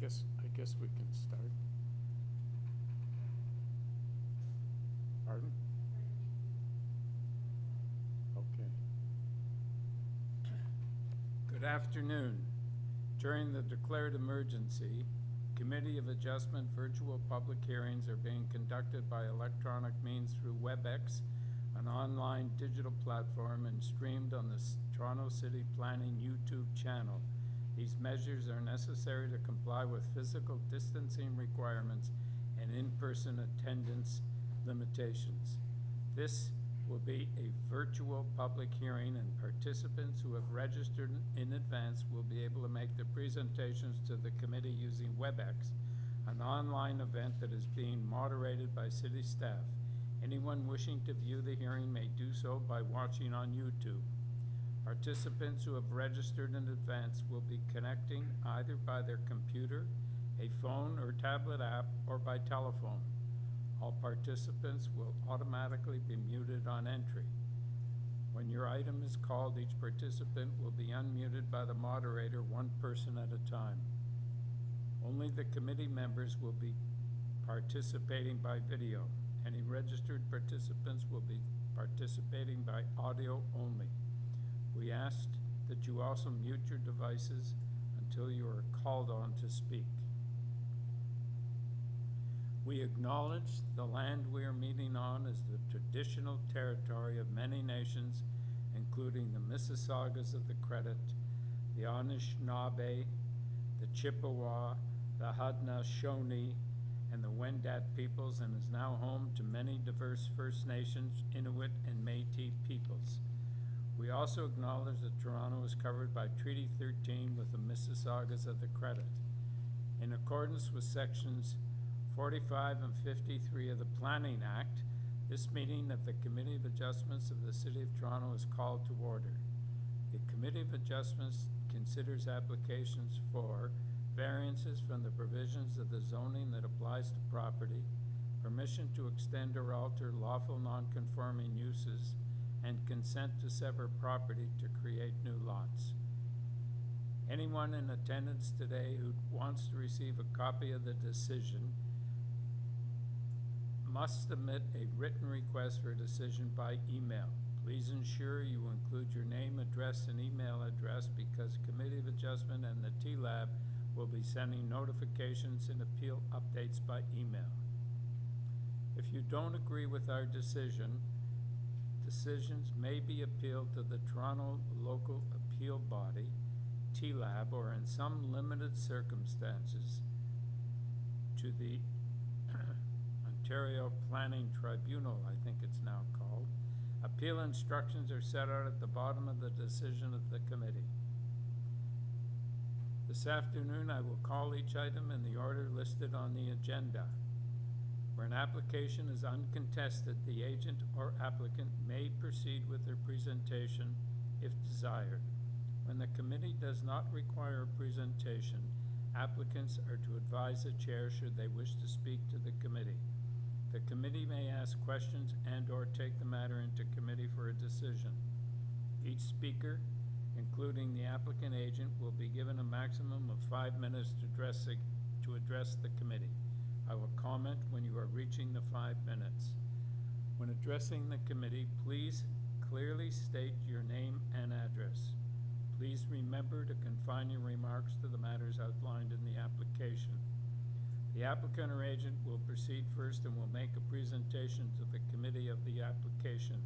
guess we can start. Pardon? Okay. Good afternoon. During the declared emergency, Committee of Adjustment virtual public hearings are being conducted by electronic means through WebEx, an online digital platform, and streamed on the Toronto City Planning YouTube channel. These measures are necessary to comply with physical distancing requirements and in-person attendance limitations. This will be a virtual public hearing, and participants who have registered in advance will be able to make their presentations to the committee using WebEx, an online event that is being moderated by city staff. Anyone wishing to view the hearing may do so by watching on YouTube. Participants who have registered in advance will be connecting either by their computer, a phone or tablet app, or by telephone. All participants will automatically be muted on entry. When your item is called, each participant will be unmuted by the moderator, one person at a time. Only the committee members will be participating by video. Any registered participants will be participating by audio only. We ask that you also mute your devices until you are called on to speak. We acknowledge the land we are meeting on is the traditional territory of many nations, including the Mississaugas of the Credit, the Anishinaabe, the Chippewa, the Haudenosaunee, and the Wendat peoples, and is now home to many diverse First Nations, Inuit, and Métis peoples. We also acknowledge that Toronto is covered by Treaty 13 with the Mississaugas of the Credit. In accordance with sections 45 and 53 of the Planning Act, this meeting of the Committee of Adjustments of the City of Toronto is called to order. The Committee of Adjustments considers applications for variances from the provisions of the zoning that applies to property, permission to extend or alter lawful non-conforming uses, and consent to sever property to create new lots. Anyone in attendance today who wants to receive a copy of the decision must submit a written request for a decision by email. Please ensure you include your name, address, and email address, because Committee of Adjustment and the TLAB will be sending notifications and appeal updates by email. If you don't agree with our decision, decisions may be appealed to the Toronto Local Appeal Body, TLAB, or in some limited circumstances, to the Ontario Planning Tribunal, I think it's now called. Appeal instructions are set out at the bottom of the decision of the committee. This afternoon, I will call each item in the order listed on the agenda. Where an application is uncontested, the agent or applicant may proceed with their presentation if desired. When the committee does not require a presentation, applicants are to advise the chair should they wish to speak to the committee. The committee may ask questions and/or take the matter into committee for a decision. Each speaker, including the applicant agent, will be given a maximum of 5 minutes to address the committee. I will comment when you are reaching the 5 minutes. When addressing the committee, please clearly state your name and address. Please remember to confine your remarks to the matters outlined in the application. The applicant or agent will proceed first and will make a presentation to the committee of the application.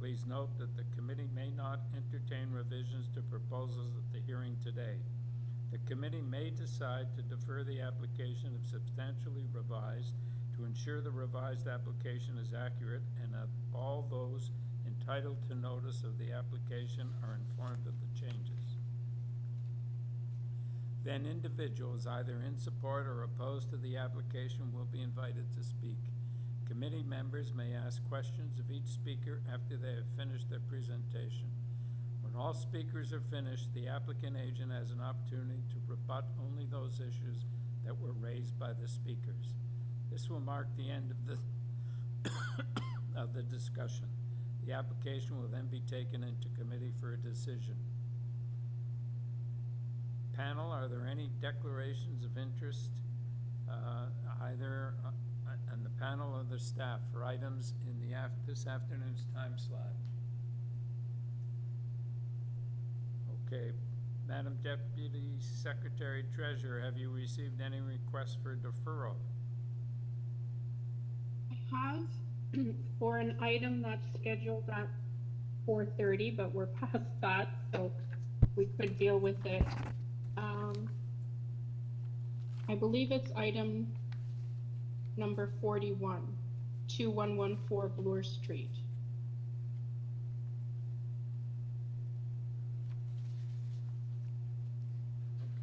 Please note that the committee may not entertain revisions to proposals at the hearing today. The committee may decide to defer the application if substantially revised to ensure the revised application is accurate and that all those entitled to notice of the application are informed of the changes. Then individuals either in support or opposed to the application will be invited to speak. Committee members may ask questions of each speaker after they have finished their presentation. When all speakers are finished, the applicant agent has an opportunity to rebut only those issues that were raised by the speakers. This will mark the end of the discussion. The application will then be taken into committee for a decision. Panel, are there any declarations of interest, either on the panel or the staff for items in the this afternoon's time slot? Okay, Madam Deputy Secretary Treasurer, have you received any requests for deferral? I have for an item that's scheduled at 4:30, but we're past that, so we could deal with it. I believe it's item number 41, 2114 Bloor Street.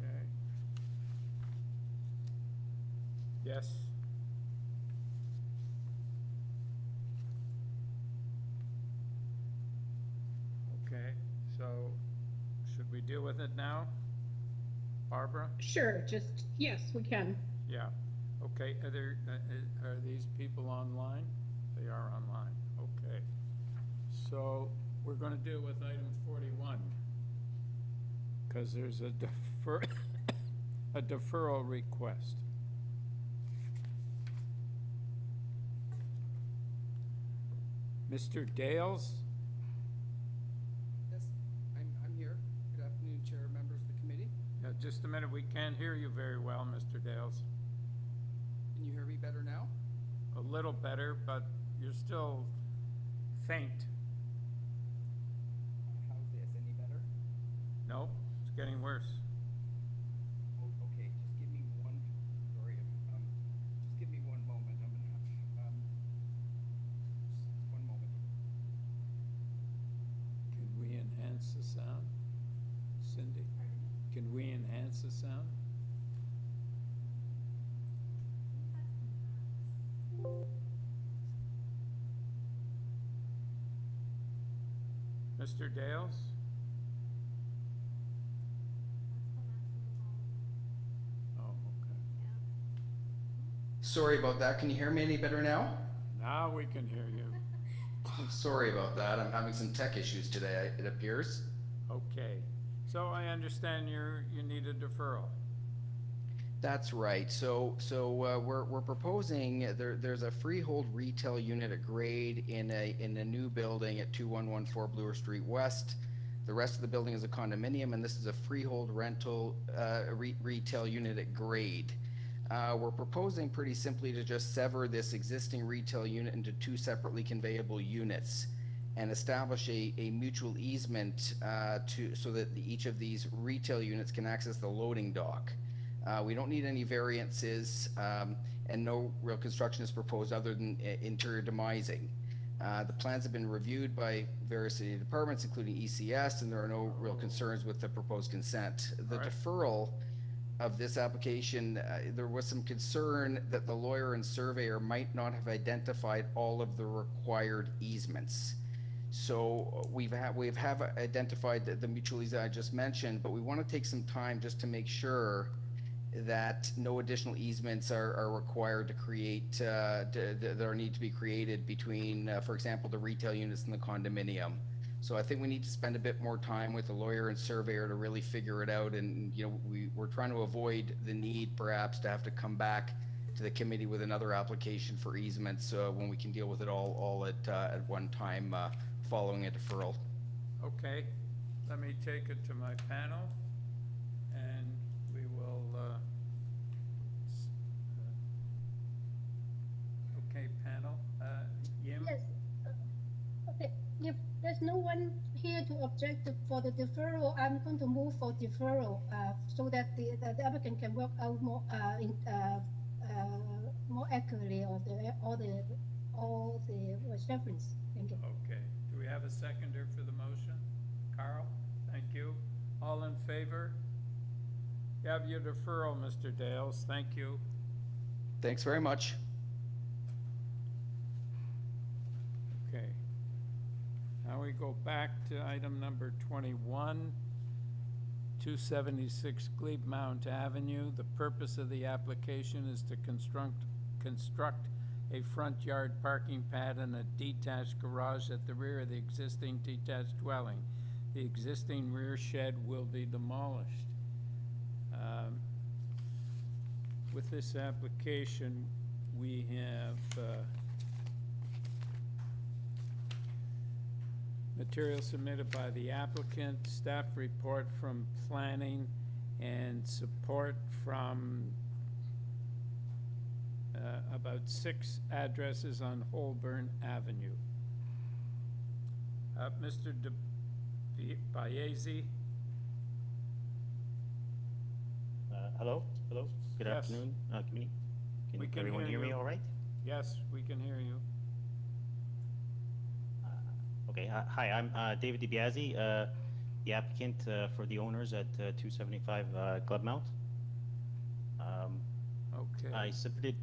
Okay. Yes. Okay, so should we deal with it now? Barbara? Sure, just, yes, we can. Yeah. Okay, are these people online? They are online, okay. So we're gonna deal with item 41, because there's a a deferral request. Mr. Dales? Yes, I'm here. Good afternoon, Chair, members of the committee. Just a minute, we can't hear you very well, Mr. Dales. Can you hear me better now? A little better, but you're still faint. How's this? Any better? No, it's getting worse. Oh, okay, just give me one, sorry, just give me one moment. I'm gonna have, just one moment. Can we enhance the sound? Cindy, can we enhance the sound? Mr. Dales? Oh, okay. Sorry about that. Can you hear me any better now? Now we can hear you. Sorry about that. I'm having some tech issues today, it appears. Okay. So I understand you need a deferral. That's right. So we're proposing there's a freehold retail unit at grade in a new building at 2114 Bloor Street West. The rest of the building is a condominium, and this is a freehold rental retail unit at grade. We're proposing pretty simply to just sever this existing retail unit into two separately conveyable units and establish a mutual easement so that each of these retail units can access the loading dock. We don't need any variances, and no real construction is proposed other than interior demising. The plans have been reviewed by various city departments, including ECS, and there are no real concerns with the proposed consent. The deferral of this application, there was some concern that the lawyer and surveyor might not have identified all of the required easements. So we have identified the mutual easement I just mentioned, but we want to take some time just to make sure that no additional easements are required to create that are need to be created between, for example, the retail units and the condominium. So I think we need to spend a bit more time with the lawyer and surveyor to really figure it out, and we're trying to avoid the need perhaps to have to come back to the committee with another application for easements when we can deal with it all at one time following a deferral. Okay, let me take it to my panel, and we will, okay, panel, Yim? Yes. Okay. If there's no one here to object for the deferral, I'm going to move for deferral so that the applicant can work out more more accurately of all the reference. Thank you. Okay. Do we have a seconder for the motion? Carl? Thank you. All in favor? You have your deferral, Mr. Dales. Thank you. Thanks very much. Okay. Now we go back to item number 21, 276 GLEBEMOUNT Avenue. The purpose of the application is to construct a front yard parking pad and a detached garage at the rear of the existing detached dwelling. The existing rear shed will be demolished. With this application, we have material submitted by the applicant, staff report from planning, and support from about 6 addresses on Holborn Avenue. Mr. Baezi? Hello, good Yes. afternoon, committee. We can everyone hear hear me you. all right? Yes, we can hear you. Okay, hi, I'm David DiBiase, the applicant for the owners at 275 GLEBEMOUNT. Okay. I submitted,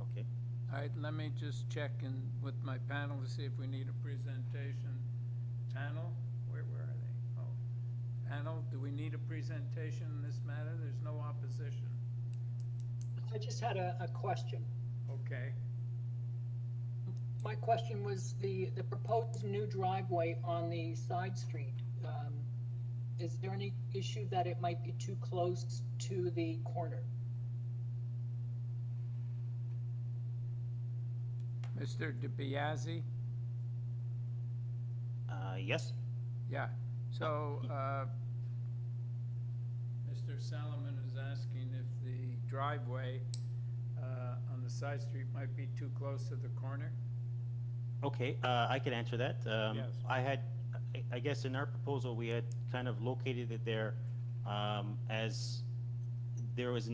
okay. All right, let me just check in with my panel to see if we need a presentation. Panel, where are they? Oh, panel, do we need a presentation in this matter? There's no opposition. I just had a question. Okay. My question was the proposed new driveway on the side street. Is there any issue that it might be too close to the corner? Mr. DiBiase? Yes, Yeah, so, Mr. Salomon is asking if the driveway, on the side street might be too close to the corner? okay, I can answer that. Yes. I guess in our proposal, we had kind of located it there as there was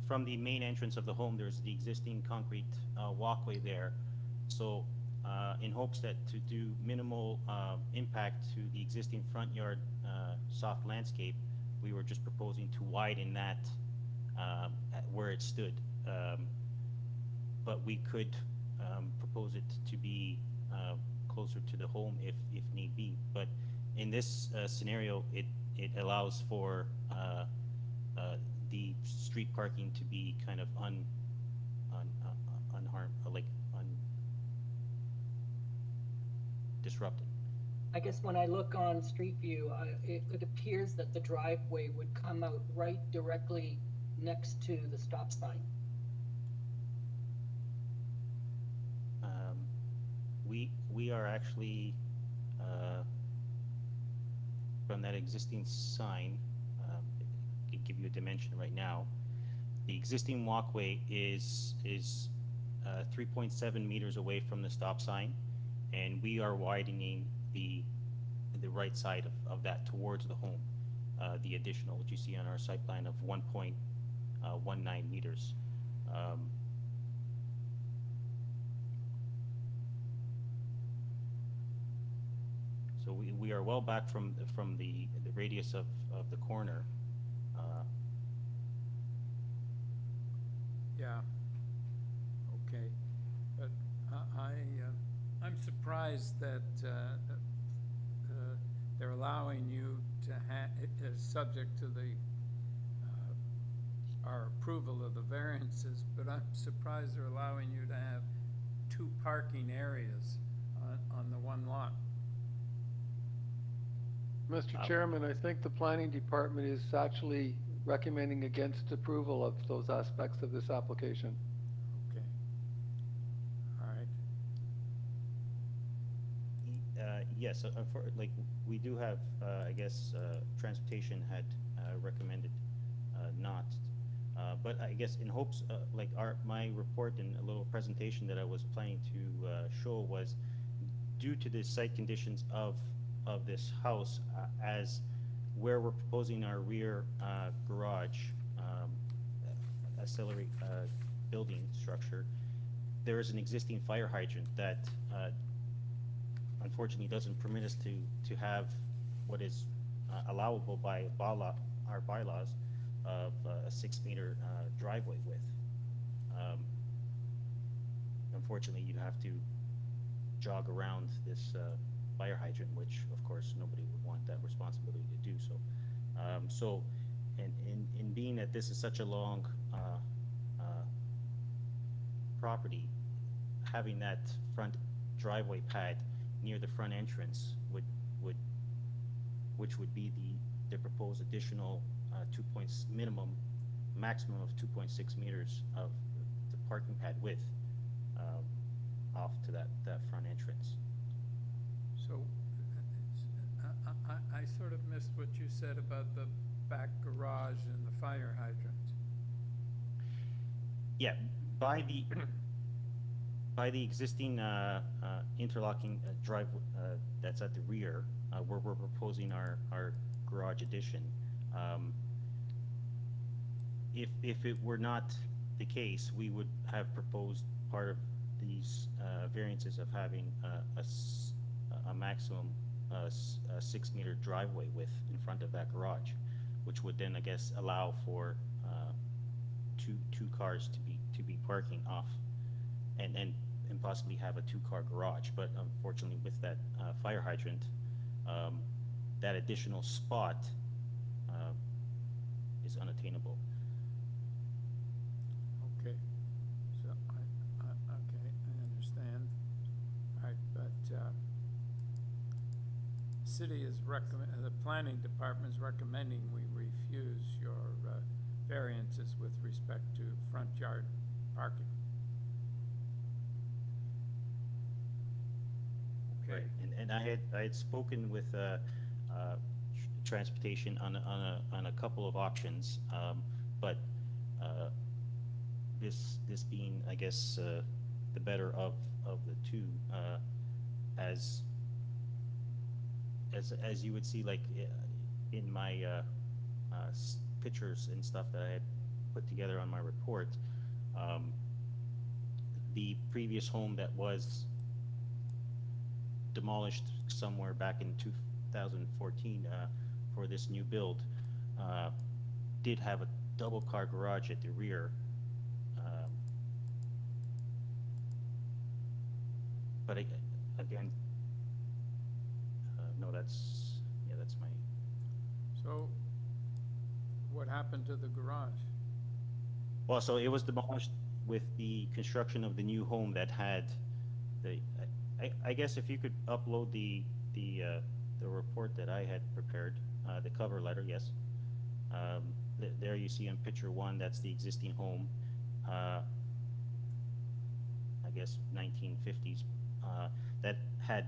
from the main entrance of the home, there's the existing concrete walkway there. So in hopes that to do minimal impact to the existing front yard soft landscape, we were just proposing to widen that where it stood. But we could propose it to be closer to the home if need be. But in this scenario, it allows for the street parking to be kind of unharmed, disrupted. I guess when I look on Street View, it appears that the driveway would come out right directly next to the stop sign. We are actually from that existing sign. I can give you a dimension right now. The existing walkway is 3.7 meters away from the stop sign, and we are widening the right side of that towards the home. The additional, what you see on our site plan of 1.19 meters. So we are well back from the radius of the corner. Yeah, okay, but I'm surprised that they're allowing you to subject to our approval of the variances, but I'm surprised they're allowing you to have 2 parking areas on the one lot. Mr. Chairman, I think the planning department is actually recommending against approval of those aspects of this application. Okay, all right. Yes, we do have, I guess, transportation had recommended not. But I guess in hopes, my report and a little presentation that I was planning to show was due to the site conditions of this house, as where we're proposing our rear garage ancillary building structure, there is an existing fire hydrant that unfortunately doesn't permit us to have what is allowable by our bylaws of a 6-meter driveway width. Unfortunately, you have to jog around this fire hydrant, which of course nobody would want that responsibility to do so. So, in being that this is such a long property, having that front driveway pad near the front entrance which would be the proposed additional maximum of 2.6 meters of the parking pad width off to that front entrance. So, I sort of missed what you said about the back garage and the fire hydrant. Yeah, by the existing interlocking drive that's at the rear, where we're proposing our garage addition. If it were not the case, we would have proposed part of these variances of having a maximum 6-meter driveway width in front of that garage, which would then, I guess, allow for two cars to be parking off, and possibly have a 2-car garage. But unfortunately, with that fire hydrant, that additional spot is unattainable. Okay, so okay, I understand. All right, but city is the planning department is recommending we refuse your variances with respect to front yard parking. Okay. And I had spoken with transportation on a couple of options, but this being, I guess, the better of the two, as you would see, like in my pictures and stuff that I had put together on my report, the previous home that was demolished somewhere back in 2014 for this new build did have a double car garage at the rear, but again, no, that's my. So what happened to the garage? Well, so it was demolished with the construction of the new home that had the. I guess if you could upload the report that I had prepared, the cover letter, yes. There you see in picture 1, that's the existing home. I guess 1950s, that had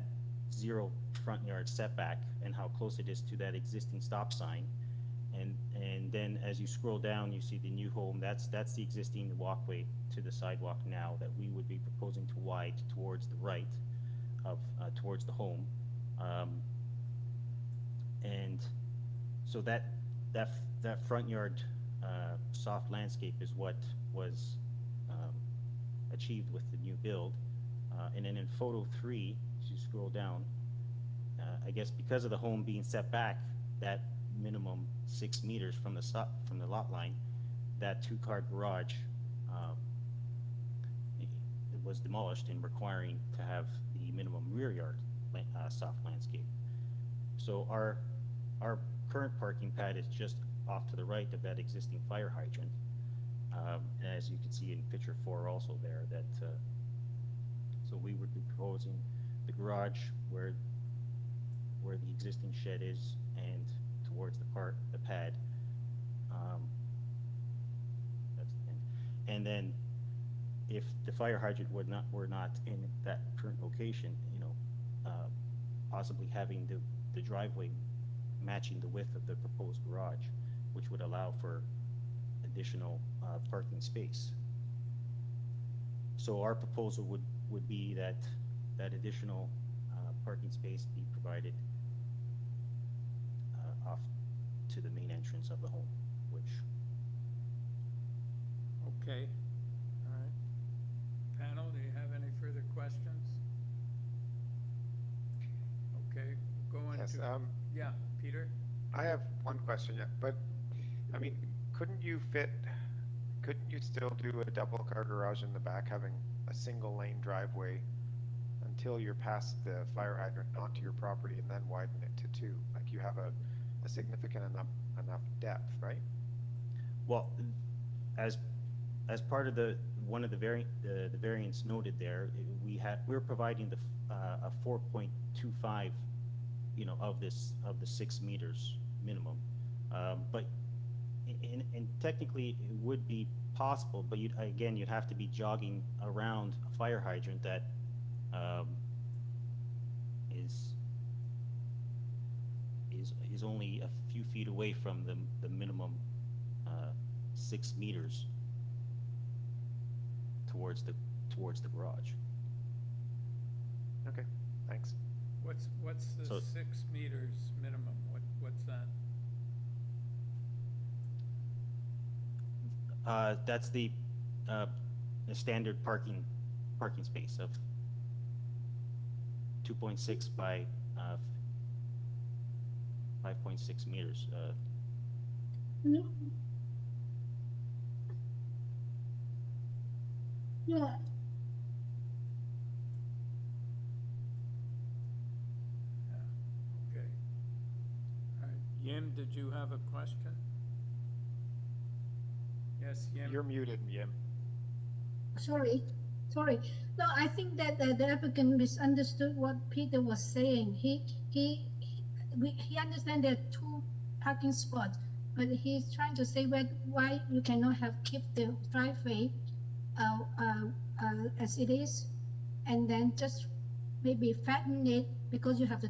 0 front yard setback, and how close it is to that existing stop sign. And then as you scroll down, you see the new home. That's the existing walkway to the sidewalk now that we would be proposing to widen towards the right of towards the home. And so that front yard soft landscape is what was achieved with the new build. And then in photo 3, as you scroll down, I guess because of the home being set back that minimum 6 meters from the lot line, that 2-car garage it was demolished, and requiring to have the minimum rear yard soft landscape. So our current parking pad is just off to the right of that existing fire hydrant, and as you can see in picture 4 also there, that so we would be proposing the garage where the existing shed is, and towards the pad. That's the end. And then if the fire hydrant were not in that current location, possibly having the driveway matching the width of the proposed garage, which would allow for additional parking space. So our proposal would be that additional parking space be provided off to the main entrance of the home, which. Okay, all right. Panel, do you have any further questions? Okay, we'll go into. Yes, yeah, Peter? I have one question, but I mean, couldn't you still do a double car garage in the back, having a single lane driveway until you're past the fire hydrant onto your property, and then widen it to 2? Like, you have a significant enough depth, right? Well, as part of one of the variants noted there, we're providing a 4.25, of the 6 meters minimum, but and technically it would be possible, but you'd have to be jogging around a fire hydrant that is only a few feet away from the minimum 6 meters towards the garage. Okay, thanks. What's the So- 6 meters minimum? What's that? That's the standard parking space of 2.6 by 5.6 meters. No. Yeah, Okay. All right. Yim, did you have a question? Yes, Yim? You're muted, Yim. sorry. No, I think that the applicant misunderstood what Peter was saying. He understands there are 2 parking spots, but he's trying to say why you cannot keep the driveway as it is, and then just maybe flatten it, because you have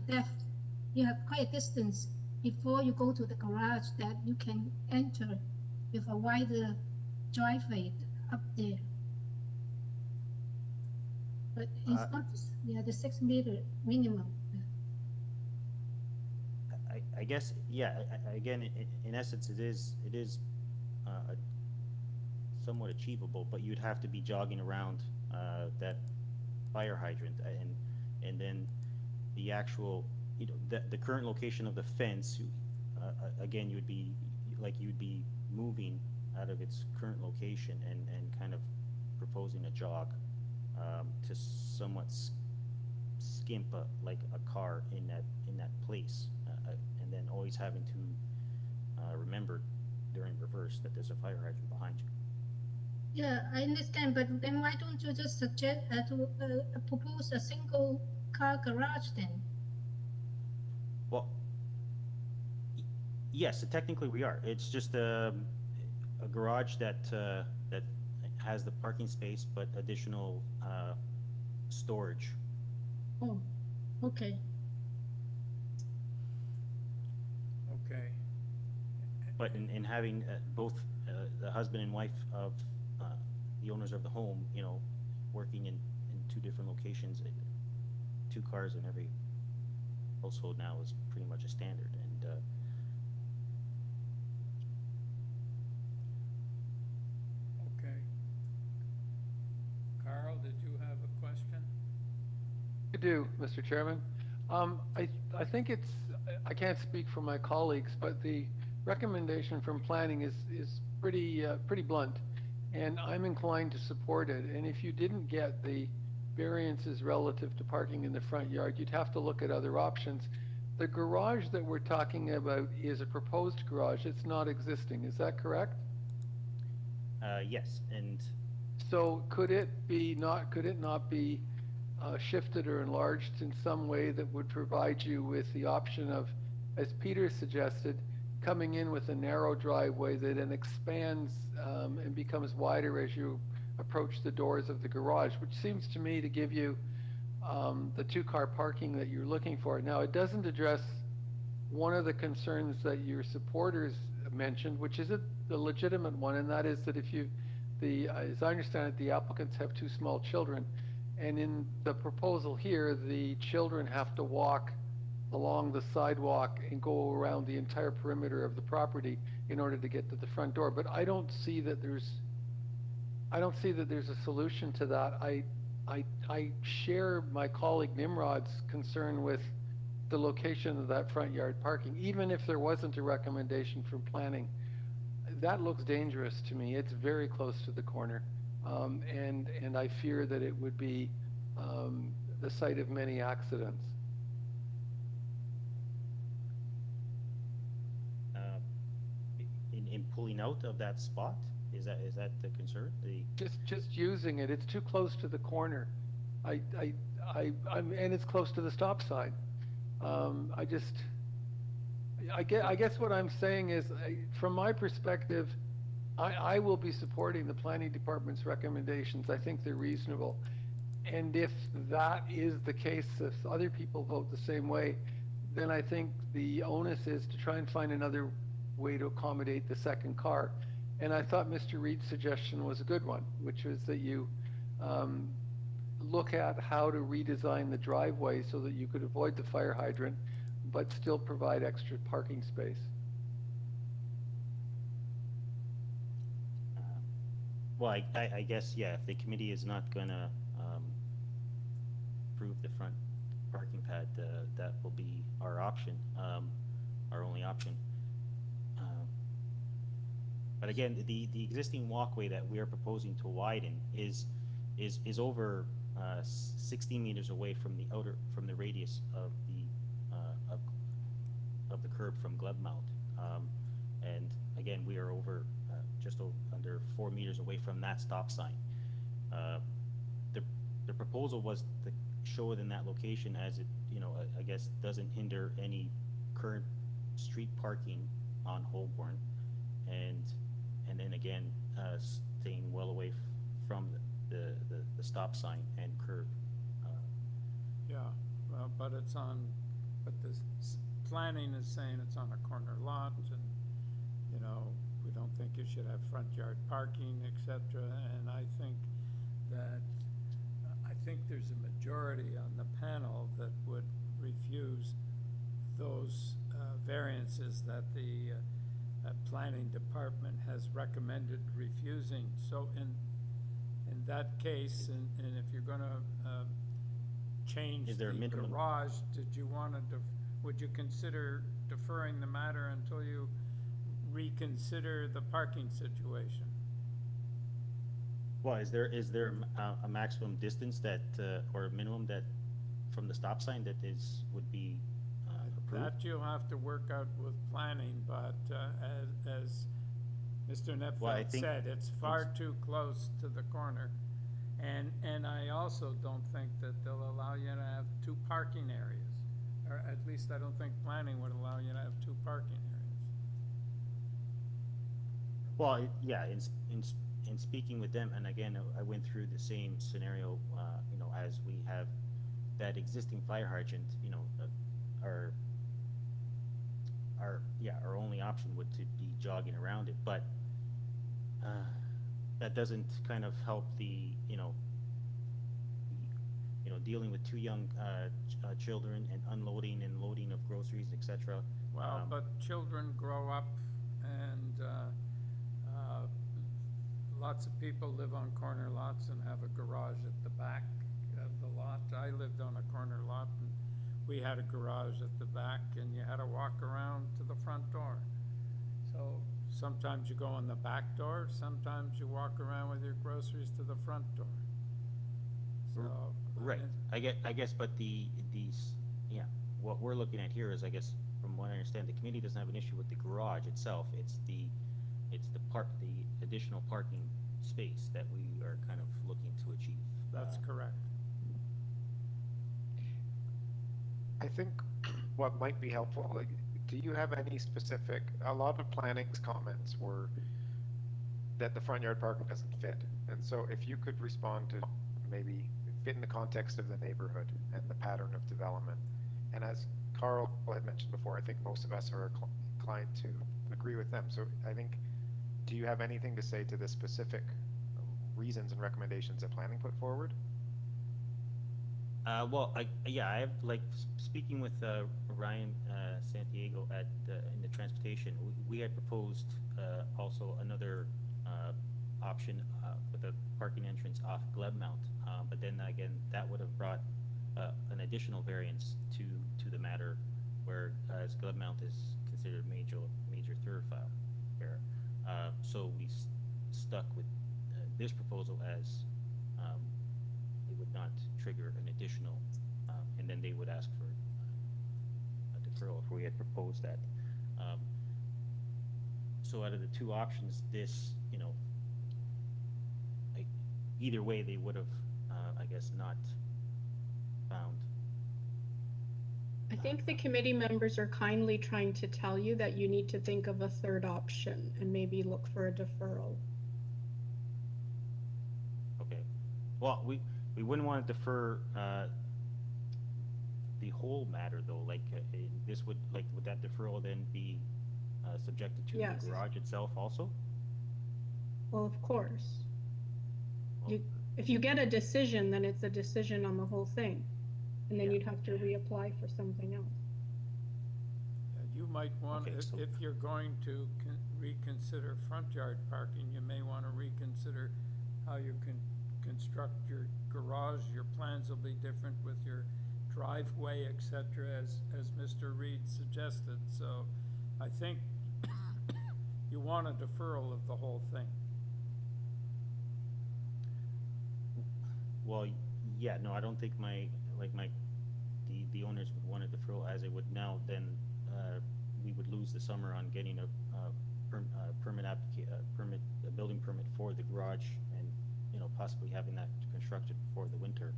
you have quite a distance before you go to the garage that you can enter with a wider driveway up there. But it's not, the 6 meter minimum. I guess, yeah. Again, in essence, it is somewhat achievable, but you'd have to be jogging around that fire hydrant, and then the actual, the current location of the fence. Again, you'd be moving out of its current location and kind of proposing a jog to somewhat skimp like a car in that place, and then always having to remember during reverse that there's a fire hydrant behind you. Yeah, I understand, but then why don't you just suggest to propose a single car garage then? Well, yes, technically we are. It's just a garage that has the parking space, but additional storage. Oh, okay. Okay. But in having both the husband and wife of the owners of the home, working in 2 different locations, 2 cars in every household now is pretty much a standard. And Okay. Carl, did you have a question? I do, Mr. Chairman. I think I can't speak for my colleagues, but the recommendation from planning is pretty blunt, and I'm inclined to support it. And if you didn't get the variances relative to parking in the front yard, you'd have to look at other options. The garage that we're talking about is a proposed garage. It's not existing. Is that correct? yes, and So could it not be shifted or enlarged in some way that would provide you with the option of, as Peter suggested, coming in with a narrow driveway that then expands and becomes wider as you approach the doors of the garage, which seems to me to give you the 2-car parking that you're looking for. Now, it doesn't address one of the concerns that your supporters mentioned, which is the legitimate one, and that is that if as I understand it, the applicants have 2 small children, and in the proposal here, the children have to walk along the sidewalk and go around the entire perimeter of the property in order to get to the front door. But I don't see that there's a solution to that. I share my colleague Nimrod's concern with the location of that front yard parking. Even if there wasn't a recommendation from planning, that looks dangerous to me. It's very close to the corner, and I fear that it would be the site of many accidents. in pulling out of that spot, is that the concern? Just using it, it's too close to the corner. And it's close to the stop sign. I guess what I'm saying is, from my perspective, I will be supporting the planning department's recommendations. I think they're reasonable. And if that is the case, if other people vote the same way, then I think the onus is to try and find another way to accommodate the second car. And I thought Mr. Reed's suggestion was a good one, which was that you look at how to redesign the driveway so that you could avoid the fire hydrant, but still provide extra parking space. Well, I guess, yeah, if the committee is not gonna approve the front parking pad, that will be our option, our only option. But again, the existing walkway that we are proposing to widen is over 60 meters away from the radius of the curb from GLEBEMOUNT. And again, we are over under 4 meters away from that stop sign. The proposal was to show it in that location as it, I guess, doesn't hinder any current street parking on Holborn, and then again, staying well away from the stop sign and curb. Yeah, well, but the planning is saying it's on a corner lot, and, we don't think you should have front yard parking, et cetera, and I think there's a majority on the panel that would refuse those variances that the planning department has recommended refusing. So in that case, and if you're going to change Is there a the minimum? garage, would you consider deferring the matter until you reconsider the parking situation? Well, is there a maximum distance that, or a minimum that, from the stop sign that would be approved? That you'll have to work out with planning, but as Mr. Well, I Netfeld think said, it's far too close to the corner. And I also don't think that they'll allow you to have two parking areas. Or at least I don't think planning would allow you to have two parking areas. Well, yeah, in speaking with them, and again, I went through the same scenario, as we have that existing fire hydrant, our only option would to be jogging around it, but that doesn't kind of help the, dealing with two young children and unloading and loading of groceries, etc. Well, but children grow up, and lots of people live on corner lots and have a garage at the back of the lot. I lived on a corner lot, and we had a garage at the back, and you had to walk around to the front door. So sometimes you go in the back door, sometimes you walk around with your groceries to the front door. So Right. I guess, but what we're looking at here is, I guess, from what I understand, the committee doesn't have an issue with the garage itself. It's the additional parking space that we are kind of looking to achieve. that's correct. I think what might be helpful, do you have any specific, a lot of planning's comments were that the front yard parking doesn't fit. And so if you could respond to maybe fit in the context of the neighborhood and the pattern of development. And as Carl had mentioned before, I think most of us are inclined to agree with them. So I think, do you have anything to say to the specific reasons and recommendations that planning put forward? Well, I have, speaking with Ryan Santiago in the transportation, we had proposed also another option with a parking entrance off GLEBEMOUNT, but then again, that would have brought an additional variance to the matter, whereas GLEBEMOUNT is considered major thoroughfare. So we stuck with this proposal as it would not trigger an additional, and then they would ask for a deferral if we had proposed that. So out of the two options, this, either way, they would have, I guess, not found I think the committee members are kindly trying to tell you that you need to think of a third option and maybe look for a deferral. Okay. Well, we wouldn't want to defer the whole matter though. Like this would would that deferral then be subjected to Yes. the garage itself also? Well, of course. Well, If you get a decision, then it's a decision on the whole thing. And then Yeah. you'd have to reapply for something else. You might want, Okay, so- if you're going to reconsider front yard parking, you may want to reconsider how you can construct your garage. Your plans will be different with your driveway, et cetera, as Mr. Reed suggested. So I think you want a deferral of the whole thing. Well, yeah, no, I don't think the owners would want a deferral as it would now. Then we would lose the summer on getting a building permit for the garage, and possibly having that constructed before the winter,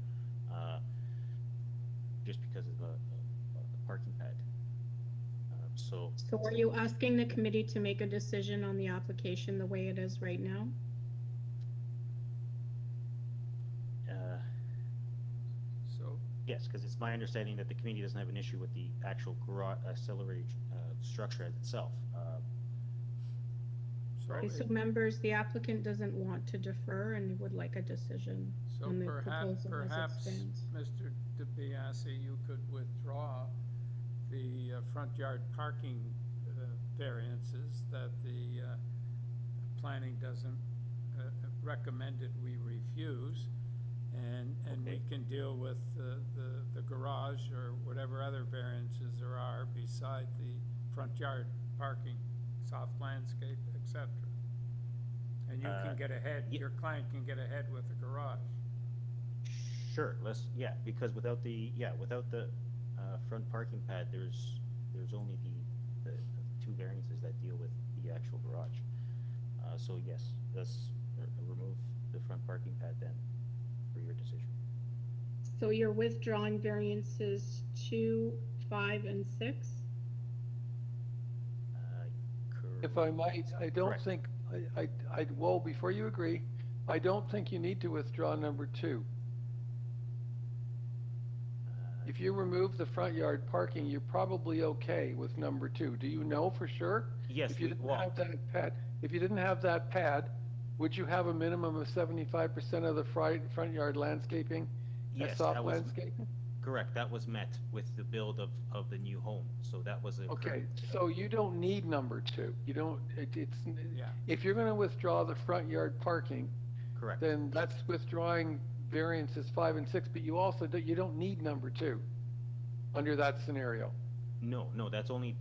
just because of a parking pad. So So are you asking the committee to make a decision on the application the way it is right now? So, yes, because it's my understanding that the committee doesn't have an issue with the actual garage cellarage structure as itself. Okay, so members, the applicant doesn't want to defer and would like a decision so on the perhaps, proposal as it stands. Mr. DiBiase, you could withdraw the front yard parking variances that the planning doesn't recommended we refuse, and we Okay. can deal with the garage or whatever other variances there are beside the front yard parking, soft landscape, etc. And you can get ahead, ye- your client can get ahead with the garage. Sure, because without the front parking pad, there's only the two variances that deal with the actual garage. So yes, let's remove the front parking pad then for your decision. So you're withdrawing variances 2, 5, and 6? If I might, I don't Correct. think, well, before you agree, I don't think you need to withdraw number 2. If you remove the front yard parking, you're probably okay with number 2. Do you know for sure? Yes, If you we- didn't well- have that pad, if you didn't have that pad, would you have a minimum of 75% of the front yard landscaping as Yes, soft that was landscaping? correct. That was met with the build of the new home, so that was a Okay, correct. so you don't need number 2. You don't, Yeah. if you're gonna withdraw the front yard parking, Correct. then that's withdrawing variances 5 and 6, but you also, you don't need number 2 under that scenario. No, that's only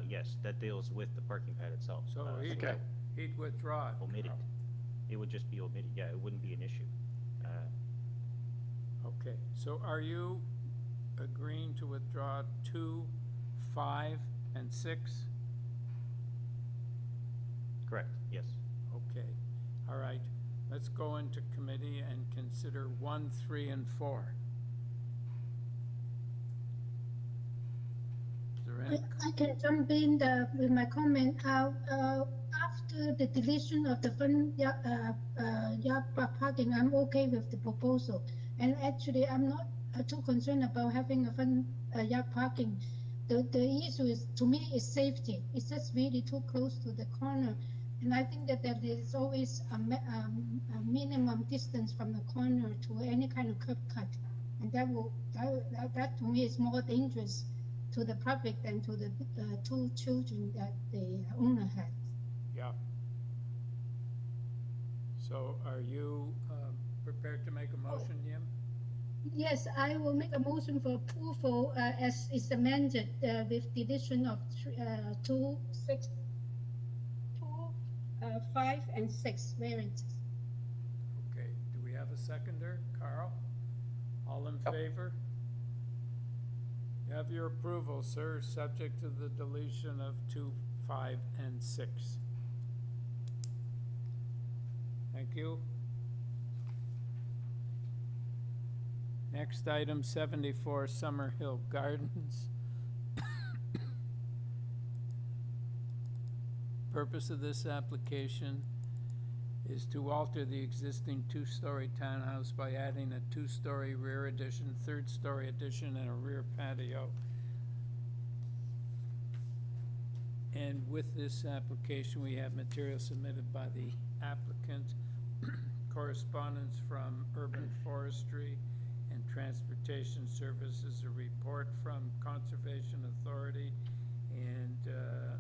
yes, that deals with the parking pad itself. So Okay. he'd withdraw it. Omitted. It would just be omitted. Yeah, it wouldn't be an issue. Okay, so are you agreeing to withdraw 2, 5, and 6? Correct, yes. Okay, all right. Let's go into committee and consider 1, 3, and 4. Is there any? I can jump in with my comment. After the deletion of the front yard parking, I'm okay with the proposal. And actually, I'm not too concerned about having a front yard parking. The issue is, to me, is safety. It's just really too close to the corner. And I think that there is always a minimum distance from the corner to any kind of curb cut. And that to me is more dangerous to the public than to the 2 children that the owner had. Yeah. So are you prepared to make a motion, Yim? Yes, I will make a motion for approval as is amended with deletion of 2, 5, and 6 variances. Okay, do we have a seconder? Carl? All in favor? You have your approval, sir, subject to the deletion of 2, 5, and 6. Thank you. Next item, 74 Summerhill Gardens. Purpose of this application is to alter the existing two-story townhouse by adding a two-story rear addition, third-story addition, and a rear patio. And with this application, we have material submitted by the applicant, correspondence from Urban Forestry and Transportation Services, a report from Conservation Authority, and a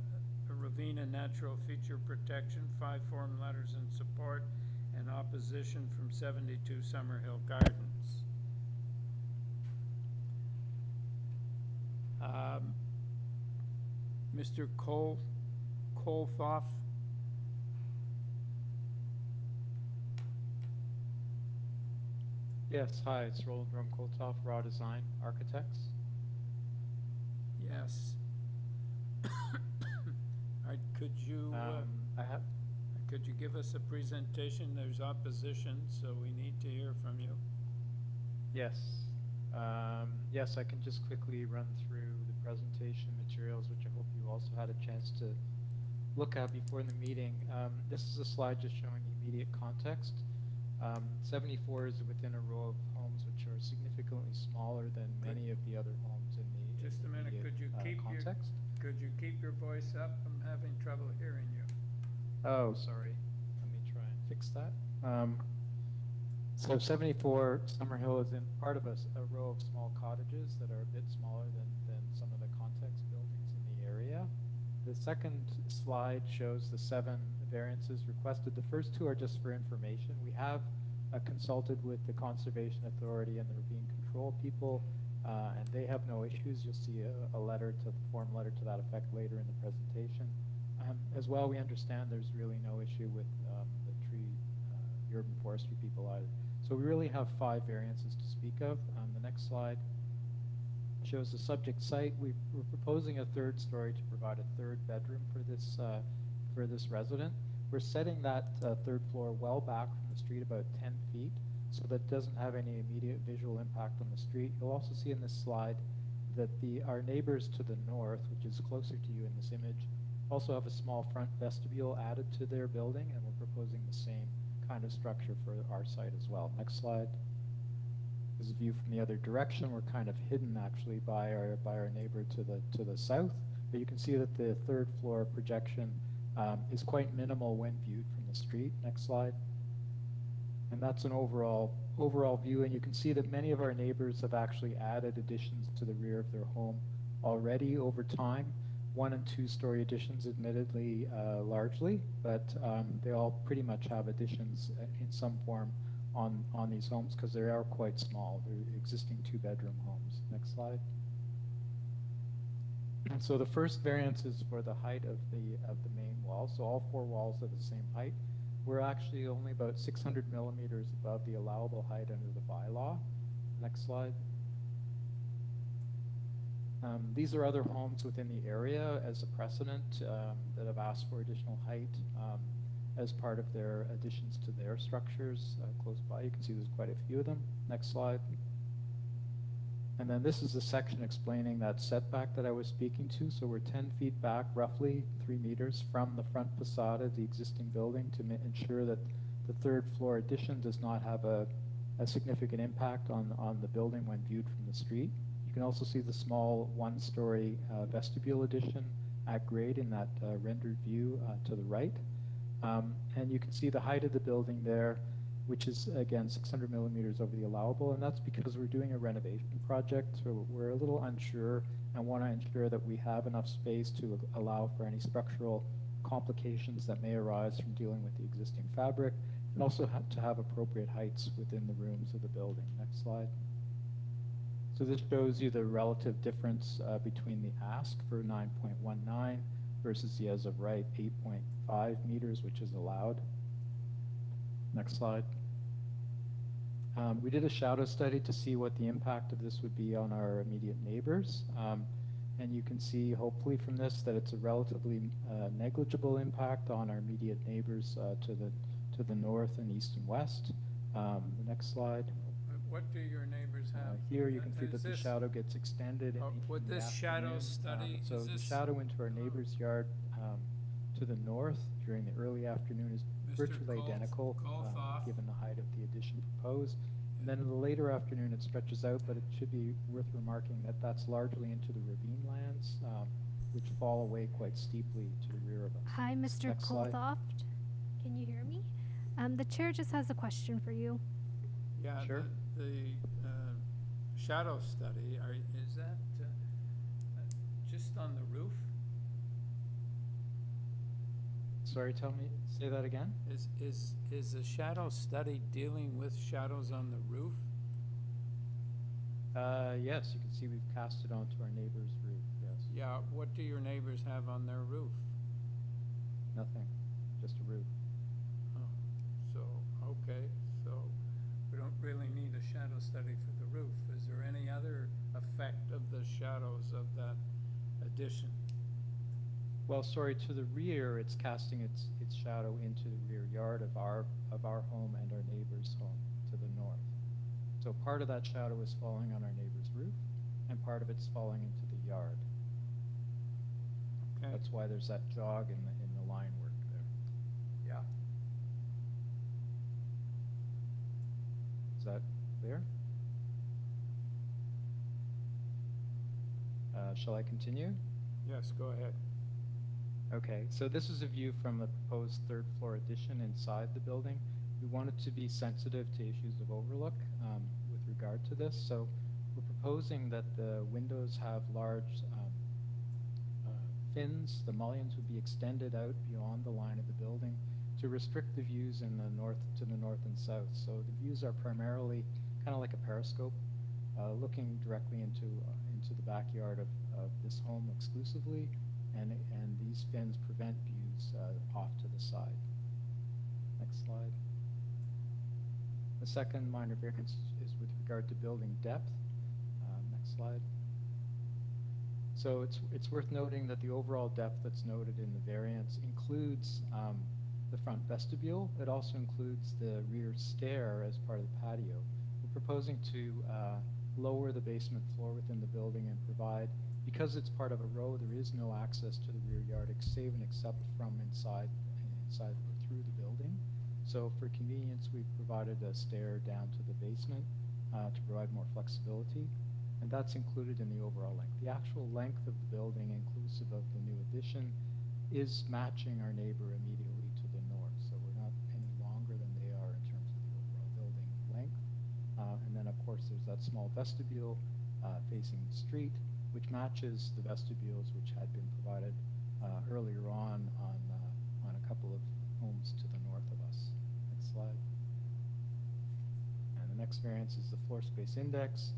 Ravenna Natural Feature Protection, 5 form letters in support, and opposition from 72 Summerhill Gardens. Mr. Colthoff? Yes, hi, it's Roland Rum-Koltoff, Raw Design Architects. Yes. Could you, could you give us a presentation? There's opposition, so we need to hear from you. Yes. Yes, I can just quickly run through the presentation materials, which I hope you also had a chance to look at before the meeting. This is a slide just showing the immediate context. 74 is within a row of homes which are significantly smaller than many of the other homes in the Just a minute, could you keep context. Could you keep your voice up? I'm having trouble hearing you. Oh, sorry. Let me try and fix that. So 74 Summerhill is in part of a row of small cottages that are a bit smaller than some of the context buildings in the area. The second slide shows the 7 variances requested. The first 2 are just for information. We have consulted with the Conservation Authority and the ravine control people, and they have no issues. You'll see a letter to the form letter to that effect later in the presentation. As well, we understand there's really no issue with the urban forestry people either. So we really have 5 variances to speak of. The next slide shows the subject site. We're proposing a 3rd story to provide a 3rd bedroom for this resident. We're setting that 3rd floor well back from the street, about 10 feet, so that it doesn't have any immediate visual impact on the street. You'll also see in this slide that our neighbors to the north, which is closer to you in this image, also have a small front vestibule added to their building, and we're proposing the same kind of structure for our site as well. Next slide. This is a view from the other direction. We're kind of hidden actually by our neighbor to the south, but you can see that the 3rd floor projection is quite minimal when viewed from the street. Next slide. And that's an overall view, and you can see that many of our neighbors have actually added additions to the rear of their home already over time. 1- and 2-story additions, admittedly, largely, but they all pretty much have additions in some form on these homes because they are quite small. They're existing 2-bedroom homes. Next slide. And so the first variance is for the height of the main wall. So all 4 walls are the same height. We're actually only about 600 millimeters above the allowable height under the bylaw. Next slide. These are other homes within the area as a precedent that have asked for additional height as part of their additions to their structures close by. You can see there's quite a few of them. Next slide. And then this is a section explaining that setback that I was speaking to. So we're 10 feet back, roughly 3 meters from the front facade of the existing building to ensure that the 3rd floor addition does not have a significant impact on the building when viewed from the street. You can also see the small 1-story vestibule addition at grade in that rendered view to the right. And you can see the height of the building there, which is, again, 600 millimeters over the allowable, and that's because we're doing a renovation project, so we're a little unsure and want to ensure that we have enough space to allow for any structural complications that may arise from dealing with the existing fabric, and also to have appropriate heights within the rooms of the building. Next slide. So this shows you the relative difference between the ask for 9.19 versus the as of right 8.5 meters, which is allowed. Next slide. We did a shadow study to see what the impact of this would be on our immediate neighbors. And you can see, hopefully from this, that it's a relatively negligible impact on our immediate neighbors to the north and east and west. The next slide. what do your neighbors have? Here you can see Is that the this- shadow gets extended in Oh, in would the this shadow afternoon. study, So is the this- shadow into our neighbor's yard to the north during the early afternoon is Mr. virtually Kolth- identical, Kolthoff? given the height of the addition proposed. And then in the later afternoon, it stretches out, but it should be worth remarking that that's largely into the ravine lands, which fall away quite steeply to the rear of us. Hi, Mr. Next slide. Kolthoff. Can you hear me? The chair just has a question for you. Yeah, Sure. the shadow study, is that just on the roof? Sorry, say that again? Is the shadow study dealing with shadows on the roof? Yes, you can see we've cast it onto our neighbor's roof, yes. Yeah, what do your neighbors have on their roof? Nothing, just a roof. Oh, so, okay, so we don't really need a shadow study for the roof. Is there any other effect of the shadows of that addition? Well, sorry, to the rear, it's casting its shadow into the rear yard of our home and our neighbor's home to the north. So part of that shadow is falling on our neighbor's roof, and part of it's falling into the yard. Okay, That's why there's that jog in the line work there. yeah. Is that clear? Shall I continue? Yes, go ahead. Okay, so this is a view from the proposed third floor addition inside the building. We wanted to be sensitive to issues of overlook with regard to this. So we're proposing that the windows have large fins. The mullions would be extended out beyond the line of the building to restrict the views in the north to the north and south. So the views are primarily kind of like a periscope, looking directly into the backyard of this home exclusively. And these fins prevent views off to the side. Next slide. The second minor variance is with regard to building depth. Next slide. So it's worth noting that the overall depth that's noted in the variance includes the front vestibule. It also includes the rear stair as part of the patio. We're proposing to lower the basement floor within the building and provide, because it's part of a row, there is no access to the rear yard save and except from inside or through the building. So for convenience, we've provided a stair down to the basement to provide more flexibility, and that's included in the overall length. The actual length of the building, inclusive of the new addition, is matching our neighbor immediately to the north. So we're not any longer than they are in terms of the overall building length. And then, of course, there's that small vestibule facing the street, which matches the vestibules which had been provided earlier on a couple of homes to the north of us. Next slide. And the next variance is the floor space index.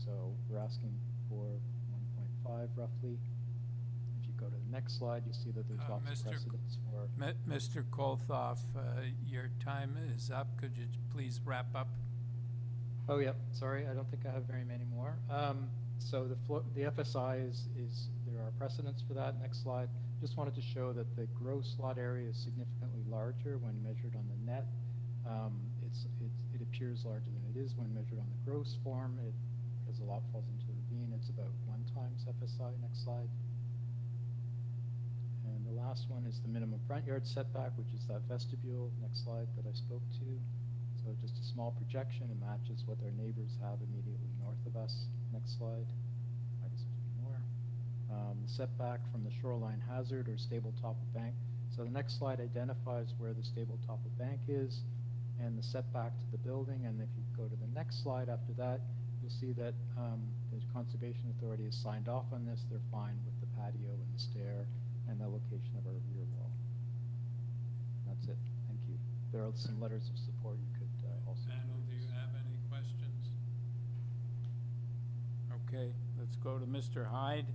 So we're asking for 1.5 roughly. If you go to the next slide, you see that there's lots of precedents for. Mr. Kolthoff, your time is up. Could you please wrap up? Oh, yeah, sorry, I don't think I have very many more. So the FSI is there are precedents for that. Next slide. Just wanted to show that the gross lot area is significantly larger when measured on the net. It appears larger than it is when measured on the gross form. Because the lot falls into the ravine, it's about 1 times FSI. Next slide. And the last one is the minimum front yard setback, which is that vestibule. Next slide that I spoke to. So just a small projection, it matches what our neighbors have immediately north of us. Next slide. I guess there's more. Setback from the shoreline hazard or stable top of bank. So the next slide identifies where the stable top of bank is and the setback to the building. And if you go to the next slide after that, you'll see that the Conservation Authority has signed off on this. They're fine with the patio and the stair and the location of our rear wall. That's it. Thank you. There are some letters of support you could also. Panel, do you have any questions? Okay, let's go to Mr. Hyde.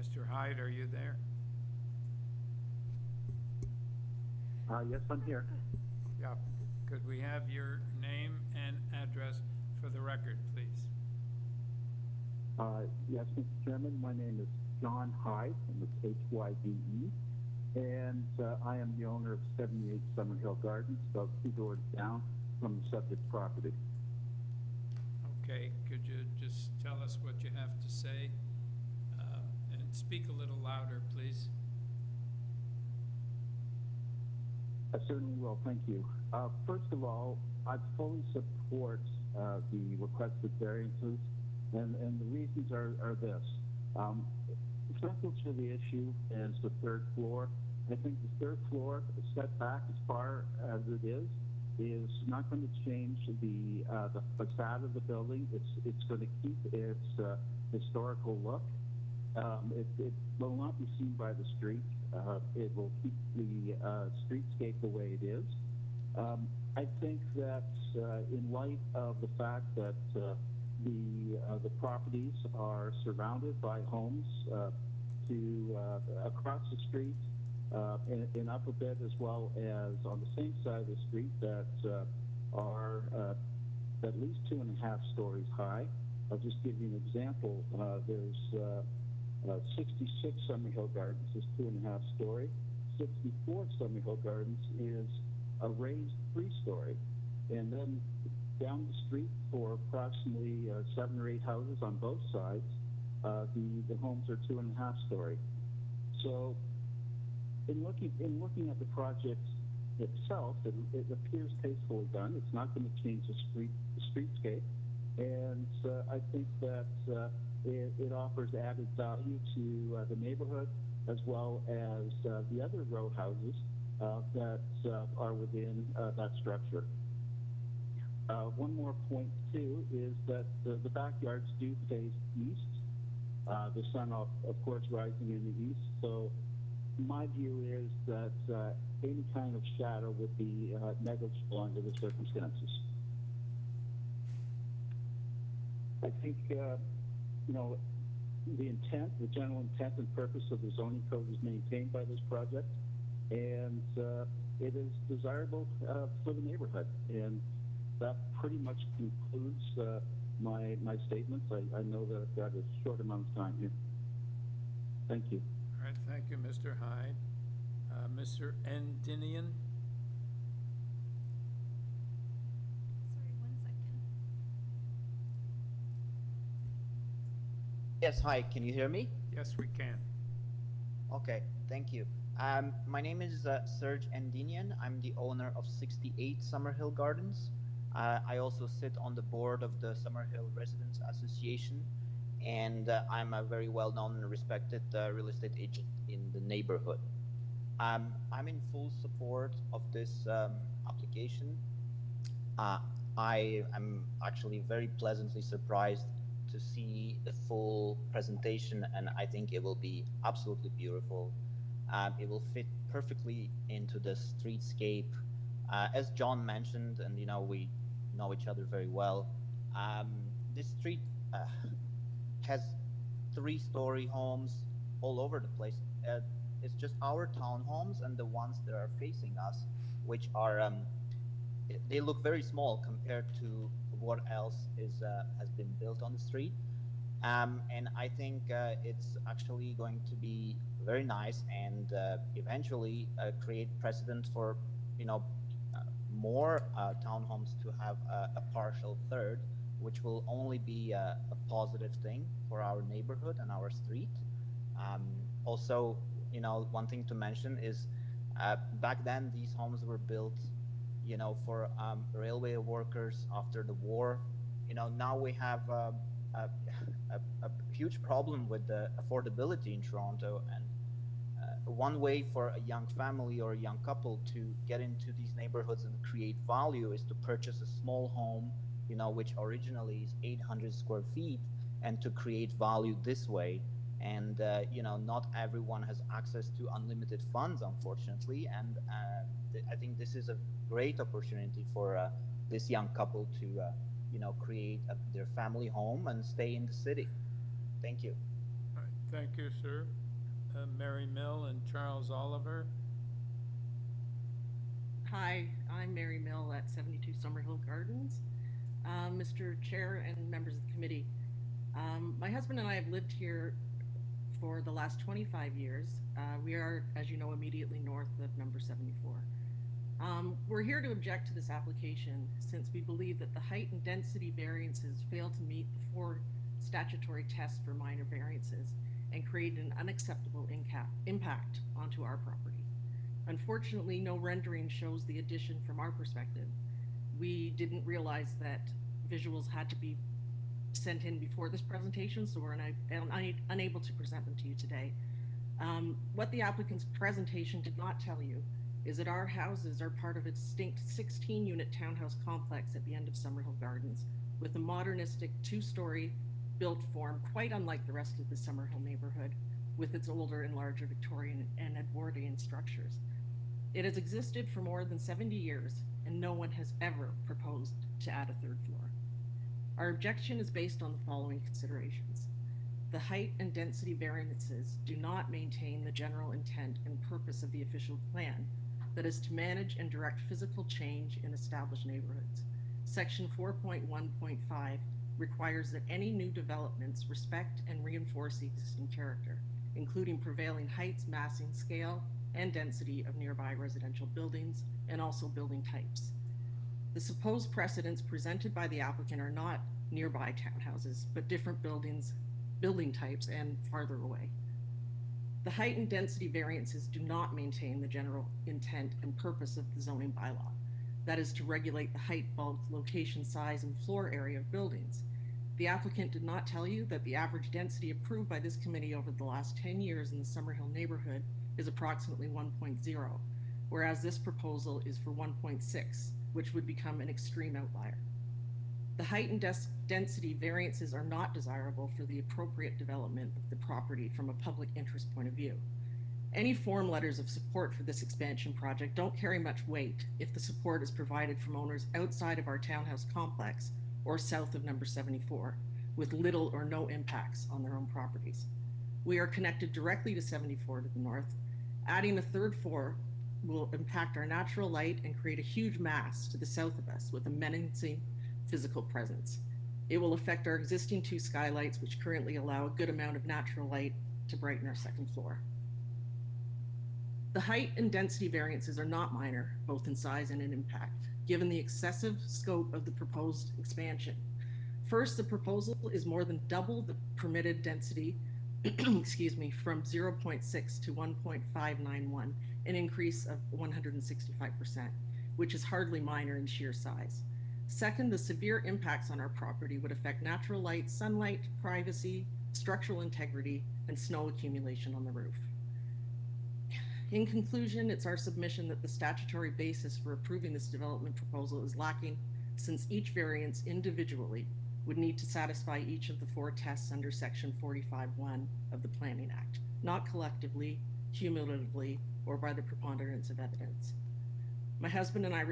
Mr. Hyde, are you there? Yes, I'm here. Yeah. Could we have your name and address for the record, please? Yes, Mr. Chairman, my name is John Hyde, and it's Hyde, and I am the owner of 78 Summerhill Gardens, about 2 doors down from the subject property. Okay, could you just tell us what you have to say? And speak a little louder, please. I certainly will, thank you. First of all, I fully support the requested variances, and the reasons are this. Central to the issue is the 3rd floor. I think the 3rd floor, setback as far as it is not going to change the facade of the building. It's going to keep its historical look. It will not be seen by the street. It will keep the streetscape the way it is. I think that in light of the fact that the properties are surrounded by homes to across the street and up a bit, as well as on the same side of the street that are at least 2.5 stories high. I'll just give you an example. There's 66 Summerhill Gardens is 2.5 story. 64 Summerhill Gardens is a raised 3-story. And then down the street for approximately 7 or 8 houses on both sides, the homes are 2.5 story. So in looking at the project itself, it appears tastefully done. It's not going to change the streetscape. And I think that it offers added value to the neighborhood, as well as the other row houses that are within that structure. One more point too is that the backyards do face east. The sun, of course, rising in the east. So my view is that any kind of shadow would be negligible under the circumstances. I think you know, the intent, the general intent and purpose of the zoning code is maintained by this project, and it is desirable for the neighborhood. And that pretty much concludes my statements. I know that I've got a short amount of time here. Thank you. All right, thank you, Mr. Hyde. Mr. Endinian? Sorry, 1 second. Yes, hi, can you hear me? Yes, we can. Okay, thank you. My name is Serge Endinian. I'm the owner of 68 Summerhill Gardens. I also sit on the board of the Summerhill Residents Association, and I'm a very well-known and respected real estate agent in the neighborhood. I'm in full support of this application. I am actually very pleasantly surprised to see the full presentation, and I think it will be absolutely beautiful. It will fit perfectly into the streetscape. As John mentioned, and you know, we know each other very well, this street has 3-story homes all over the place. It's just our townhomes and the ones that are facing us, which are they look very small compared to what else has been built on the street. And I think it's actually going to be very nice and eventually create precedent for, you know, more townhomes to have a partial third, which will only be a positive thing for our neighborhood and our street. Also, you know, one thing to mention is back then these homes were built, you know, for railway workers after the war. You know, now we have a huge problem with the affordability in Toronto, and one way for a young family or a young couple to get into these neighborhoods and create value is to purchase a small home, you know, which originally is 800 square feet, and to create value this way. And you know, not everyone has access to unlimited funds, unfortunately, and I think this is a great opportunity for this young couple to you know, create their family home and stay in the city. Thank you. All right, thank you, sir. Mary Mill and Charles Oliver. Hi, I'm Mary Mill at 72 Summerhill Gardens. Mr. Chair and members of the committee, my husband and I have lived here for the last 25 years. We are, as you know, immediately north of number 74. We're here to object to this application since we believe that the height and density variances fail to meet the 4 statutory tests for minor variances and create an unacceptable impact onto our property. Unfortunately, no rendering shows the addition from our perspective. We didn't realize that visuals had to be sent in before this presentation, so we're unable to present them to you today. What the applicant's presentation did not tell you is that our houses are part of a distinct 16-unit townhouse complex at the end of Summerhill Gardens with a modernistic 2-story built form quite unlike the rest of the Summerhill neighborhood with its older and larger Victorian and Edwardian structures. It has existed for more than 70 years and no one has ever proposed to add a 3rd floor. Our objection is based on the following considerations. The height and density variances do not maintain the general intent and purpose of the official plan, that is to manage and direct physical change in established neighborhoods. Section 4.1.5 requires that any new developments respect and reinforce the existing character, including prevailing heights, massing, scale, and density of nearby residential buildings, and also building types. The supposed precedents presented by the applicant are not nearby townhouses, but different building types and farther away. The height and density variances do not maintain the general intent and purpose of the zoning bylaw. That is to regulate the height, bulk, location, size, and floor area of buildings. The applicant did not tell you that the average density approved by this committee over the last 10 years in the Summerhill neighborhood is approximately 1.0, whereas this proposal is for 1.6, which would become an extreme outlier. The height and density variances are not desirable for the appropriate development of the property from a public interest point of view. Any form letters of support for this expansion project don't carry much weight if the support is provided from owners outside of our townhouse complex or south of number 74, with little or no impacts on their own properties. We are connected directly to 74 to the north. Adding a 3rd floor will impact our natural light and create a huge mass to the south of us with a menacing physical presence. It will affect our existing 2 skylights, which currently allow a good amount of natural light to brighten our 2nd floor. The height and density variances are not minor, both in size and in impact, given the excessive scope of the proposed expansion. First, the proposal is more than double the permitted density, excuse me, from 0.6 to 1.591, an increase of 165%, which is hardly minor in sheer size. Second, the severe impacts on our property would affect natural light, sunlight, privacy, structural integrity, and snow accumulation on the roof. In conclusion, it's our submission that the statutory basis for approving this development proposal is lacking, since each variance individually would need to satisfy each of the 4 tests under Section 45(1) of the Planning Act, not collectively, cumulatively, or by the preponderance of evidence. My husband and I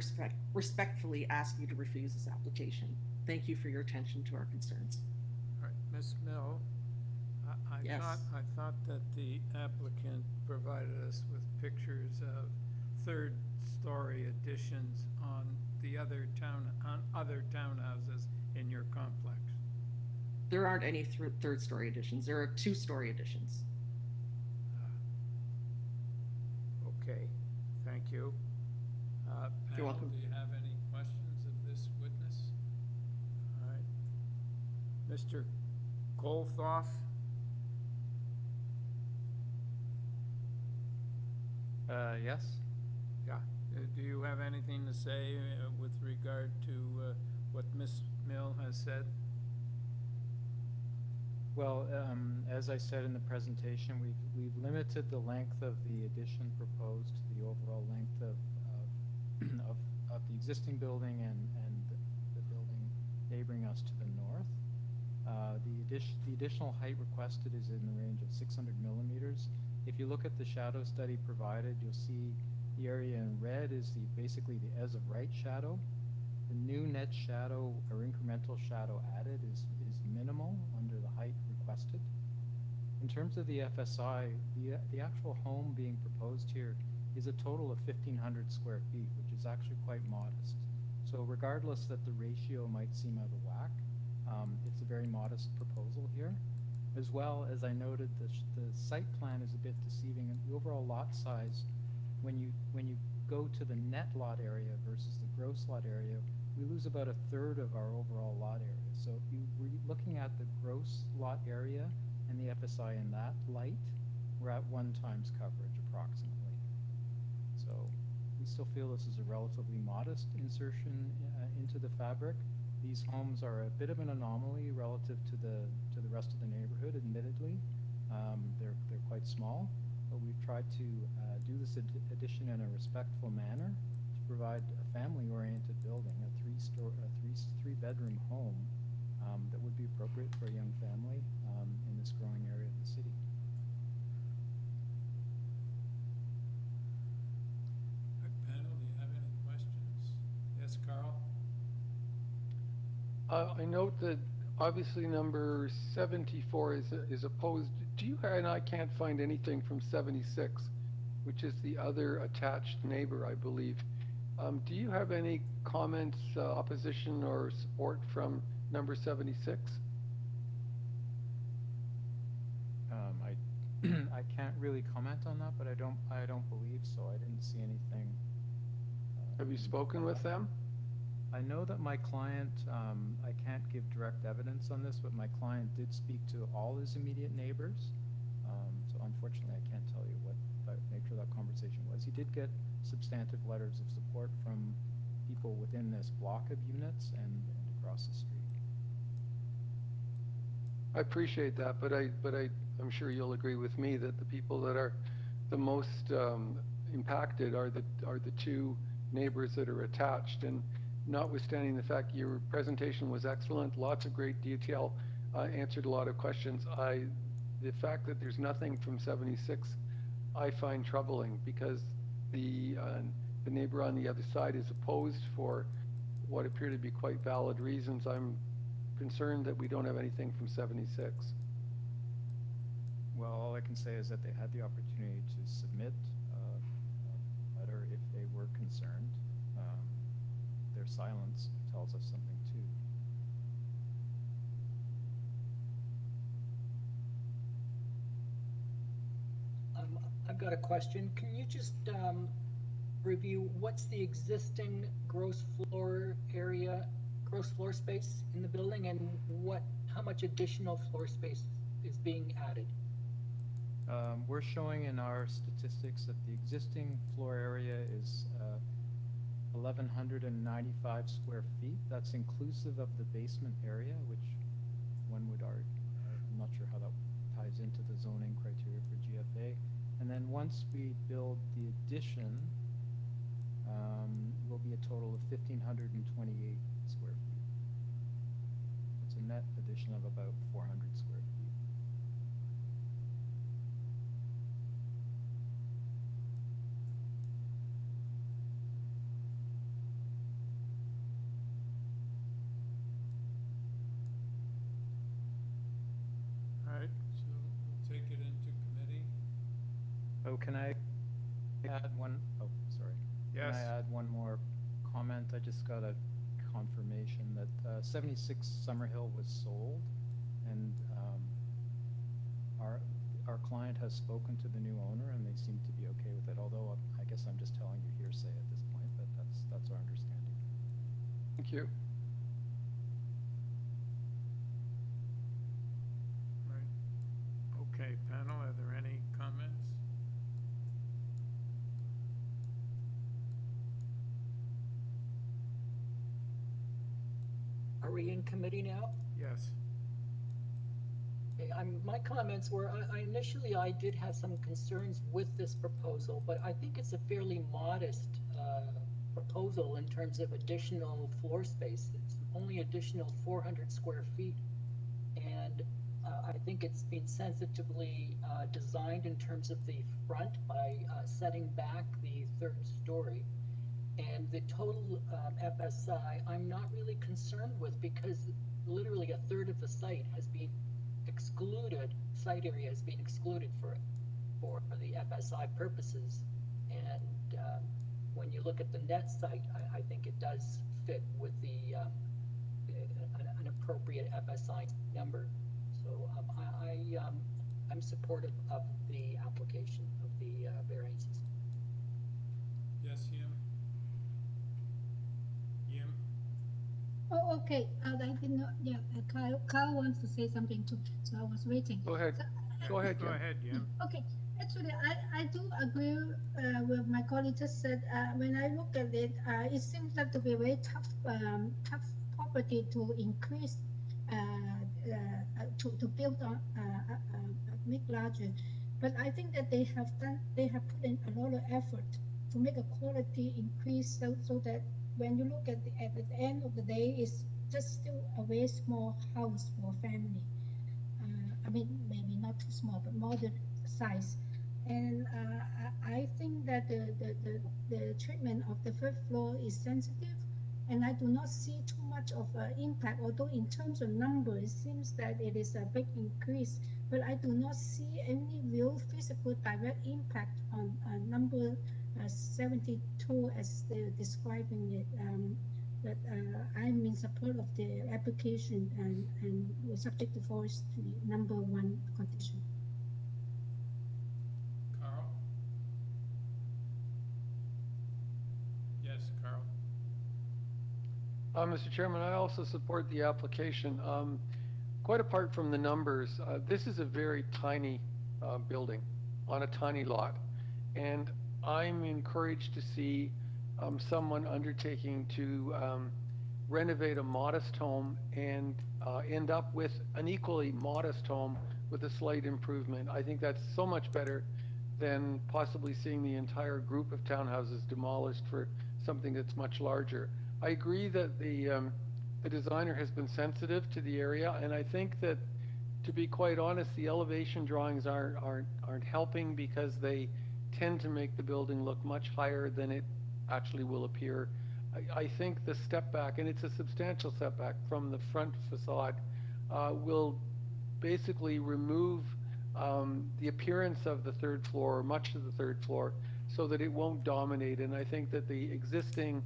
respectfully ask you to refuse this application. Thank you for your attention to our concerns. All right, Ms. Mill, Yes. I thought that the applicant provided us with pictures of 3rd-story additions on other townhouses in your complex. There aren't any 3rd-story additions. There are 2-story additions. Okay, thank you. You're Panel, welcome. do you have any questions of this witness? All right. Mr. Kolthoff? Yes? Yeah. Do you have anything to say with regard to what Ms. Mill has said? Well, as I said in the presentation, we've limited the length of the addition proposed to the overall length of the existing building and the building neighboring us to the north. The additional height requested is in the range of 600 millimeters. If you look at the shadow study provided, you'll see the area in red is basically the as of right shadow. The new net shadow or incremental shadow added is minimal under the height requested. In terms of the FSI, the actual home being proposed here is a total of 1,500 square feet, which is actually quite modest. So regardless that the ratio might seem out of whack, it's a very modest proposal here. As well as I noted, the site plan is a bit deceiving. And the overall lot size, when you go to the net lot area versus the gross lot area, we lose about a third of our overall lot area. So if you were looking at the gross lot area and the FSI in that light, we're at 1 times coverage approximately. So we still feel this is a relatively modest insertion into the fabric. These homes are a bit of an anomaly relative to the rest of the neighborhood, admittedly. They're quite small, but we've tried to do this addition in a respectful manner to provide a family-oriented building, a three-bedroom home that would be appropriate for a young family in this growing area of the city. Panel, do you have any questions? Yes, Carl? I note that obviously number 74 is opposed. Do you, and I can't find anything from 76, which is the other attached neighbor, I believe. Do you have any comments, opposition or support from number 76? I can't really comment on that, but I don't believe so. I didn't see anything. Have you spoken with them? I know that my client, I can't give direct evidence on this, but my client did speak to all his immediate neighbors. So unfortunately, I can't tell you what the nature of that conversation was. He did get substantive letters of support from people within this block of units and across the street. I appreciate that, but I'm sure you'll agree with me that the people that are the most impacted are the 2 neighbors that are attached. And notwithstanding the fact your presentation was excellent, lots of great detail, answered a lot of questions. The fact that there's nothing from 76, I find troubling because the neighbor on the other side is opposed for what appear to be quite valid reasons. I'm concerned that we don't have anything from 76. Well, all I can say is that they had the opportunity to submit a letter if they were concerned. Their silence tells us something too. I've got a question. Can you just review what's the existing gross floor area, gross floor space in the building, and how much additional floor space is being added? We're showing in our statistics that the existing floor area is 1,195 square feet. That's inclusive of the basement area, which one would argue, I'm not sure how that ties into the zoning criteria for GFA. And then once we build the addition, will be a total of 1,528 square feet. It's a net addition of about 400 square feet. All right, so we'll take it into committee. Oh, can I add one? Oh, sorry. Yes. Can I add one more comment? I just got a confirmation that 76 Summerhill was sold, and our client has spoken to the new owner, and they seem to be okay with it. Although I guess I'm just telling you hearsay at this point, but that's our understanding. Thank you. Right. Okay, panel, are there any comments? Are we in committee now? Yes. Okay, my comments were, initially I did have some concerns with this proposal, but I think it's a fairly modest proposal in terms of additional floor space. It's only additional 400 square feet. And I think it's been sensitively designed in terms of the front by setting back the 3rd story. And the total FSI, I'm not really concerned with, because literally a third of the site has been excluded, site area has been excluded for the FSI purposes. And when you look at the net site, I think it does fit with the an appropriate FSI number. So So I'm supportive of the application of the variances. Yes, Yim? Yim? Oh, okay, I didn't know, yeah, Kyle wants to say something too, so I was waiting. Go ahead. Go ahead, Go Jim. ahead, Yim. Okay, actually, I do agree with my colleague just said. When I look at it, it seems like to be a very tough property to increase, to build on, make larger. But I think that they have put in a lot of effort to make a quality increase, so that when you look at the end of the day, it's just still a very small house for a family. I mean, maybe not too small, but moderate size. And I think that the treatment of the first floor is sensitive, and I do not see too much of an impact, although in terms of numbers, it seems that it is a big increase, but I do not see any real physical direct impact on number 72 as they're describing it. But I'm in support of the application and we're subject to forestry number 1 condition. Carl? Yes, Carl. Mr. Chairman, I also support the application. Quite apart from the numbers, this is a very tiny building on a tiny lot. And I'm encouraged to see someone undertaking to renovate a modest home and end up with an equally modest home with a slight improvement. I think that's so much better than possibly seeing the entire group of townhouses demolished for something that's much larger. I agree that the designer has been sensitive to the area, and I think that, to be quite honest, the elevation drawings aren't helping, because they tend to make the building look much higher than it actually will appear. I think the step back, and it's a substantial setback from the front facade, will basically remove the appearance of the third floor, or much of the third floor, so that it won't dominate. And I think that the existing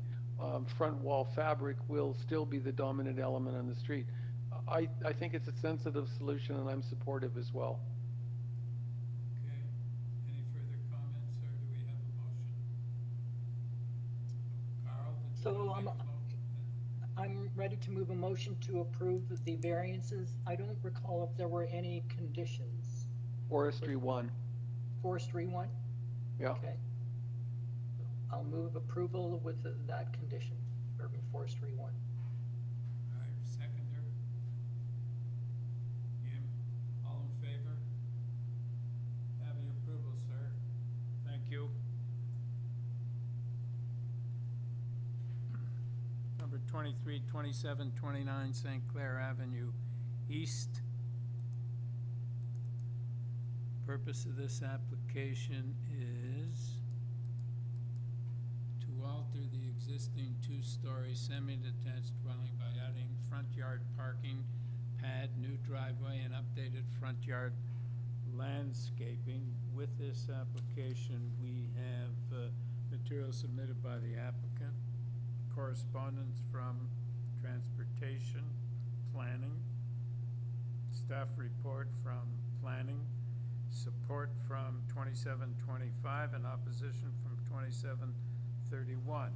front wall fabric will still be the dominant element on the street. I think it's a sensitive solution, and I'm supportive as well. Okay. Any further comments, or do we have a motion? Carl, did you So want to make a motion? I'm ready to move a motion to approve the variances. I don't recall if there were any conditions. Forestry 1. Forestry 1? Yeah. Okay. I'll move approval with that condition, urban forestry 1. All right, seconder. Yim, all in favor? Have your approval, sir. Thank you. Number 23, 27, 29 St. Clair Avenue East. Purpose of this application is to alter the existing two-story semi-detached dwelling by adding front yard parking pad, new driveway, and updated front yard landscaping. With this application, we have material submitted by the applicant, correspondence from transportation, planning, staff report from planning, support from 2725, and opposition from 2731.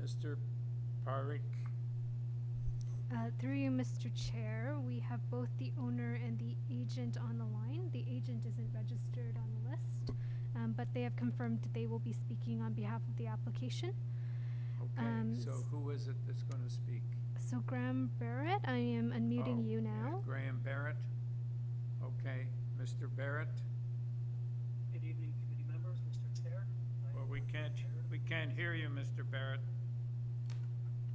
Mr. Parikh? Through you, Mr. Chair, we have both the owner and the agent on the line. The agent isn't registered on the list, but they have confirmed that they will be speaking on behalf of the application. Okay, so who is it that's going to speak? So Graham Barrett, I am unmuting you now. Graham Barrett? Okay, Mr. Barrett? Good evening, committee members, Mr. Chair. Well, we can't hear you, Mr. Barrett.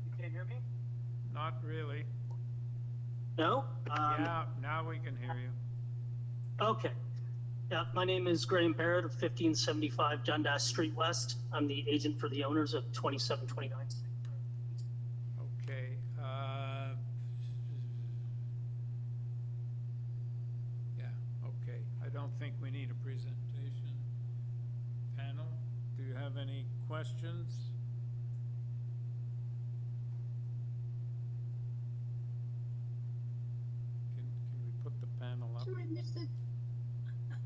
You can't hear me? Not really. No? Yeah, now we can hear you. Okay. Yeah, my name is Graham Barrett of 1575 Dundas Street West. I'm the agent for the owners of 2729. Okay, yeah, okay. I don't think we need a presentation. Panel, do you have any questions? up. Sorry, Mr.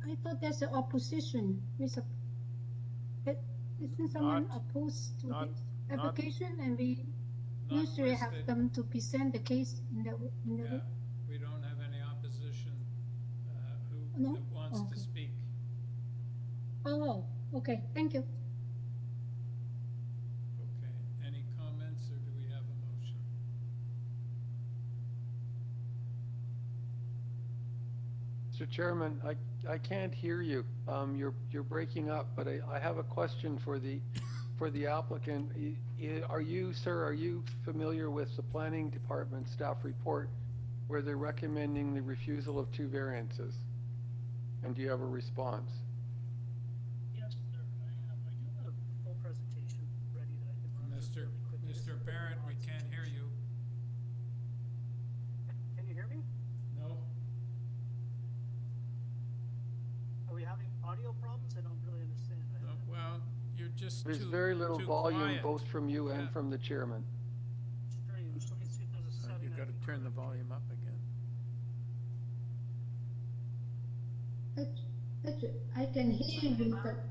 I thought there's an opposition. Isn't someone Not- opposed to not- this not- application, and we Not usually have listed. them to present the case in the Yeah, we don't have any opposition, No? who wants to Okay. speak. Oh, okay, thank you. Okay, any comments, or do we have a motion? Mr. Chairman, I can't hear you. You're breaking up, but I have a question for the applicant. Are you, sir, are you familiar with the planning department staff report where they're recommending the refusal of 2 variances? And do you have a response? Yes, sir, I have. I do have a full presentation ready that I can run through fairly quickly. Mr. Barrett, we can't hear you. Can you hear me? No? Are we having audio problems? I don't really understand. No, well, you're just There's too very little too volume, quiet. both from you and Yeah. from the chairman. Strange. Let me see if there's a setting. You I gotta can turn the correct. volume up again. I can hear you, but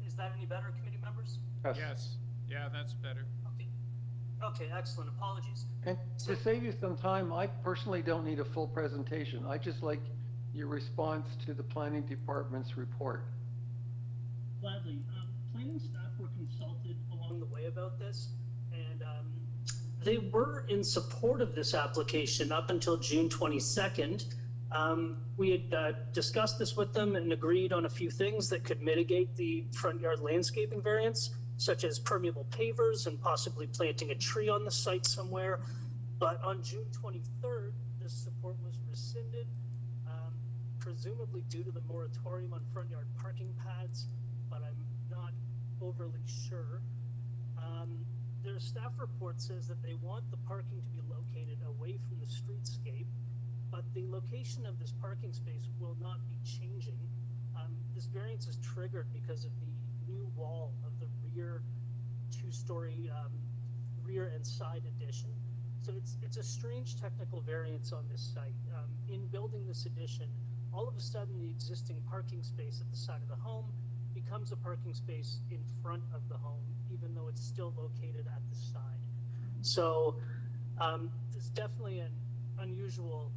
Is that any better, committee members? Yes, yeah, that's better. Okay. Okay, excellent. Apologies. And to save you some time, I personally don't need a full presentation. I just like your response to the planning department's report. Gladly. Planning staff were consulted along the way about this, and they were in support of this application up until June 22nd. We had discussed this with them and agreed on a few things that could mitigate the front yard landscaping variance, such as permeable pavers and possibly planting a tree on the site somewhere. But on June 23rd, this support was rescinded, presumably due to the moratorium on front yard parking pads, but I'm not overly sure. Their staff report says that they want the parking to be located away from the streetscape, but the location of this parking space will not be changing. This variance is triggered because of the new wall of the rear 2-story rear and side addition. So it's a strange technical variance on this site. In building this addition, all of a sudden the existing parking space at the side of the home becomes a parking space in front of the home, even though it's still located at the side. So it's definitely an unusual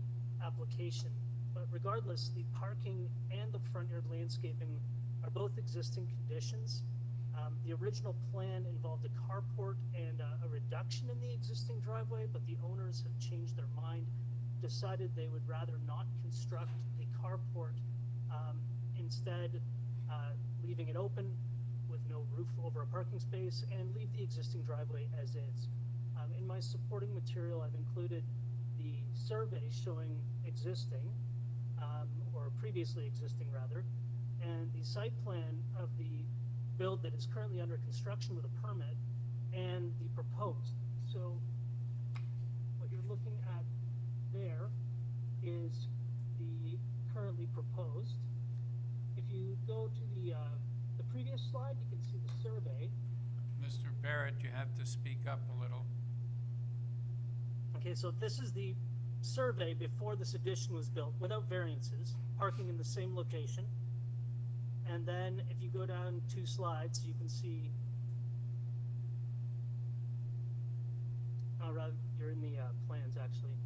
application, but regardless, the parking and the front yard landscaping are both existing conditions. The original plan involved a carport and a reduction in the existing driveway, but the owners have changed their mind, decided they would rather not construct a carport, instead leaving it open with no roof over a parking space, and leave the existing driveway as is. In my supporting material, I've included the survey showing existing, or previously existing rather, and the site plan of the build that is currently under construction with a permit, and the proposed. So what you're looking at there is the currently proposed. If you go to the previous slide, you can see the survey. Mr. Barrett, you have to speak up a little. Okay, so this is the survey before this addition was built, without variances, parking in the same location. And then if you go down 2 slides, you can see, oh, rather, you're in the plans actually.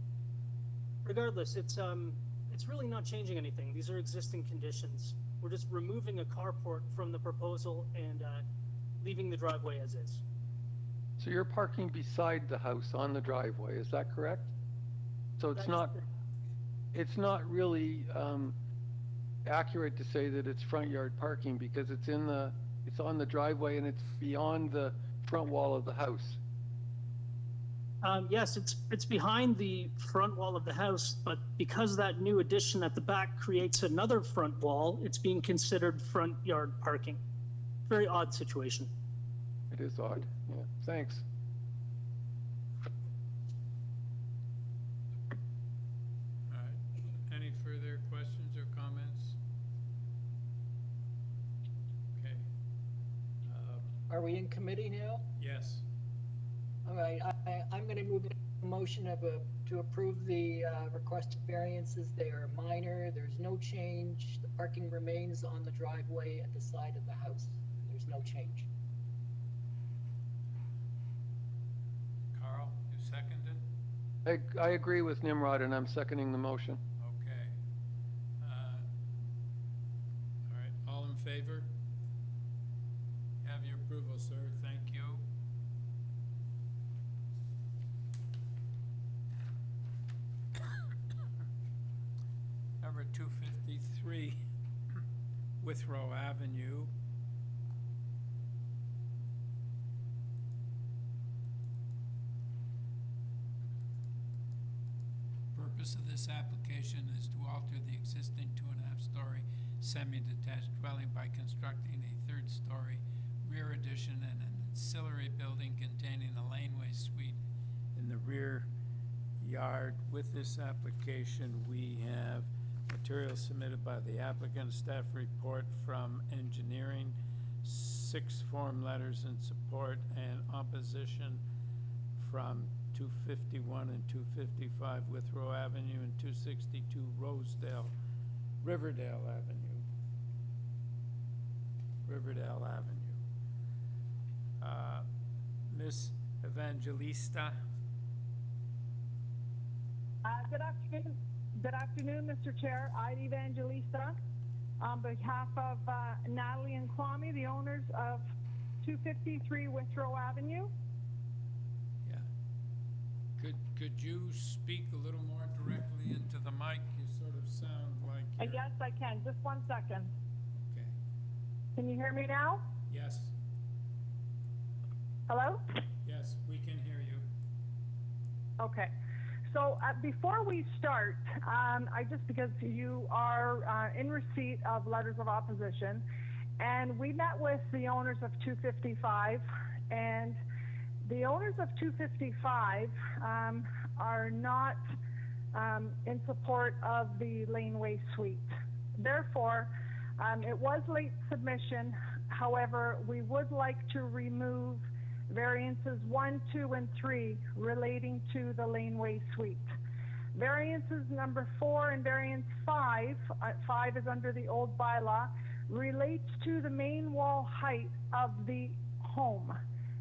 Regardless, it's really not changing anything. These are existing conditions. We're just removing a carport from the proposal and leaving the driveway as is. So you're parking beside the house on the driveway, is that correct? So it's not really accurate to say that it's front yard parking because it's on the driveway and it's beyond the front wall of the house. Yes, it's behind the front wall of the house, but because that new addition at the back creates another front wall, it's being considered front yard parking. Very odd situation. It is odd, yeah, thanks. All right, any further questions or comments? Okay. Are we in committee now? Yes. All right, I'm going to move a motion to to approve the requested variances. They are minor. There's no change. The parking remains on the driveway at the side of the house. There's no change. Carl, you seconded? I agree with Nimrod, and I'm seconding the motion. Okay. All right, all in favor? Have your approval, sir. Thank you. Number 253, Withrow Avenue. Purpose of this application is to alter the existing 2.5-story semi-detached dwelling by constructing a 3rd-story rear addition and an ancillary building containing a laneway suite in the rear yard. With this application, we have materials submitted by the applicant, staff report from engineering, 6 form letters in support and opposition from 251 and 255 Withrow Avenue and 262 Riverdale Avenue. Miss Evangelista. Good afternoon, Mr. Chair. I'm Evangelista on behalf of Natalie and Kwame, the owners of 253 Withrow Avenue. Yeah. Could you speak a little more directly into the mic? You sort of sound like you're... Yes, I can. Just 1 second. Okay. Can you hear me now? Yes. Hello? Yes, we can hear you. Okay. So before we start, because you are in receipt of letters of opposition, and we met with the owners of 255, and the owners of 255 are not in support of the laneway suite. Therefore, it was late submission. However, we would like to remove variances 1, 2, and 3 relating to the laneway suite. Variances number 4 and variance 5, 5 is under the old bylaw, relates to the main wall height of the home.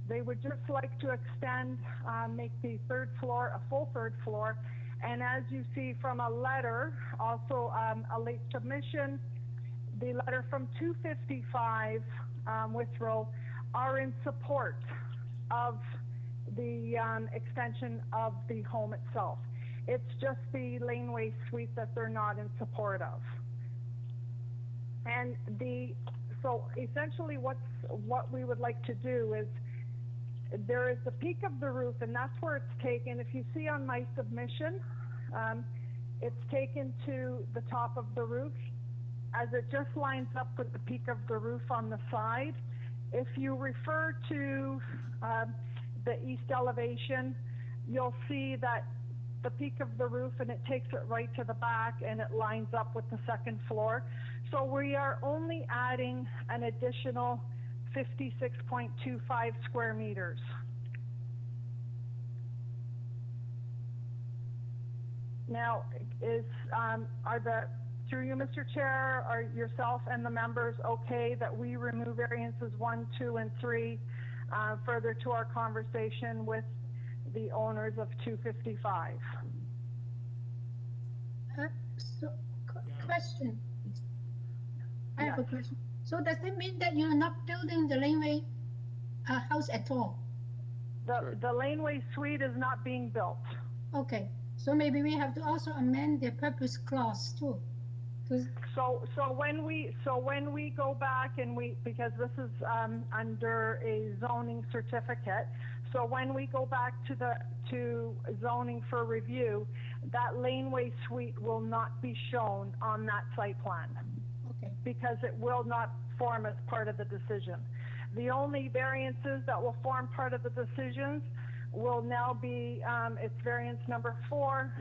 They would just like to extend, make the 3rd floor a full 3rd floor. And as you see from a letter, also a late submission, the letter from 255 Withrow are in support of the extension of the home itself. It's just the laneway suite that they're not in support of. And so essentially what we would like to do is, there is the peak of the roof, and that's where it's taken. If you see on my submission, it's taken to the top of the roof, as it just lines up with the peak of the roof on the side. If you refer to the east elevation, you'll see that the peak of the roof, and it takes it right to the back, and it lines up with the 2nd floor. So we are only adding an additional 56.25 square meters. Now, through you, Mr. Chair, are yourself and the members okay that we remove variances 1, 2, and 3 further to our conversation with the owners of 255? Question. I have a question. So does that mean that you're not building the laneway house at all? The laneway suite is not being built. Okay. So maybe we have to also amend the purpose clause too. So when we go back and because this is under a zoning certificate, so when we go back to zoning for review, that laneway suite will not be shown on that site plan. Okay. Because it will not form as part of the decision. The only variances that will form part of the decisions will now be, it's variance number 4.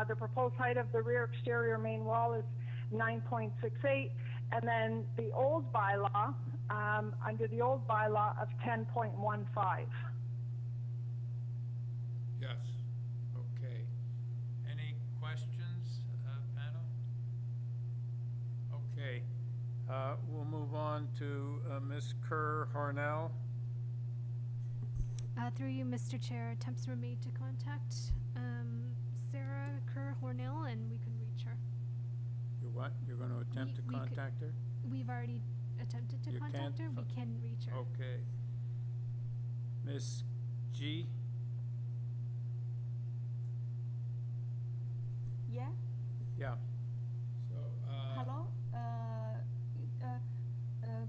The proposed height of the rear exterior main wall is 9.68, and then the old bylaw, under the old bylaw of 10.15. Yes, okay. questions, panel? Okay, we'll move on to Ms. Kerr-Harnell. Through you, Mr. Chair, attempts were made to contact Sarah Kerr-Hornell, and we couldn't reach her. You what? You're going to attempt to We could- contact her? We've already attempted to You contact her. can't We can reach her. Okay. Ms. G? Yeah. Yeah. So, Hello.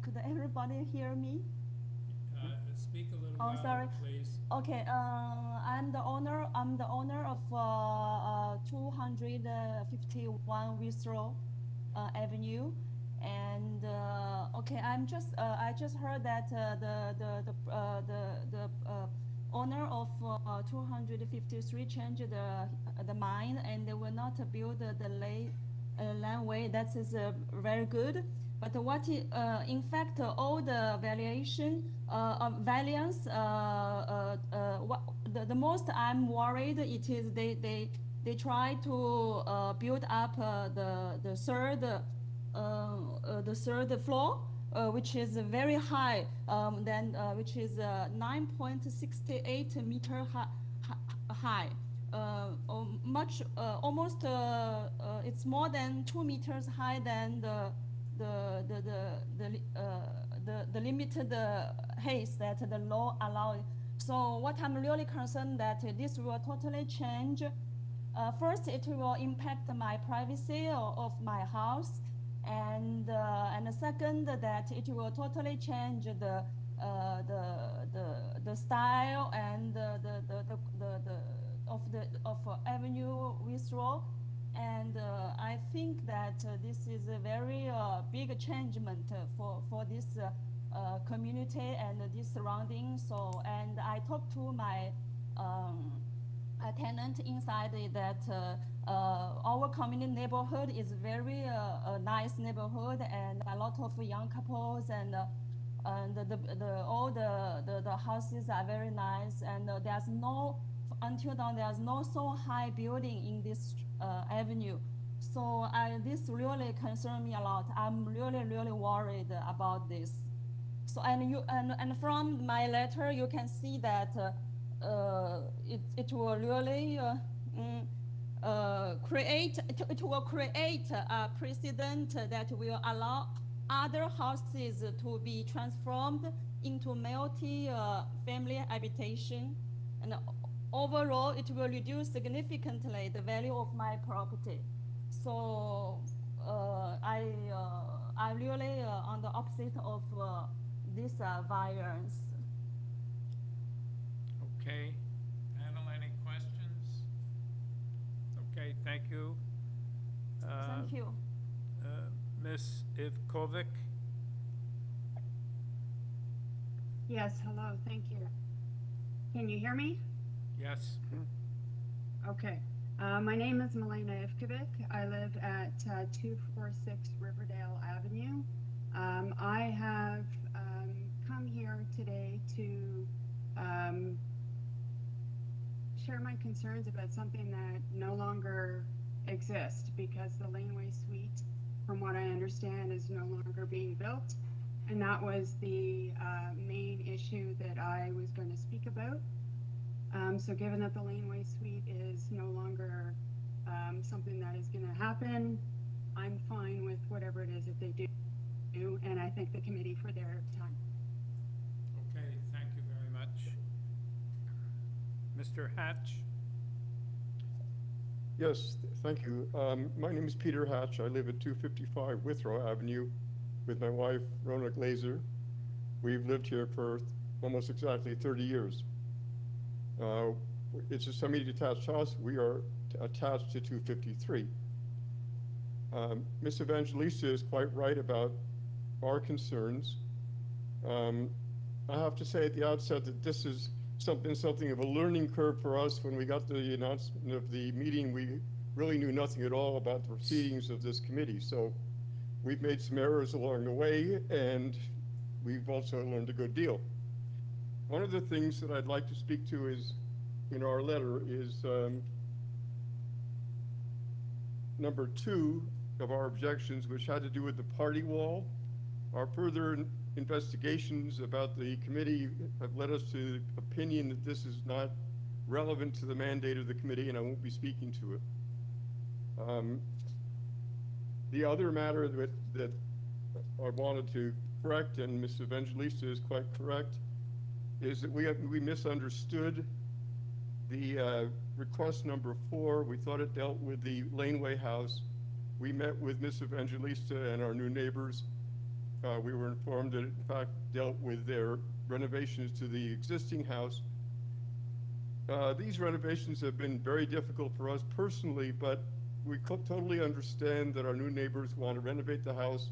Could everybody hear me? speak a little Oh, louder, sorry. please. Okay. I'm the owner. I'm the owner of 251 Withrow Avenue, and okay. I just heard that the owner of 253 changed the mind, and they will not build the laneway. That is very good. But what in fact all the variance, the most I'm worried it is they try to build up the third floor, which is very high, which is 9.68 meter high. Almost it's more than 2 meters high than the limited height that the law allows. So what I'm really concerned that this will totally change. First, it will impact my privacy of my house, and second, that it will totally change the style and of Avenue Withrow. And I think that this is a very big changement for this community and this surrounding. So, and I talked to my tenant inside that our community neighborhood is very nice neighborhood, and a lot of young couples, and all the houses are very nice, and there's no, until now there's no so high building in this avenue. So this really concerns me a lot. I'm really worried about this. So and from my letter you can see that it will really create a precedent that will allow other houses to be transformed into multi-family habitation, and overall it will reduce significantly the value of my property. So I really on the opposite of this variance. Okay. Panel, any questions? Okay, thank you. Thank you. Ms. Ivkovic? Yes, hello, thank you. Can you hear me? Yes. Okay. My name is Milena Ivkovic. I live at 246 Riverdale Avenue. I have come here today to share my concerns about something that no longer exists, because the laneway suite, from what I understand, is no longer being built. And that was the main issue that I was going to speak about. So given that the laneway suite is no longer something that is going to happen, I'm fine with whatever it is that they do, and I thank the committee for their time. Okay, thank you very much. Mr. Hatch? Yes, thank you. My name is Peter Hatch. I live at 255 Withrow Avenue with my wife, Rona Glazer. We've lived here for almost exactly 30 years. It's a semi-detached house. We are attached to 253. Ms. Evangelista is quite right about our concerns. I have to say at the outset that this is something of a learning curve for us. When we got the announcement of the meeting, we really knew nothing at all about the proceedings of this committee. So we've made some errors along the way, and we've also learned a good deal. One of the things that I'd like to speak to is, in our letter, is number 2 of our objections, which had to do with the party wall. Our further investigations about the committee have led us to the opinion that this is not relevant to the mandate of the committee, and I won't be speaking to it. The other matter that I wanted to correct, and Ms. Evangelista is quite correct, is that we misunderstood the request number 4. We thought it dealt with the laneway house. We met with Ms. Evangelista and our new neighbors. We were informed that it in fact dealt with their renovations to the existing house. These renovations have been very difficult for us personally, but we totally understand that our new neighbors want to renovate the house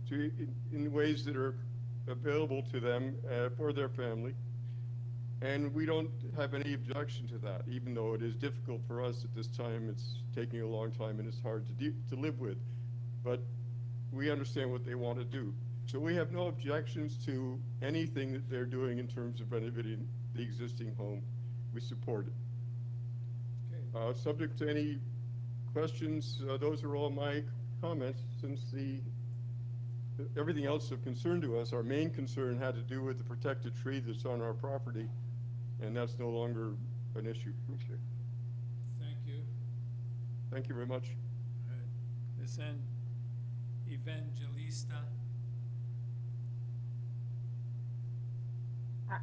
in ways that are available to them for their family. And we don't have any objection to that, even though it is difficult for us at this time. It's taking a long time and it's hard to live with. But we understand what they want to do. So we have no objections to anything that they're doing in terms of renovating the existing home. We support it. Okay. Subject to any questions, those are all my comments. Since everything else of concern to us, our main concern had to do with the protected tree that's on our property, and that's no longer an issue. Sure. Thank you. Thank you very much. Ms. Evangelista.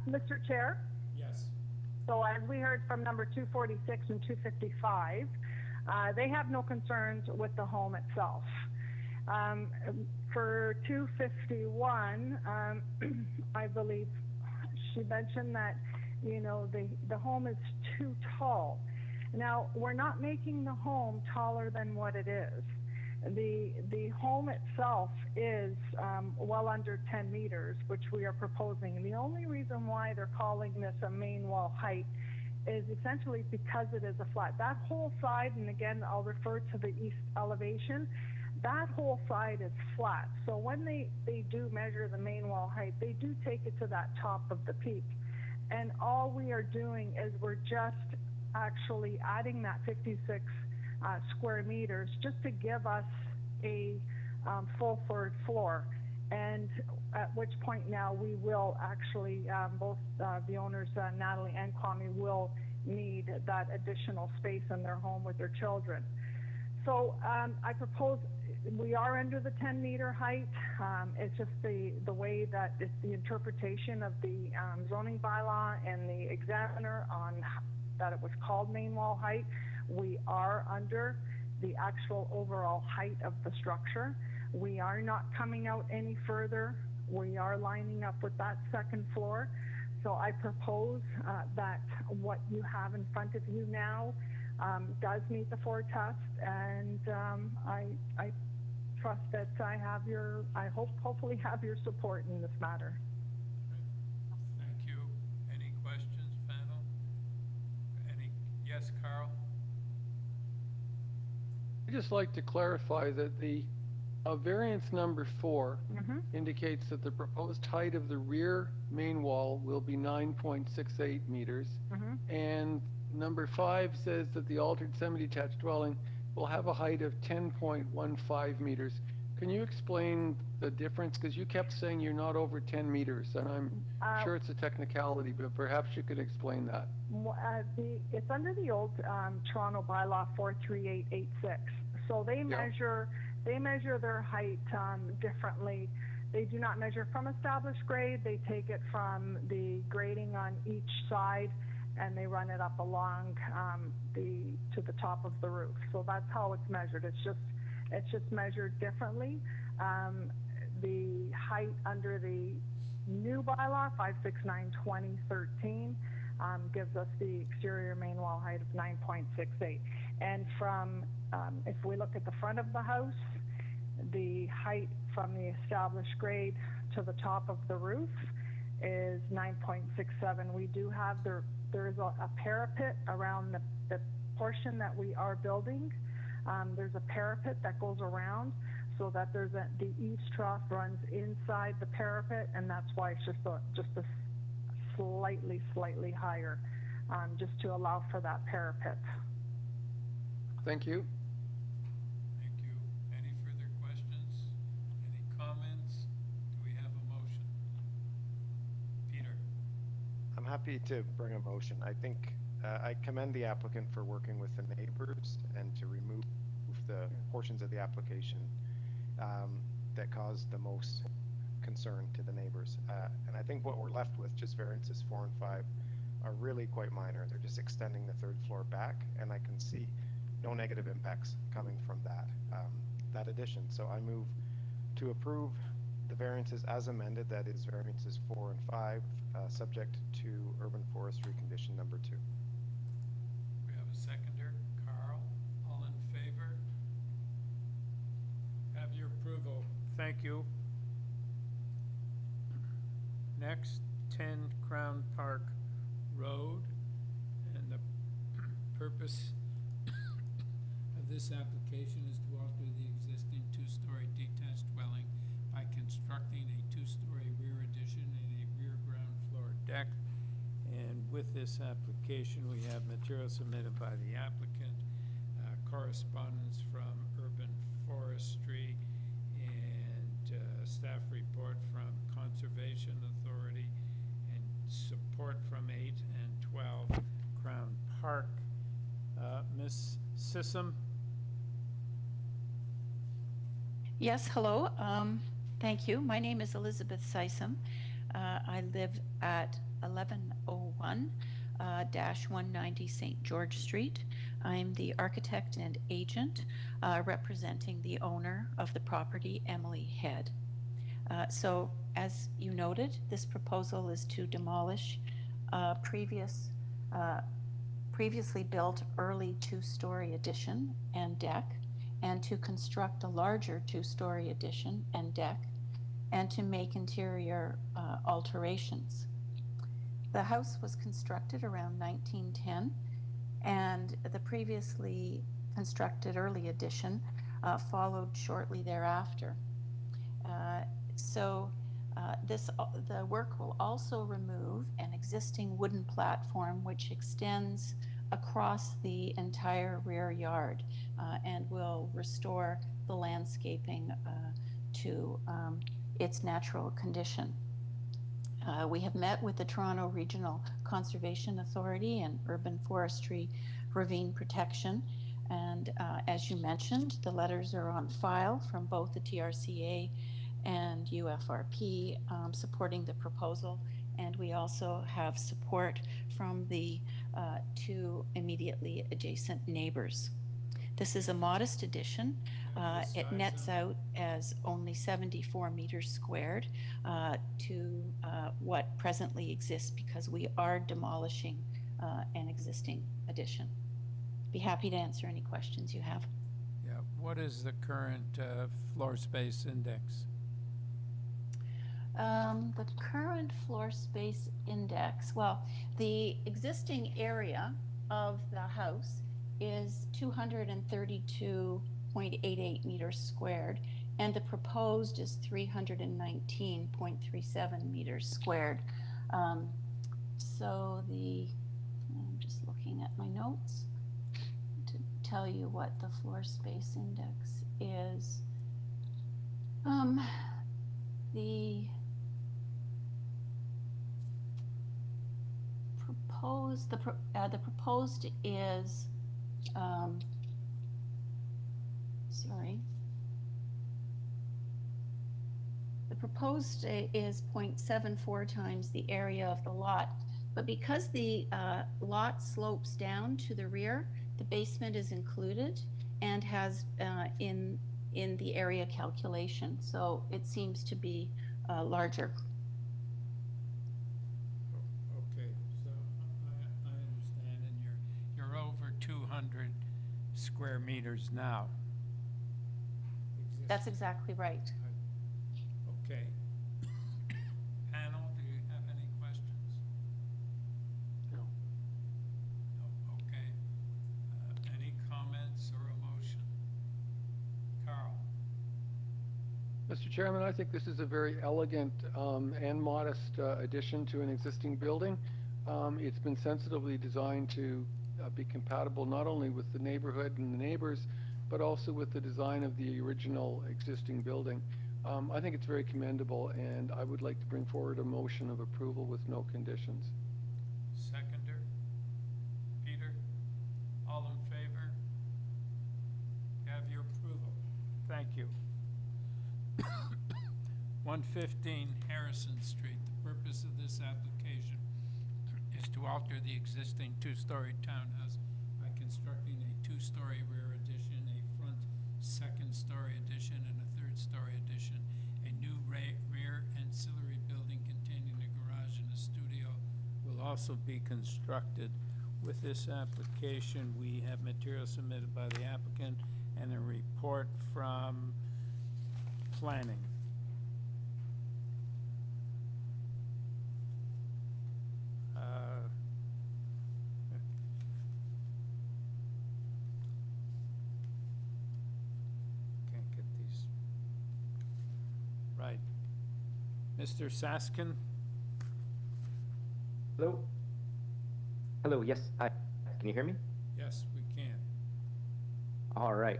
Mr. Chair? Yes. So as we heard from number 246 and 255, they have no concerns with the home itself. For 251, I believe she mentioned that, you know, the home is too tall. Now, we're not making the home taller than what it is. The home itself is well under 10 meters, which we are proposing. The only reason why they're calling this a main wall height is essentially because it is a flat. That whole side, and again, I'll refer to the east elevation, that whole side is flat. So when they do measure the main wall height, they do take it to that top of the peak. And all we are doing is we're just actually adding that 56 square meters just to give us a full third floor. And at which point now we will actually, both the owners, Natalie and Kwame, will need that additional space in their home with their children. So I propose we are under the 10-meter height. It's just the way that it's the interpretation of the zoning bylaw and the examiner on that it was called main wall height. We are under the actual overall height of the structure. We are not coming out any further. We are lining up with that second floor. So I propose that what you have in front of you now does meet the 4 test, and I trust that I hopefully have your support in this matter. Thank you. Any questions, panel? Yes, Carl? I'd just like to clarify that the variance number 4 indicates that the proposed height of the rear main wall will be 9.68 meters, and number 5 says that the altered semi-detached dwelling will have a height of 10.15 meters. Can you explain the difference? Because you kept saying you're not over 10 meters, and I'm sure it's a technicality, but perhaps you could explain that. It's under the old Toronto bylaw 43886. So they measure their height differently. They do not measure from established grade. They take it from the grading on each side, and they run it up along to the top of the roof. So that's how it's measured. It's just measured differently. The height under the new bylaw 569-2013 gives us the exterior main wall height of 9.68. And from if we look at the front of the house, the height from the established grade to the top of the roof is 9.67. We do have there's a parapet around the portion that we are building. There's a parapet that goes around so that the eaves trough runs inside the parapet, and that's why it's just a slightly higher, just to allow for that parapet. Thank you. I'm happy to bring a motion. I think I commend the applicant for working with the neighbors and to remove the portions of the application that caused the most concern to the neighbors. And I think what we're left with, just variances 4 and 5, are really quite minor. They're just extending the 3rd floor back, and I can see no negative impacts coming from that addition. So I move to approve the variances as amended, that is variances 4 and 5, subject to urban forestry condition number 2. We have a seconder, Carl. All in favor? Have your approval. Thank you. Next, 10 Crown Park Road, and the purpose of this application is to alter the existing 2-story detached dwelling by constructing a 2-story rear addition and a rear ground floor deck. And with this application, we have material submitted by the applicant, correspondence from Urban Forestry, and staff report from Conservation Authority, and support from 8 and 12 Crown Park. Ms. Sissom? Yes, hello. Thank you. My name is Elizabeth Sissom. I live at 1101-190 St. George Street. I'm the architect and agent representing the owner of the property, Emily Head. So, as you noted, this proposal is to demolish a previously built early 2-story addition and deck, and to construct a larger 2-story addition and deck, and to make interior alterations. The house was constructed around 1910, and the previously constructed early addition followed shortly thereafter. The work will also remove an existing wooden platform which extends across the entire rear yard and will restore the landscaping to its natural condition. We have met with the Toronto Regional Conservation Authority and Urban Forestry Ravine Protection, and as you mentioned, the letters are on file from both the TRCA and UFRP supporting the proposal, and we also have support from the 2 immediately adjacent neighbors. This is a modest addition. It nets out as only 74 meters squared to what presently exists, because we are demolishing an existing addition. Be happy to answer any questions you have. Yeah, what is the current floor space index? The current floor space index, well, the existing area of the house is 232.88 meters squared, and the proposed is 319.37 meters squared. So I'm just looking at my notes to tell you what the floor space index is. The proposed is the proposed is 0.74 times the area of the lot, but because the lot slopes down to the rear, the basement is included and has in the area calculation, so it seems to be larger. Okay, so I understand, and you're over 200 square meters now. That's exactly right. Okay. Panel, do you have any questions? No. No, okay. Any comments or a motion? Carl? Mr. Chairman, I think this is a very elegant and modest addition to an existing building. It's been sensitively designed to be compatible not only with the neighborhood and the neighbors, but also with the design of the original existing building. I think it's very commendable, and I would like to bring forward a motion of approval with no conditions. Seconder? Peter? All in favor? You have your approval. Thank you. 115 Harrison Street. The purpose of this application is to alter the existing two-story townhouse by constructing a two-story rear addition, a front second-story addition, and a third-story addition. A new rear ancillary building containing a garage and a studio will also be constructed. With this application, we have material submitted by the applicant and a report from planning. Can't get these right. Mr. Saskin? Hello? Hello, yes, hi. Can you hear me? Yes, we can. All right.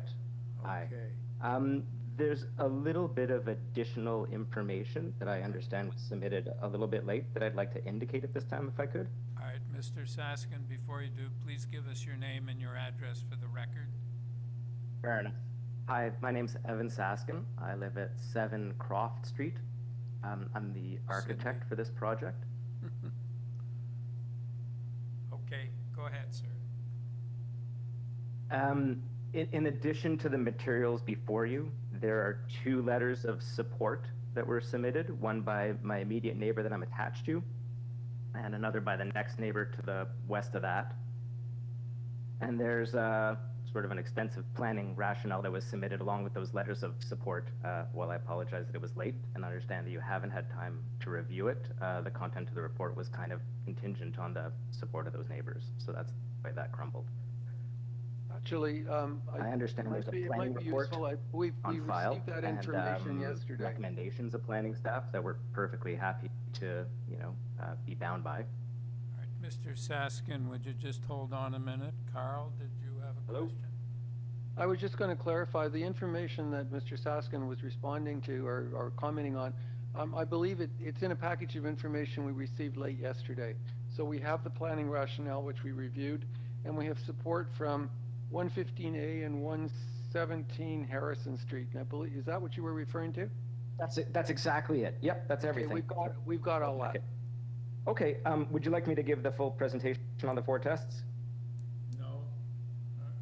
Hi. Okay. There's a little bit of additional information that I understand was submitted a little bit late that I'd like to indicate at this time, if I could. All right, Mr. Saskin, before you do, please give us your name and your address for the record. Fair enough. Hi, my name's Evan Saskin. I live at 7 Croft Street. I'm the architect for this project. Okay, go ahead, sir. In addition to the materials before you, there are 2 letters of support that were submitted, one by my immediate neighbor that I'm attached to, and another by the next neighbor to the west of that. And there's sort of an extensive planning rationale that was submitted along with those letters of support. While I apologize that it was late and understand that you haven't had time to review it, the content of the report was kind of contingent on the support of those neighbors, so that's why that crumbled. Actually, I understand there's a planning report we on file received that information and yesterday. recommendations of planning staff that we're perfectly happy to, be bound by. All right, Mr. Saskin, would you just hold on a minute? Carl, did you have a question? I was just going to clarify the information that Mr. Saskin was responding to or commenting on. I believe it's in a package of information we received late yesterday. So we have the planning rationale, which we reviewed, and we have support from 115A and 117 Harrison Street. And I believe, is that what you were referring to? That's it. That's exactly it. Yep, that's everything. Okay, we've got all that. Okay, would you like me to give the full presentation on the 4 tests? No,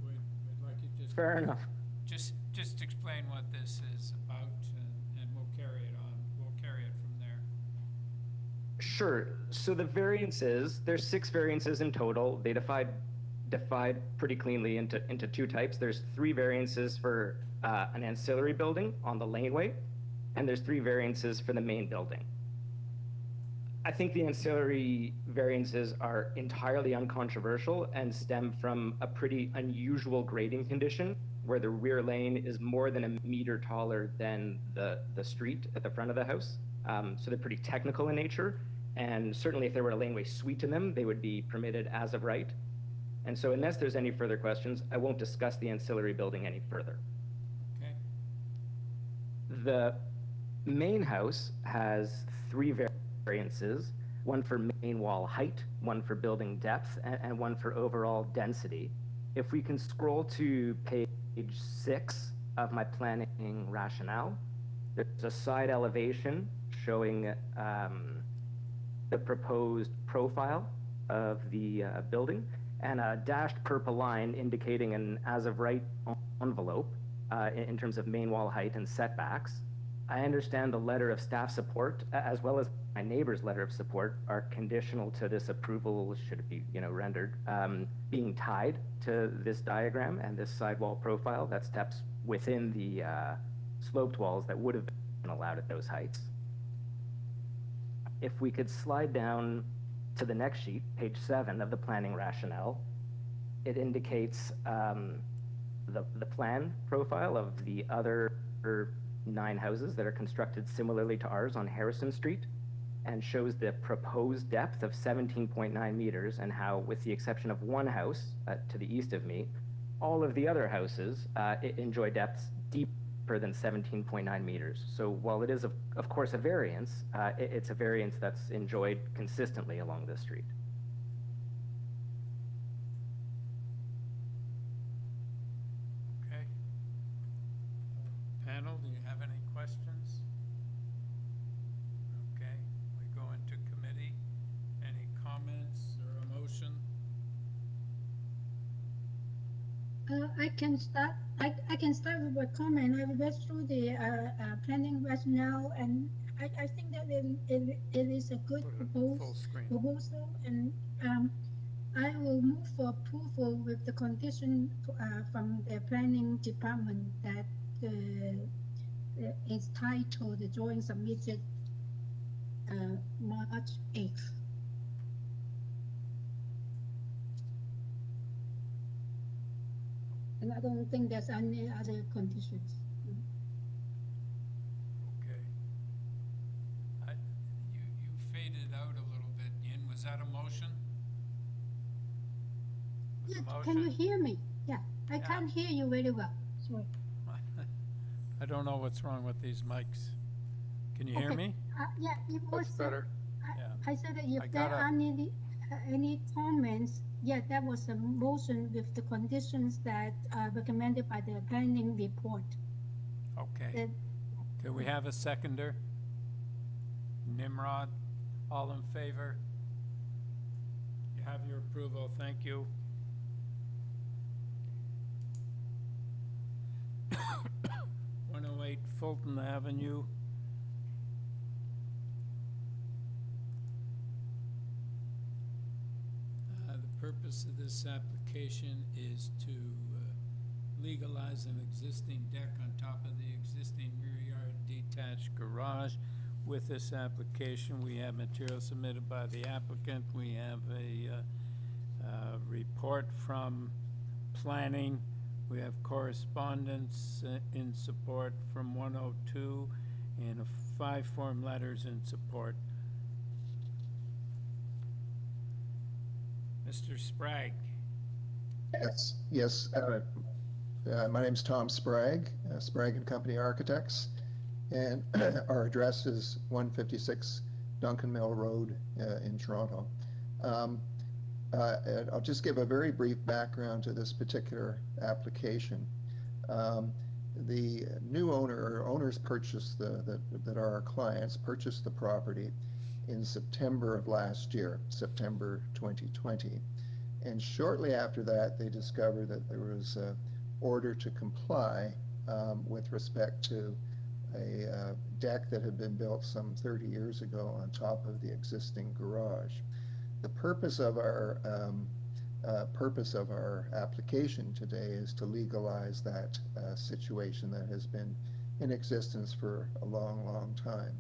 we'd like you just. Fair enough. Just explain what this is about, and we'll carry it on. We'll carry it from there. Sure. So the variances, there's 6 variances in total. They divide pretty cleanly into 2 types. There's 3 variances for an ancillary building on the laneway, and there's 3 variances for the main building. I think the ancillary variances are entirely uncontroversial and stem from a pretty unusual grading condition where the rear lane is more than a meter taller than the street at the front of the house. So they're pretty technical in nature, and certainly if there were a laneway suite in them, they would be permitted as of right. And so unless there's any further questions, I won't discuss the ancillary building any further. Okay. The main house has 3 variances, one for main wall height, one for building depth, and one for overall density. If we can scroll to page 6 of my planning rationale, there's a side elevation showing the proposed profile of the building, and a dashed purple line indicating an as-of-right envelope in terms of main wall height and setbacks. I understand the letter of staff support, as well as my neighbor's letter of support, are conditional to this approval, should it be, rendered, being tied to this diagram and this sidewall profile that steps within the sloped walls that would have been allowed at those heights. If we could slide down to the next sheet, page 7 of the planning rationale, it indicates the plan profile of the other 9 houses that are constructed similarly to ours on Harrison Street, and shows the proposed depth of 17.9 meters, and how, with the exception of one house to the east of me, all of the other houses enjoy depths deeper than 17.9 meters. So while it is, of course, a variance, it's a variance that's enjoyed consistently along this street. do you have any questions? Okay, we go into committee. Any comments or a motion? I can start. I can start with a comment. I read through the planning rationale, and I think that it is a good Full screen. proposal, and I will move for approval with the condition from the planning department that it's titled the drawing submitted March 8th. And I don't think there's any other conditions. Okay. You faded out a little bit, Yin. Was that a motion? Yeah, can you hear me? Yeah, I can't hear you very well. Sorry. I don't know what's wrong with these mics. Can you hear me? Yeah, it was better. I said that if there are any comments, yeah, that was a motion with the conditions that are recommended by the planning report. Okay. Can we have a seconder? Nimrod, all in favor? You have your approval, thank you. 108 Fulton Avenue. The purpose of this application is to legalize an existing deck on top of the existing rear yard detached garage. With this application, we have material submitted by the applicant. We have a report from planning. We have correspondence in support from 102 and 5 form letters in support. Mr. Sprague. Yes. My name's Tom Sprague, Sprague and Company Architects, and our address is 156 Duncan Mill Road in Toronto. I'll just give a very brief background to this particular application. The new owner or owners purchased that are our clients purchased the property in September of last year, September 2020. And shortly after that, they discovered that there was an order to comply with respect to a deck that had been built some 30 years ago on top of the existing garage. The purpose of our application today is to legalize that situation that has been in existence for a long, long time.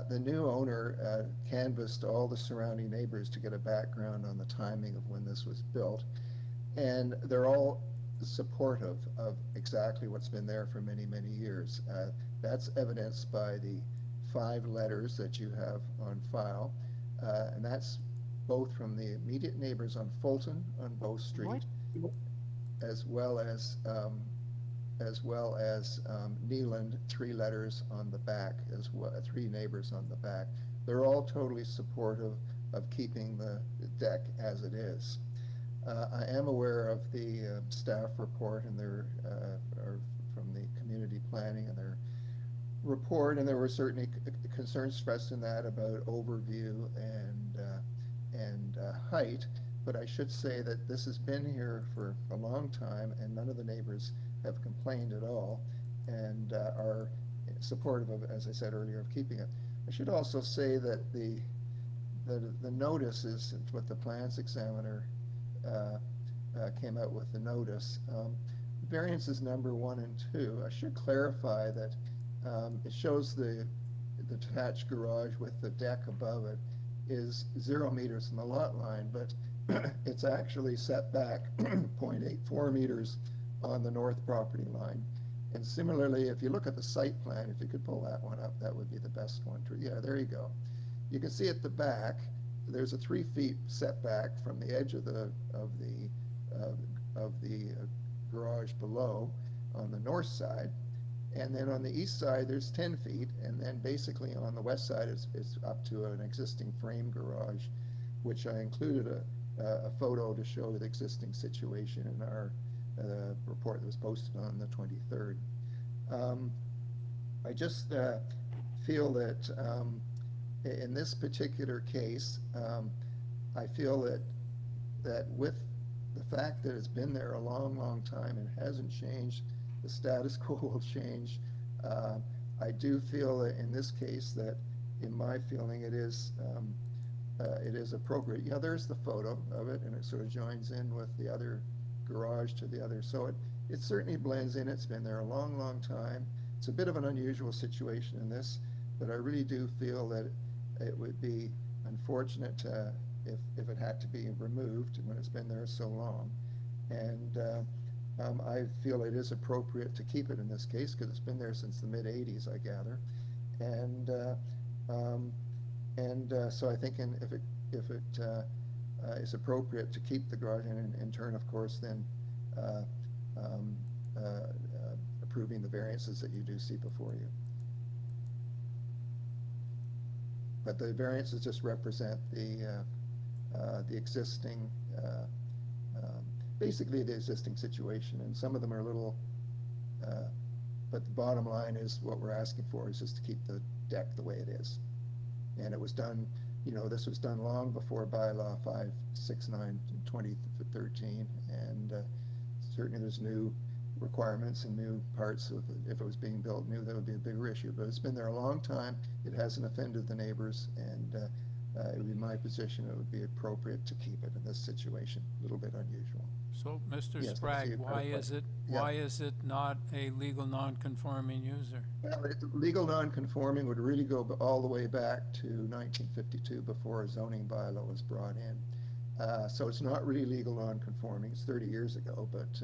The new owner canvassed all the surrounding neighbors to get a background on the timing of when this was built, and they're all supportive of exactly what's been there for many, many years. That's evidenced by the 5 letters that you have on file, and that's both from the immediate neighbors on Fulton on Bow Street, as well as Neeland, 3 letters on the back, as well, 3 neighbors on the back. They're all totally supportive of keeping the deck as it is. I am aware of the staff report and their from the community planning and their report, and there were certainly concerns expressed in that about overview and height. But I should say that this has been here for a long time, and none of the neighbors have complained at all, and are supportive of, as I said earlier, of keeping it. I should also say that the notice is what the plans examiner came out with the notice. Variances number 1 and 2. I should clarify that it shows the detached garage with the deck above it is 0 meters from the lot line, but it's actually set back 0.84 meters on the north property line. And similarly, if you look at the site plan, if you could pull that one up, that would be the best one to, yeah, there you go. You can see at the back, there's a 3 feet setback from the edge of the garage below on the north side. And then on the east side, there's 10 feet. And then basically on the west side, it's up to an existing frame garage, which I included a photo to show the existing situation in our report that was posted on the 23rd. I just feel that in this particular case, I feel that with the fact that it's been there a long, long time and hasn't changed, the status quo will change. I do feel that in this case that, in my feeling, it is appropriate. Yeah, there's the photo of it, and it sort of joins in with the other garage to the other. So it certainly blends in. It's been there a long, long time. It's a bit of an unusual situation in this, but I really do feel that it would be unfortunate if it had to be removed when it's been there so long. And I feel it is appropriate to keep it in this case because it's been there since the mid-'80s, I gather. And so I think if it is appropriate to keep the garage, and in turn, of course, then approving the variances that you do see before you. But the variances just represent the existing, basically the existing situation, and some of them are a little, but the bottom line is what we're asking for is just to keep the deck the way it is. And it was done, this was done long before bylaw 569/2013, and certainly there's new requirements and new parts of it. If it was being built new, that would be a bigger issue, but it's been there a long time. It hasn't offended the neighbors, and it would be my position it would be appropriate to keep it in this situation. A little bit unusual. So, Mr. Yes, Sprague, why is it not a legal non-conforming user? Well, legal non-conforming would really go all the way back to 1952 before a zoning bylaw was brought in. So it's not really legal non-conforming. It's 30 years ago, but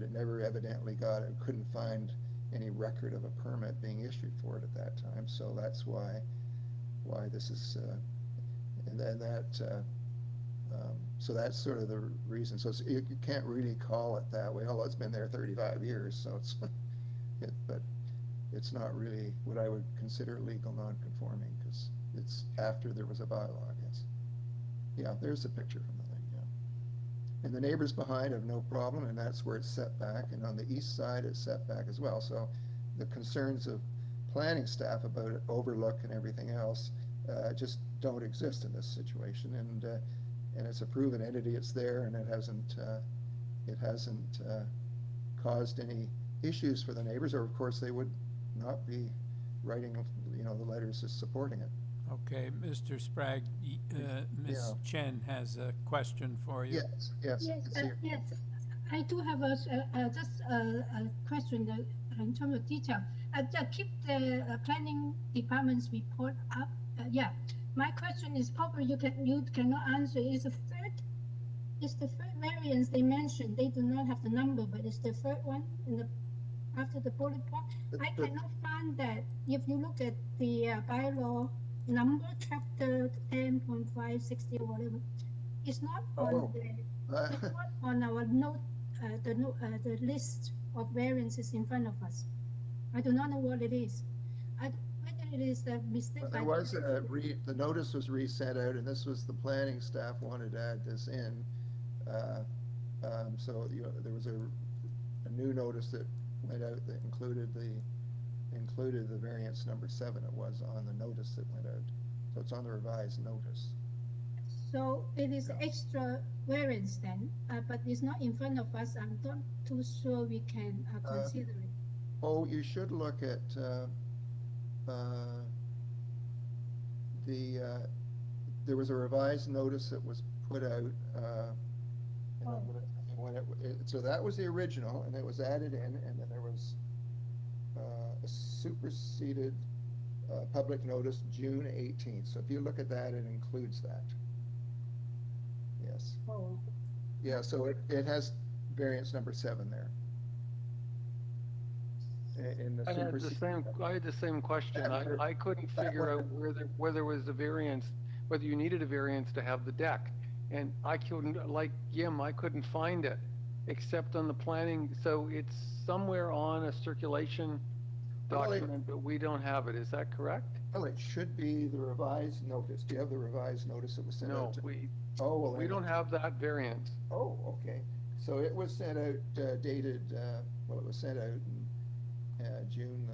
it never evidently couldn't find any record of a permit being issued for it at that time. So that's why this is, and then so that's sort of the reason. So you can't really call it that way, although it's been there 35 years. So it's, but it's not really what I would consider legal non-conforming because it's after there was a bylaw, I guess. Yeah, there's a picture from the thing, yeah. And the neighbors behind have no problem, and that's where it's set back. And on the east side, it's set back as well. So the concerns of planning staff about it, overlook and everything else just don't exist in this situation. And it's a proven entity. It's there, and it hasn't caused any issues for the neighbors. Or of course, they would not be writing, the letters just supporting it. Okay, Mr. Sprague, Ms. Chen has a question for you. Yes. Yes. I do have just a question in terms of detail. Keep the planning department's report up. My question is probably you cannot answer. Is the third variance they mentioned? They do not have the number, but it's the third one after the bullet point. I cannot find that. If you look at the bylaw number, chapter 10.560 or whatever, it's not on it's not on our note, the list of variances in front of us. I do not know what it is. Whether it is a mistake. There was the notice was resent out, and this was the planning staff wanted to add this in. So there was a new notice that went out that included the variance number 7. It was on the notice that went out, so it's on the revised notice. So it is extra variance then, but it's not in front of us. I'm not too sure we can consider it. Oh, you should look at there was a revised notice that was put out. So that was the original, and it was added in, and then there was a superseded public notice June 18th. So if you look at that, it includes that. Yes. Oh. Yeah, so it has variance number 7 there. I had the same question. I couldn't figure out where there was a variance, whether you needed a variance to have the deck. And I couldn't, like Jim, I couldn't find it except on the planning. So it's somewhere on a circulation document, but we don't have it. Is that correct? Well, it should be the revised notice. Do you have the revised notice that was sent out? No, we don't have that variance. Oh, okay. So it was sent out, dated, it was sent out in June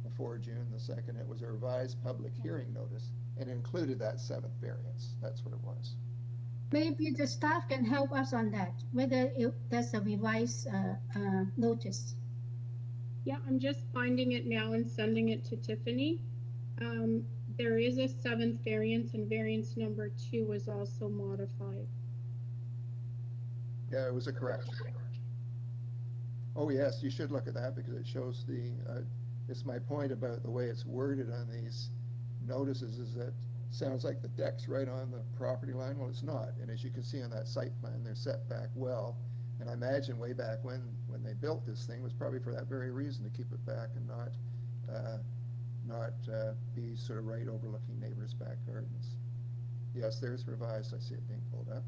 the before June the 2nd. It was a revised public hearing notice and included that 7th variance. That's what it was. Maybe the staff can help us on that, whether there's a revised notice. Yeah, I'm just finding it now and sending it to Tiffany. There is a 7th variance, and variance number 2 was also modified. Yeah, it was a correction. Oh yes, you should look at that because it shows the, it's my point about the way it's worded on these notices is that sounds like the deck's right on the property line. Well, it's not. And as you can see on that site plan, they're set back well. And I imagine way back when they built this thing was probably for that very reason, to keep it back and not be sort of right overlooking neighbors' back gardens. Yes, there's revised. I see it being pulled up.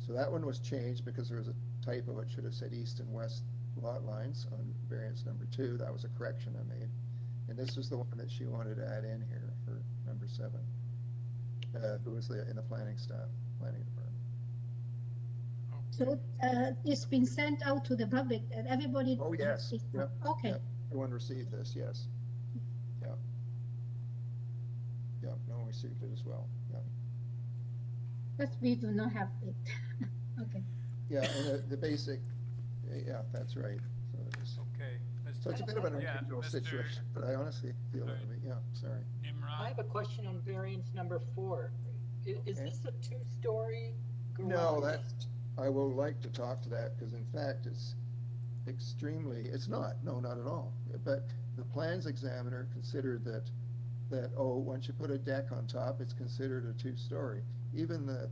So that one was changed because there was a typo. It should have said east and west lot lines on variance number 2. That was a correction I made. And this was the one that she wanted to add in here for number 7. Who was in the planning department. So it's been sent out to the public and everybody. Oh, yes. Yep. Okay. Yep. Everyone received this, yes. Yeah. Yeah, no one received it as well. Yeah. But we do not have it. Okay. Yeah, and the basic, yeah, that's right. So it is. Okay. So it's a bit of an unusual situation, but I honestly feel that way. Yeah, sorry. I have a question on variance number 4. Is this a 2-story garage? No, I will like to talk to that because in fact it's it's not, no, not at all. But the plans examiner considered that once you put a deck on top, it's considered a 2-story. Even the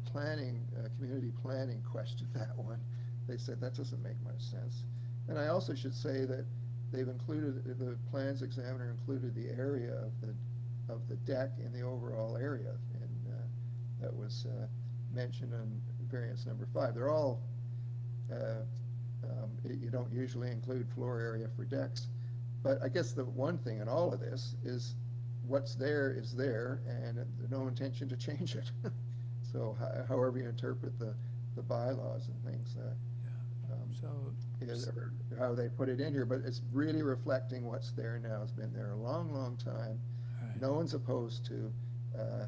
planning, community planning questioned that one. They said that doesn't make much sense. And I also should say that they've included, the plans examiner included the area of the deck in the overall area, and that was mentioned in variance number 5. They're all, you don't usually include floor area for decks, but I guess the one thing in all of this is what's there is there, and no intention to change it. So however you interpret the bylaws and things, or how they put it in here, but it's really reflecting what's there now. It's been there a long, long time. Right. No one's opposed to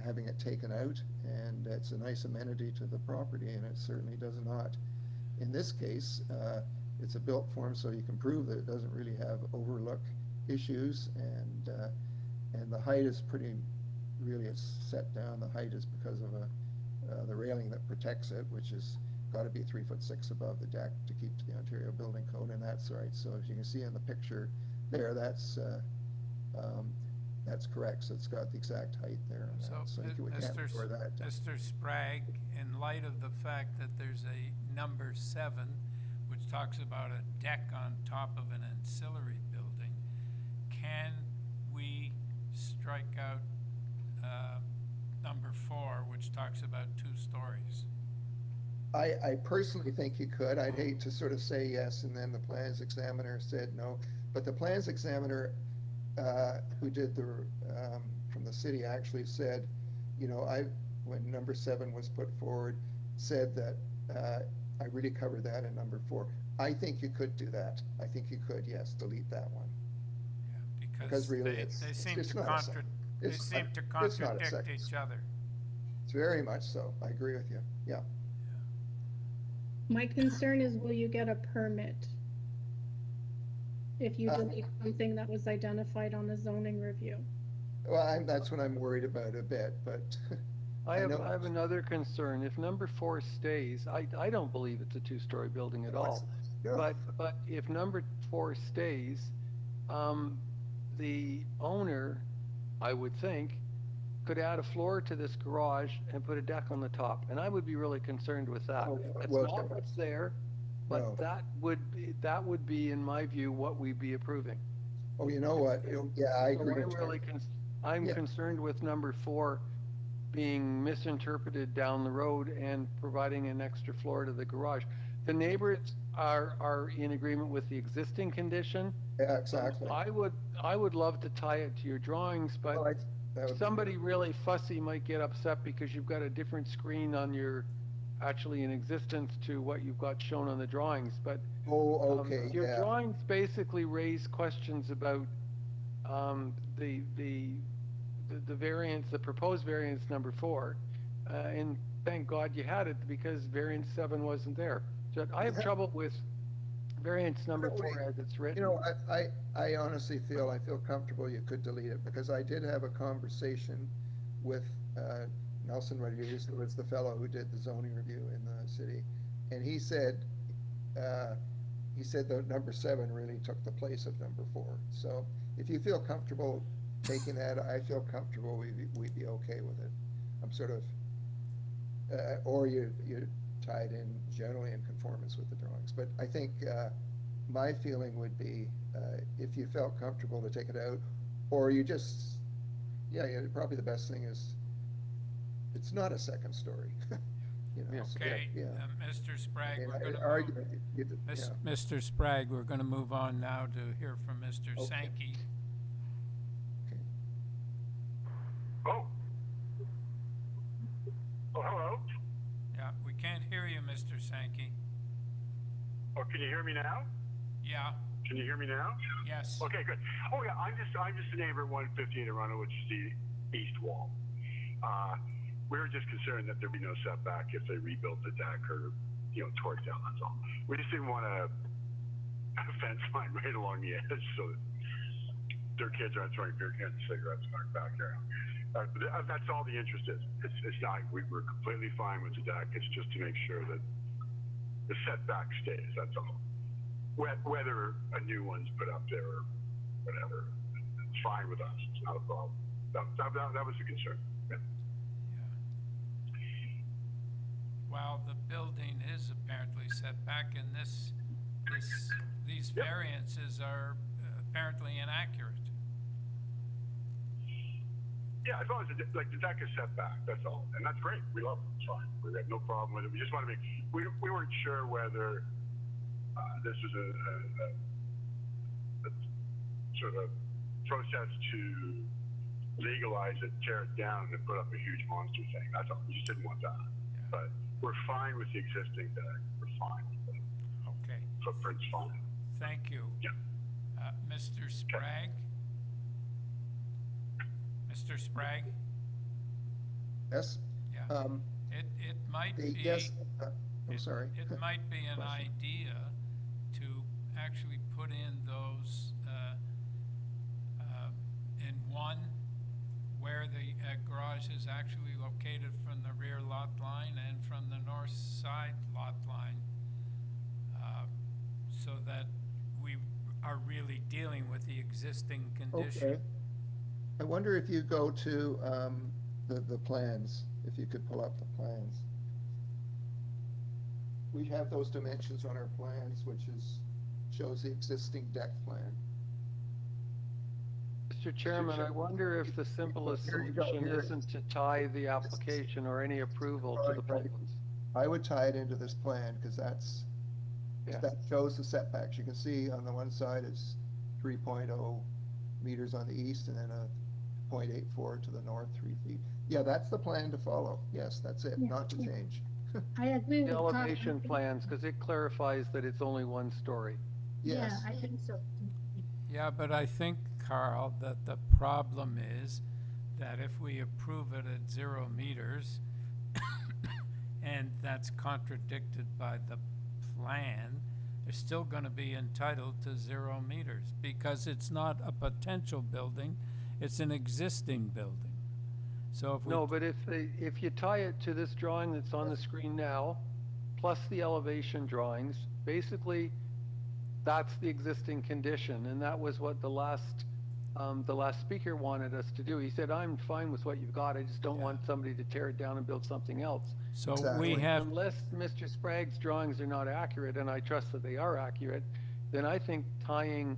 having it taken out, and it's a nice amenity to the property, and it certainly does not. In this case, it's a built form, so you can prove that it doesn't really have overlook issues, and the height is really it's set down. The height is because of the railing that protects it, which is got to be 3'6" above the deck to keep to the Ontario Building Code, and that's right. So as you can see in the picture there, that's correct. So it's got the exact height there. So we can't ignore that. Mr. Sprague, in light of the fact that there's a number 7, which talks about a deck on top of an ancillary building, can we strike out number 4, which talks about 2 stories? I personally think you could. I'd hate to sort of say yes, and then the plans examiner said no. But the plans examiner who did from the city actually said, when number 7 was put forward, said that I really covered that in number 4. I think you could do that. I think you could, yes, delete that one. Yeah, because really they seem to contradict each other. It's very much so. I agree with you. Yeah. My concern is, will you get a permit if you delete something that was identified on the zoning review? Well, that's what I'm worried about a bit, but I have another concern. If number 4 stays, I don't believe it's a 2-story building at all. Yeah. But if number 4 stays, the owner, I would think, could add a floor to this garage and put a deck on the top, and I would be really concerned with that. It's not what's there, but that would be, in my view, what we'd be approving. Oh, you know what? Yeah, I agree. I'm concerned with number 4 being misinterpreted down the road and providing an extra floor to the garage. The neighbors are in agreement with the existing condition. Yeah, exactly. I would love to tie it to your drawings, but somebody really fussy might get upset because you've got a different screen on your actually in existence to what you've got shown on the drawings. But your drawings basically raise questions about the variance, the proposed variance number 4, and thank God you had it because variance 7 wasn't there. So I have trouble with variance number 4 as it's written. You know, I honestly feel comfortable you could delete it, because I did have a conversation with Nelson Rodriguez, who was the fellow who did the zoning review in the city, and he said that number 7 really took the place of number 4. So if you feel comfortable taking that, I feel comfortable we'd be okay with it. I'm sort of, or you tie it in generally in conformance with the drawings. But I think my feeling would be if you felt comfortable to take it out, or you just, probably the best thing is it's not a second story. You know, Okay, so, Mr. Sprague, I mean, we're going to argument, Mr. Sprague, we're going to move on now to hear from Mr. Sankey. Oh, hello. Yeah, we can't hear you, Mr. Sankey. Oh, can you hear me now? Yeah. Can you hear me now? Yes. Okay, good. Oh yeah, I'm just a neighbor at 158 Arundel, which is the east wall. We were just concerned that there'd be no setback if they rebuilt the deck or, tore it down, that's all. We just didn't want a fence line right along the edge so that their kids aren't throwing beer cans and cigarettes in our backyard. That's all the interest is. It's not, we're completely fine with the deck. It's just to make sure that the setback stays, that's all. Whether a new one's put up there or whatever, it's fine with us. It's not a problem. That was the concern. Yeah. Well, the building is apparently set back, and these variances are apparently inaccurate. Yeah, as long as the deck is set back, that's all, and that's great. We love it. It's fine. We have no problem with it. We just want to we weren't sure whether this was a sort of process to legalize it, tear it down, and put up a huge monster thing. That's all. We just didn't want that. Yeah. But we're fine with the existing deck. We're fine with it. Okay. Footprint's fine. Thank you. Yeah. Mr. Sprague? Mr. Sprague? Yes? Yeah. It might be... Yes, I'm sorry. It might be an idea to actually put in those in one where the garage is actually located from the rear lot line and from the north side lot line, so that we are really dealing with the existing condition. Okay. I wonder if you go to the plans, if you could pull up the plans. We have those dimensions on our plans, which shows the existing deck plan. Mr. Chairman, I wonder if the simplest solution isn't to tie the application or any approval to the plans. I would tie it into this plan, because that shows the setbacks. You can see on the one side is 3.0 meters on the east, and then a 0.84 to the north, 3 feet. Yeah, that's the plan to follow. Yes, that's it, not to change. I agree with The elevation plans, because it clarifies that it's only 1 story. Yes. Yeah, I think so. Yeah, but I think, Carl, that the problem is that if we approve it at 0 meters, and that's contradicted by the plan, they're still going to be entitled to 0 meters, because it's not a potential building, it's an existing building. So if we... No, but if you tie it to this drawing that's on the screen now, plus the elevation drawings, basically that's the existing condition, and that was what the last speaker wanted us to do. He said, I'm fine with what you've got, I just don't want somebody to tear it down and build something else. So we have... Unless Mr. Sprague's drawings are not accurate, and I trust that they are accurate, then I think tying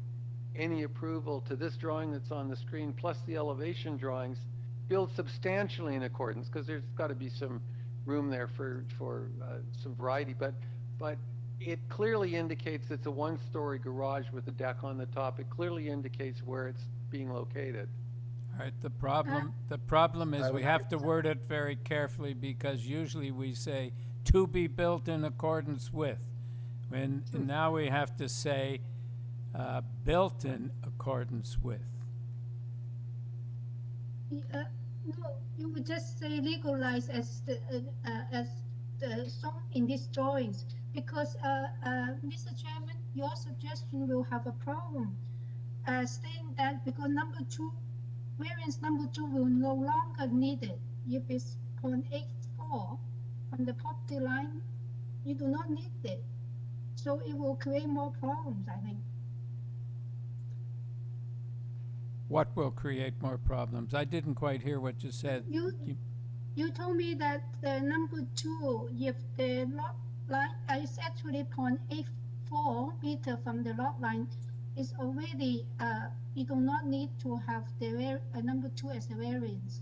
any approval to this drawing that's on the screen, plus the elevation drawings, build substantially in accordance, because there's got to be some room there for some variety, but it clearly indicates it's a 1-story garage with a deck on the top. It clearly indicates where it's being located. All right, the problem is we have to word it very carefully, because usually we say to be built in accordance with, and now we have to say built in accordance with. No, you would just say legalize as the shown in these drawings, because Mr. Chairman, your suggestion will have a problem, saying that because variance number two will no longer needed if it's 0.84 from the property line, you do not need it, so it will create more problems, I think. What will create more problems? I didn't quite hear what you said. You told me that the number two, if the lot line is actually 0.84 meter from the lot line, is already, you do not need to have the number two as a variance.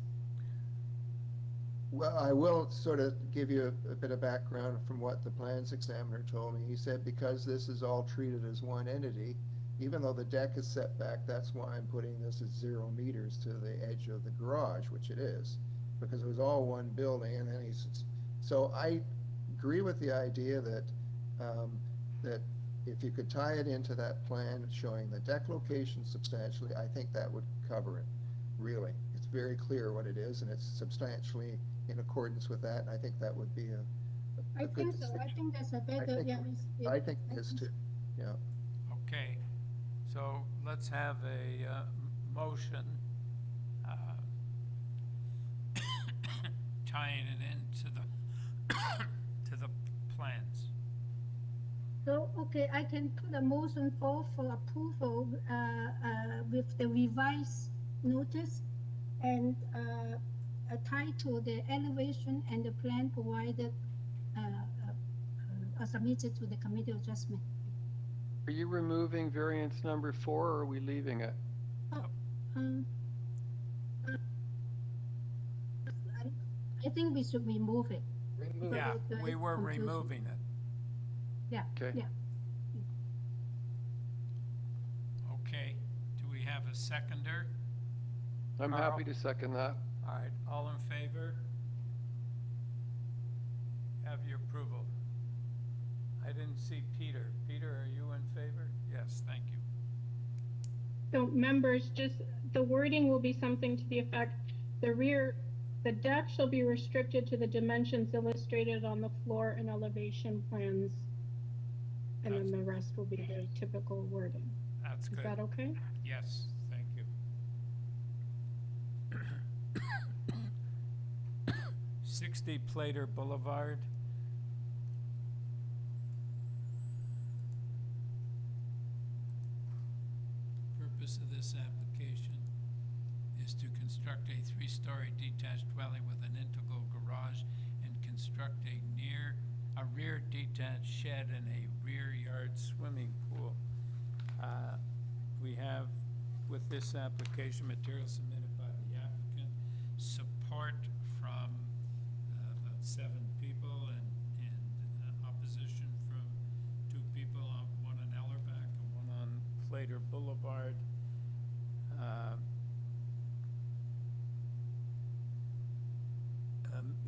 Well, I will sort of give you a bit of background from what the plans examiner told me. He said because this is all treated as one entity, even though the deck is set back, that's why I'm putting this at 0 meters to the edge of the garage, which it is, because it was all one building. And then so I agree with the idea that that if you could tie it into that plan showing the deck location substantially, I think that would cover it. Really, it's very clear what it is, and it's substantially in accordance with that. And I think that would be a I think so. I think that's a better. I think it is too. Yeah. Okay, so let's have a motion tying it into the to the plans. So, okay, I can put a motion for approval with the revised notice and tied to the elevation and the plan provided submitted to the committee of adjustment. Are you removing variance number 4, or are we leaving it? I think we should remove it. Yeah, we were removing it. Yeah. Okay. Yeah. Okay, do we have a seconder? I'm Carl? happy to second that. All right, all in favor? Have your approval. I didn't see Peter. Peter, are you in favor? Yes, thank you. So members, just the wording will be something to the effect, the deck shall be restricted to the dimensions illustrated on the floor and elevation plans. And then the rest will be the typical wording. That's good. Is that okay? Yes, thank you. 60 Plato Boulevard. Purpose of this application is to construct a 3-story detached dwelling with an integral garage and construct a rear detached shed and a rear yard swimming pool. We have, with this application, material submitted by the applicant, support from about 7 people and opposition from 2 people, one on Ellerback and one on Plato Boulevard.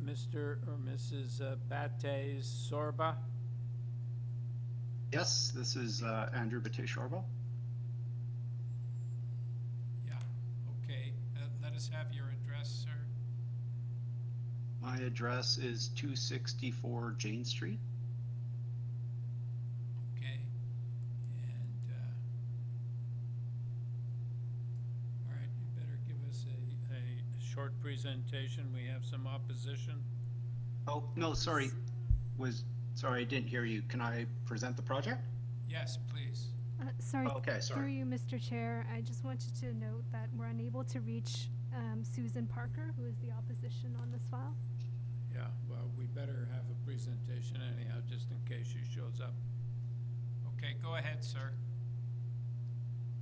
Mr. or Mrs. Batey Sorba? Yes, this is Andrew Batey Sorba. Yeah, okay. Let us have your address, sir. My address is 264 Jane Street. Okay. And, all right, you better give us a short presentation. We have some opposition. Oh, no, sorry. Sorry, I didn't hear you. Can I present the project? Yes, please. Sorry, Okay, sorry. through you, Mr. Chair, I just wanted to note that we're unable to reach Susan Parker, who is the opposition on this file. Yeah, well, we better have a presentation anyhow, just in case she shows up. Okay, go ahead, sir.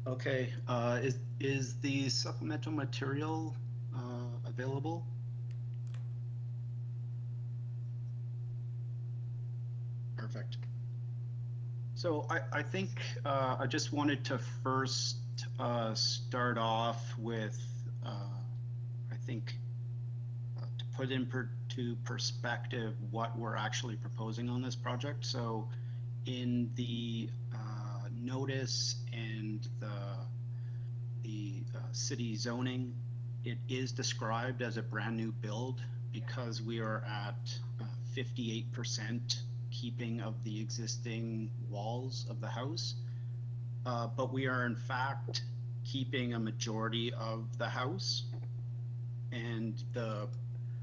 Okay, is the supplemental material available? Perfect. So I think I just wanted to first start off with, I think, to put into perspective what we're actually proposing on this project. So in the notice and the city zoning it is described as a brand new build because we are at 58% keeping of the existing walls of the house. But we are in fact keeping a majority of the house. And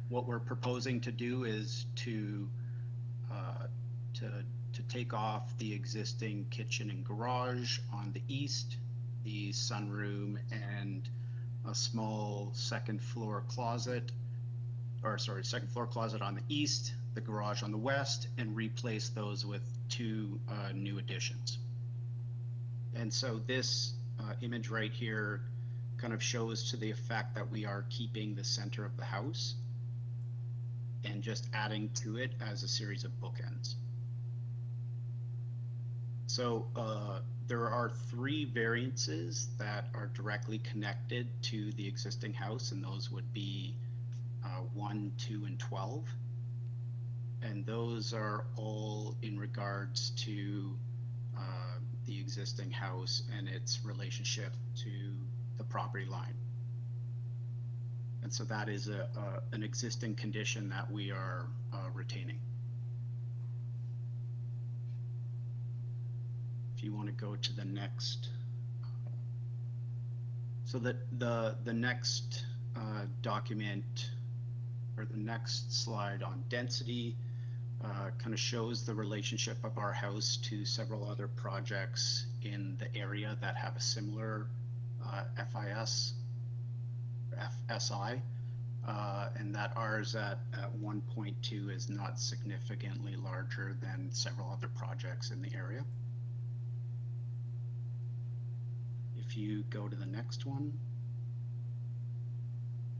what we're proposing to do is to take off the existing kitchen and garage on the east, the sunroom, and a small second floor closet on the east, the garage on the west, and replace those with two new additions. And so this image right here kind of shows to the effect that we are keeping the center of the house and just adding to it as a series of bookends. So there are 3 variances that are directly connected to the existing house, and those would be 1, 2, and 12. And those are all in regards to the existing house and its relationship to the property line. And so that is an existing condition that we are retaining. If you want to go to the next, so that the next document, or the next slide on density, kind of shows the relationship of our house to several other projects in the area that have a similar SI, and that ours at 1.2 is not significantly larger than several other projects in the area. If you go to the next one,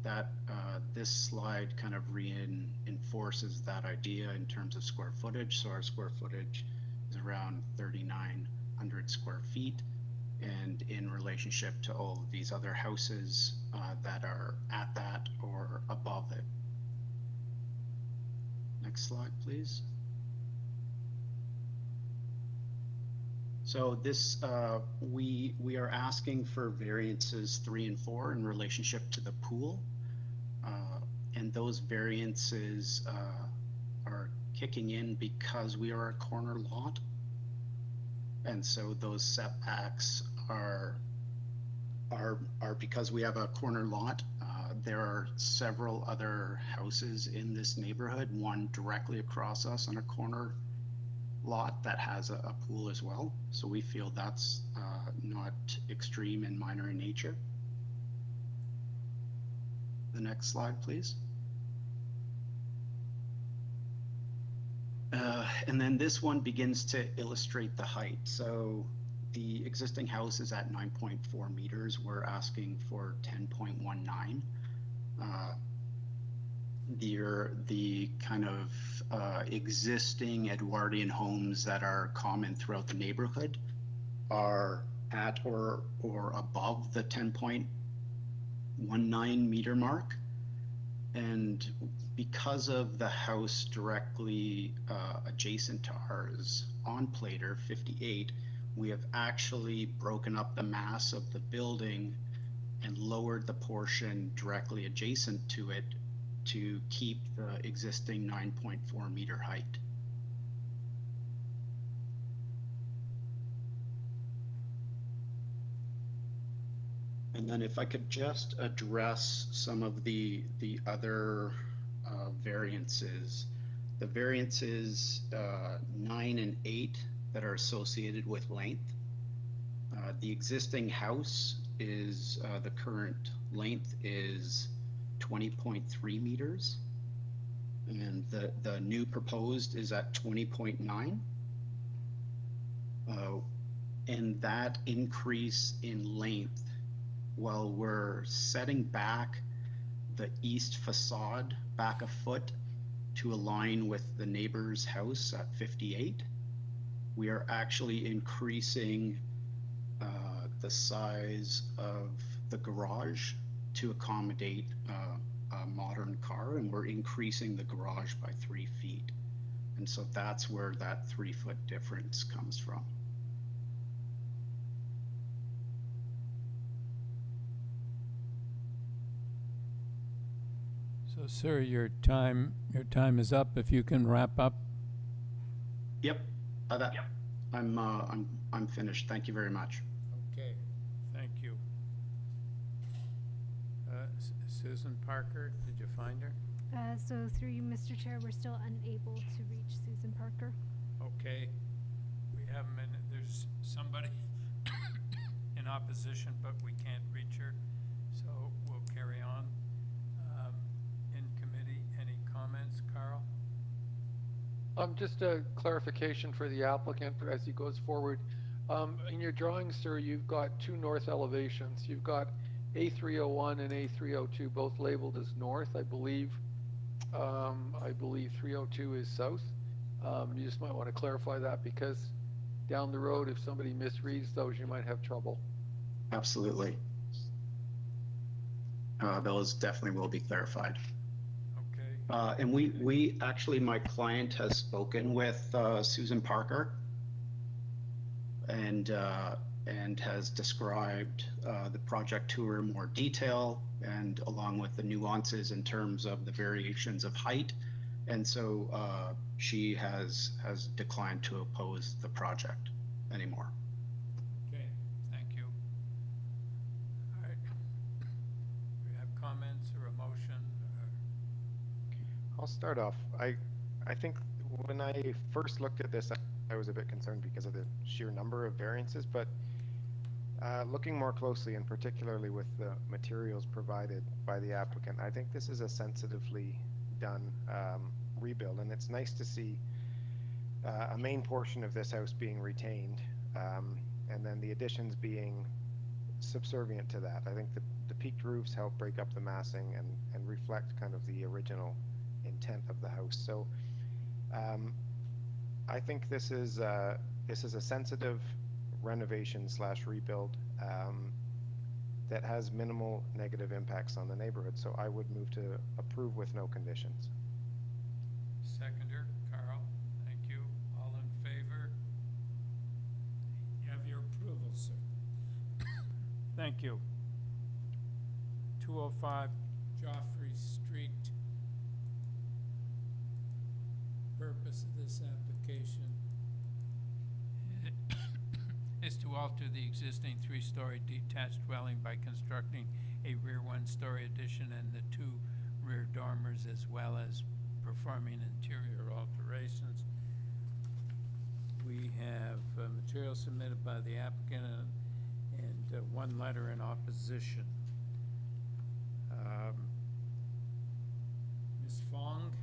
that this slide kind of reinforces that idea in terms of square footage. So our square footage is around 3,900 square feet, and in relationship to all of these other houses that are at that or above it. Next slide, please. So this, we are asking for variances 3 and 4 in relationship to the pool. And those variances are kicking in because we are a corner lot. And so those setbacks are because we have a corner lot. There are several other houses in this neighborhood, one directly across us on a corner lot that has a pool as well. So we feel that's not extreme and minor in nature. The next slide, please. And then this one begins to illustrate the height. So the existing house is at 9.4 meters. We're asking for 10.19. The kind of existing Edwardian homes that are common throughout the neighborhood are at or above the 10.19 meter mark. And because of the house directly adjacent to ours on Plater 58, we have actually broken up the mass of the building and lowered the portion directly adjacent to it to keep the existing 9.4 meter height. And then if I could just address some of the other variances. The variances 9 and 8 that are associated with length. The existing house is, the current length is 20.3 meters. And the new proposed is at 20.9. And that increase in length, while we're setting back the east facade back a foot to align with the neighbor's house at 58, we are actually increasing the size of the garage to accommodate a modern car, and we're increasing the garage by 3 feet. And so that's where that 3 foot difference comes from. So, sir, your time is up. If you can wrap up. Yep. I'm finished. Thank you very much. Okay, thank you. Susan Parker, did you find her? So through you, Mr. Chair, we're still unable to reach Susan Parker. Okay. We have a minute. There's somebody in opposition, but we can't reach her, so we'll carry on. In committee, any comments, Carl? Just a clarification for the applicant as he goes forward. In your drawing, sir, you've got two north elevations. You've got A301 and A302, both labeled as north. I believe 302 is south. You just might want to clarify that, because down the road, if somebody misreads those, you might have trouble. Absolutely. Those definitely will be clarified. Okay. And we actually, my client has spoken with Susan Parker and has described the project to her in more detail, and along with the nuances in terms of the variations of height. And so she has declined to oppose the project anymore. Okay, thank you. All right. We have comments or a motion? I'll start off. I think when I first looked at this, I was a bit concerned because of the sheer number of variances, but looking more closely, and particularly with the materials provided by the applicant, I think this is a sensitively done rebuild, and it's nice to see a main portion of this house being retained, and then the additions being subservient to that. I think the peaked roofs help break up the massing and reflect kind of the original intent of the house. So I think this is a sensitive renovation / rebuild that has minimal negative impacts on the neighborhood. So I would move to approve with no conditions. Seconder, Carl, thank you. All in favor? You have your approval, sir. Thank you. 205 Joffrey Street. Purpose of this application is to alter the existing 3-story detached dwelling by constructing a rear 1-story addition and the 2 rear dormers, as well as performing interior alterations. We have material submitted by the applicant and 1 letter in opposition. Ms. Fong?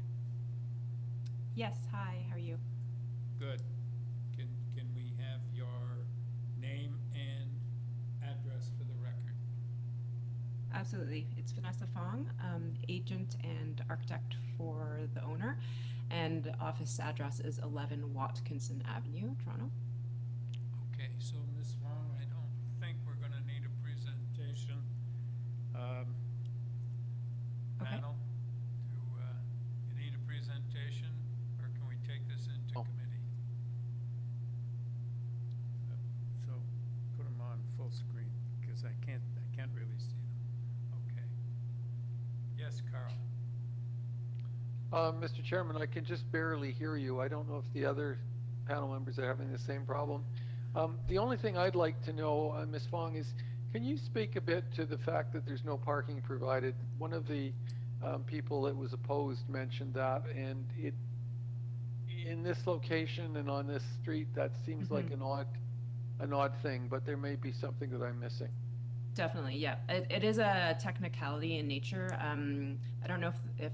Yes, hi, how are you? Good. Can we have your name and address for the record? Absolutely. It's Vanessa Fong, agent and architect for the owner, and office address is 11 Watkinson Avenue, Toronto. Okay, so Ms. Fong, I don't think we're going to need a presentation. Okay. Panel, you need a presentation, or can we take this into committee? So put them on full screen, because I can't really see them. Okay. Yes, Carl. Mr. Chairman, I can just barely hear you. I don't know if the other panel members are having the same problem. The only thing I'd like to know, Ms. Fong, is can you speak a bit to the fact that there's no parking provided? One of the people that was opposed mentioned that, and in this location and on this street, that seems like an odd thing, but there may be something that I'm missing. Definitely, yeah. It is a technicality in nature. I don't know if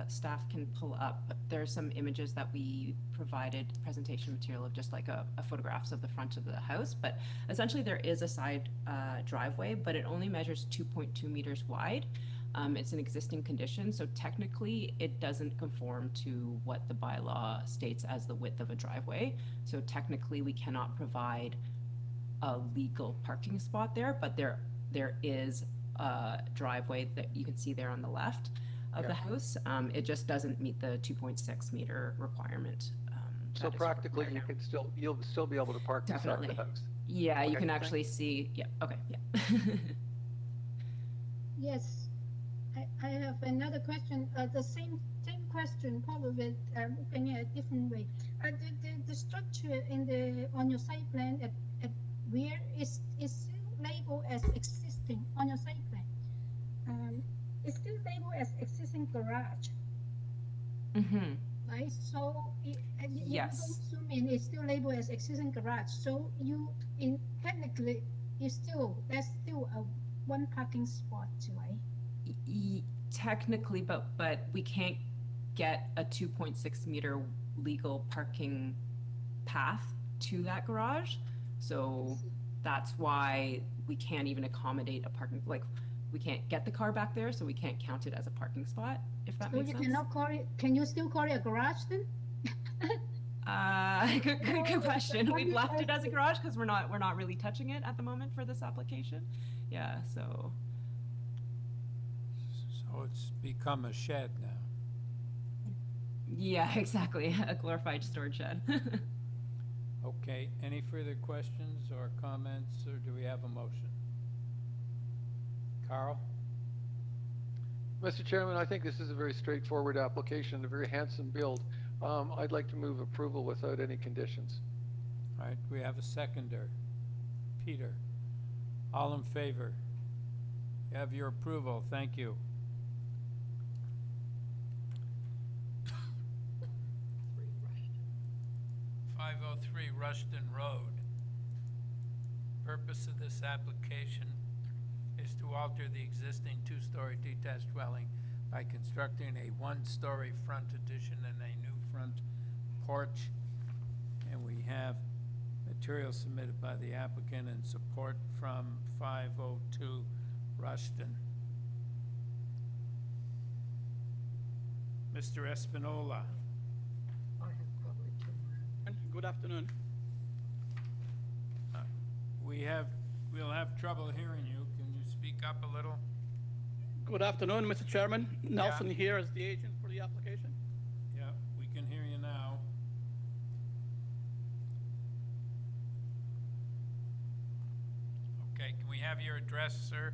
staff can pull up, but there's some images that we provided, presentation material of just like a photographs of the front of the house. But essentially there is a side driveway, but it only measures 2.2 meters wide. It's an existing condition, so technically it doesn't conform to what the bylaw states as the width of a driveway. So technically we cannot provide a legal parking spot there, but there is a driveway that you can see there on the left of the house. It just doesn't meet the 2.6 meter requirement. So practically you'll still be able to park beside the house. Yeah, you can actually see, yeah, okay, yeah. Yes. I have another question. The same question, probably looking at a different way. The structure in the on your site plan at where is still labeled as existing on your site plan. It's still labeled as existing garage. Mm-hmm. Right. So and when Yes. you go zoom in, it's still labeled as existing garage. So technically, there's still a one parking spot, right? Technically, but we can't get a 2.6 meter legal parking path to that garage. So that's why we can't even accommodate a parking, like we can't get the car back there, so we can't count it as a parking spot, if that makes sense. So you cannot call it, can you still call it a garage then? Good question. We've left it as a garage because we're not really touching it at the moment for this application. Yeah, so it's become a shed now. yeah, exactly. A glorified storage shed. Okay, any further questions or comments, or do we have a motion? Carl? Mr. Chairman, I think this is a very straightforward application, a very handsome build. I'd like to move approval without any conditions. All right, we have a seconder. Peter, all in favor? You have your approval, thank you. 503 Rushton Road. Purpose of this application is to alter the existing two-story detached dwelling by constructing a one-story front addition and a new front porch. And we have material submitted by the applicant and support from 502 Rushton. Mr. Espinola. Good afternoon. We'll have trouble hearing you. Can you speak up a little? Good afternoon, Mr. Chairman. Nelson here as the agent for the application. Yeah, we can hear you now. Okay, can we have your address, sir?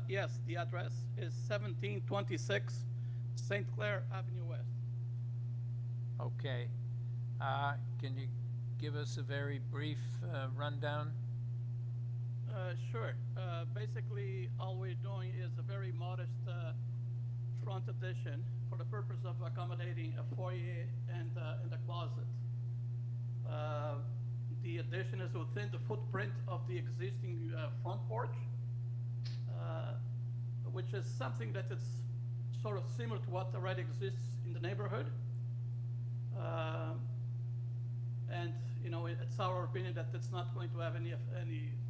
Yes, the address is 1726 St. Clair Avenue West. Okay. Can you give us a very brief rundown? Sure. Basically, all we're doing is a very modest front addition for the purpose of accommodating a foyer and a closet. The addition is within the footprint of the existing front porch, which is something that is sort of similar to what already exists in the neighborhood. And you know, it's our opinion that it's not going to have any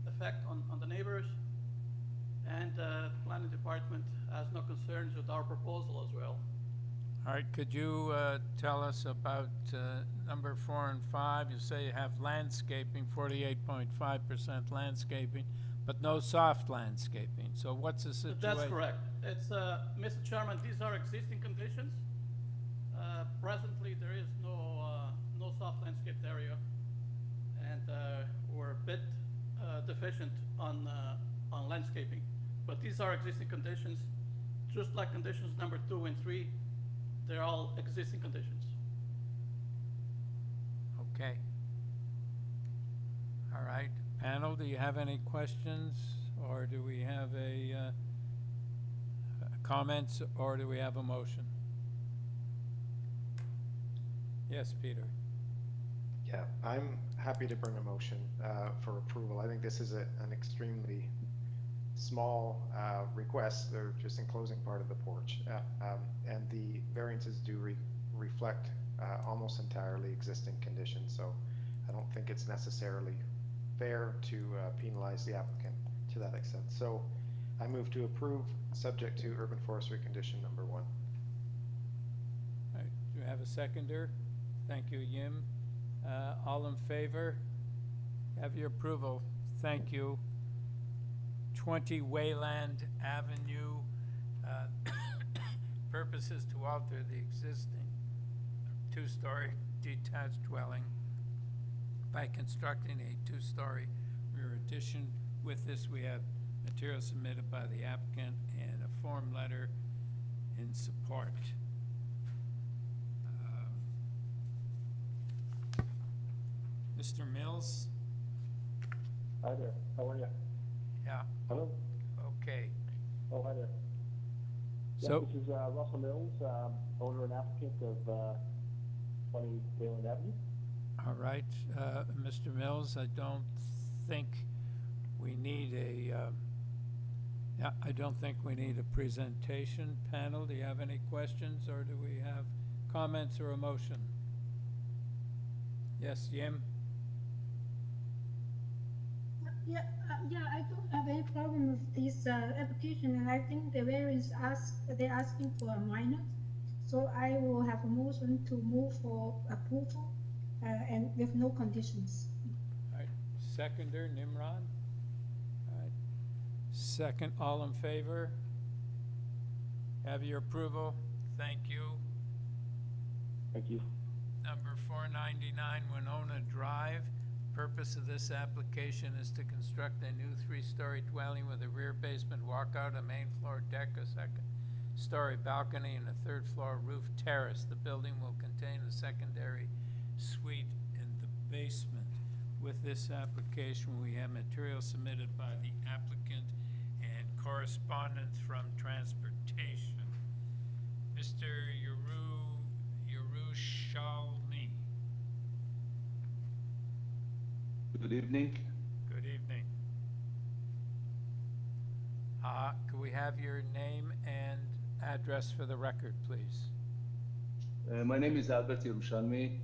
effect on the neighbors, and the planning department has no concerns with our proposal as well. All right, could you tell us about number 4 and 5? You say you have landscaping, 48.5% landscaping, but no soft landscaping. So what's the situation? That's correct. It's Mr. Chairman, these are existing conditions. Presently, there is no soft landscaped area, and we're a bit deficient on landscaping. But these are existing conditions, just like conditions number 2 and 3. They're all existing conditions. Okay. All right. Panel, do you have any questions, or do we have a comments, or do we have a motion? Yes, Peter. Yeah, I'm happy to bring a motion for approval. I think this is an extremely small request. They're just enclosing part of the porch, and the variances do reflect almost entirely existing conditions. So I don't think it's necessarily fair to penalize the applicant to that extent. So I move to approve, subject to urban forestry condition number 1. All right. Do you have a seconder? Thank you, Yim. All in favor? Have your approval. Thank you. 20 Wayland Avenue. Purpose is to alter the existing two-story detached dwelling by constructing a two-story rear addition. With this, we have material submitted by the applicant and a form letter in support. Mr. Mills? Hi there, how are you? Yeah. Hello? Okay. Oh, hi there. So- This is Russell Mills, owner and applicant of 20 Wayland Avenue. All right, Mr. Mills, I don't think we need I don't think we need a presentation panel. Do you have any questions, or do we have comments or a motion? Yes, Yim? Yeah, I don't have any problem with this application, and I think the variance they're asking for a minor. So I will have a motion to move for approval, and with no conditions. All right, seconder, Nimrod? All right, second, all in favor? Have your approval? Thank you. Thank you. Number 499 Winona Drive. Purpose of this application is to construct a new 3-story dwelling with a rear basement walkout, a main floor deck, a second-story balcony, and a third-floor roof terrace. The building will contain a secondary suite in the basement. With this application, we have material submitted by the applicant and correspondence from transportation. Mr. Yerushalmi. Good evening. Good evening. Could we have your name and address for the record, please? My name is Albert Yerushalmi.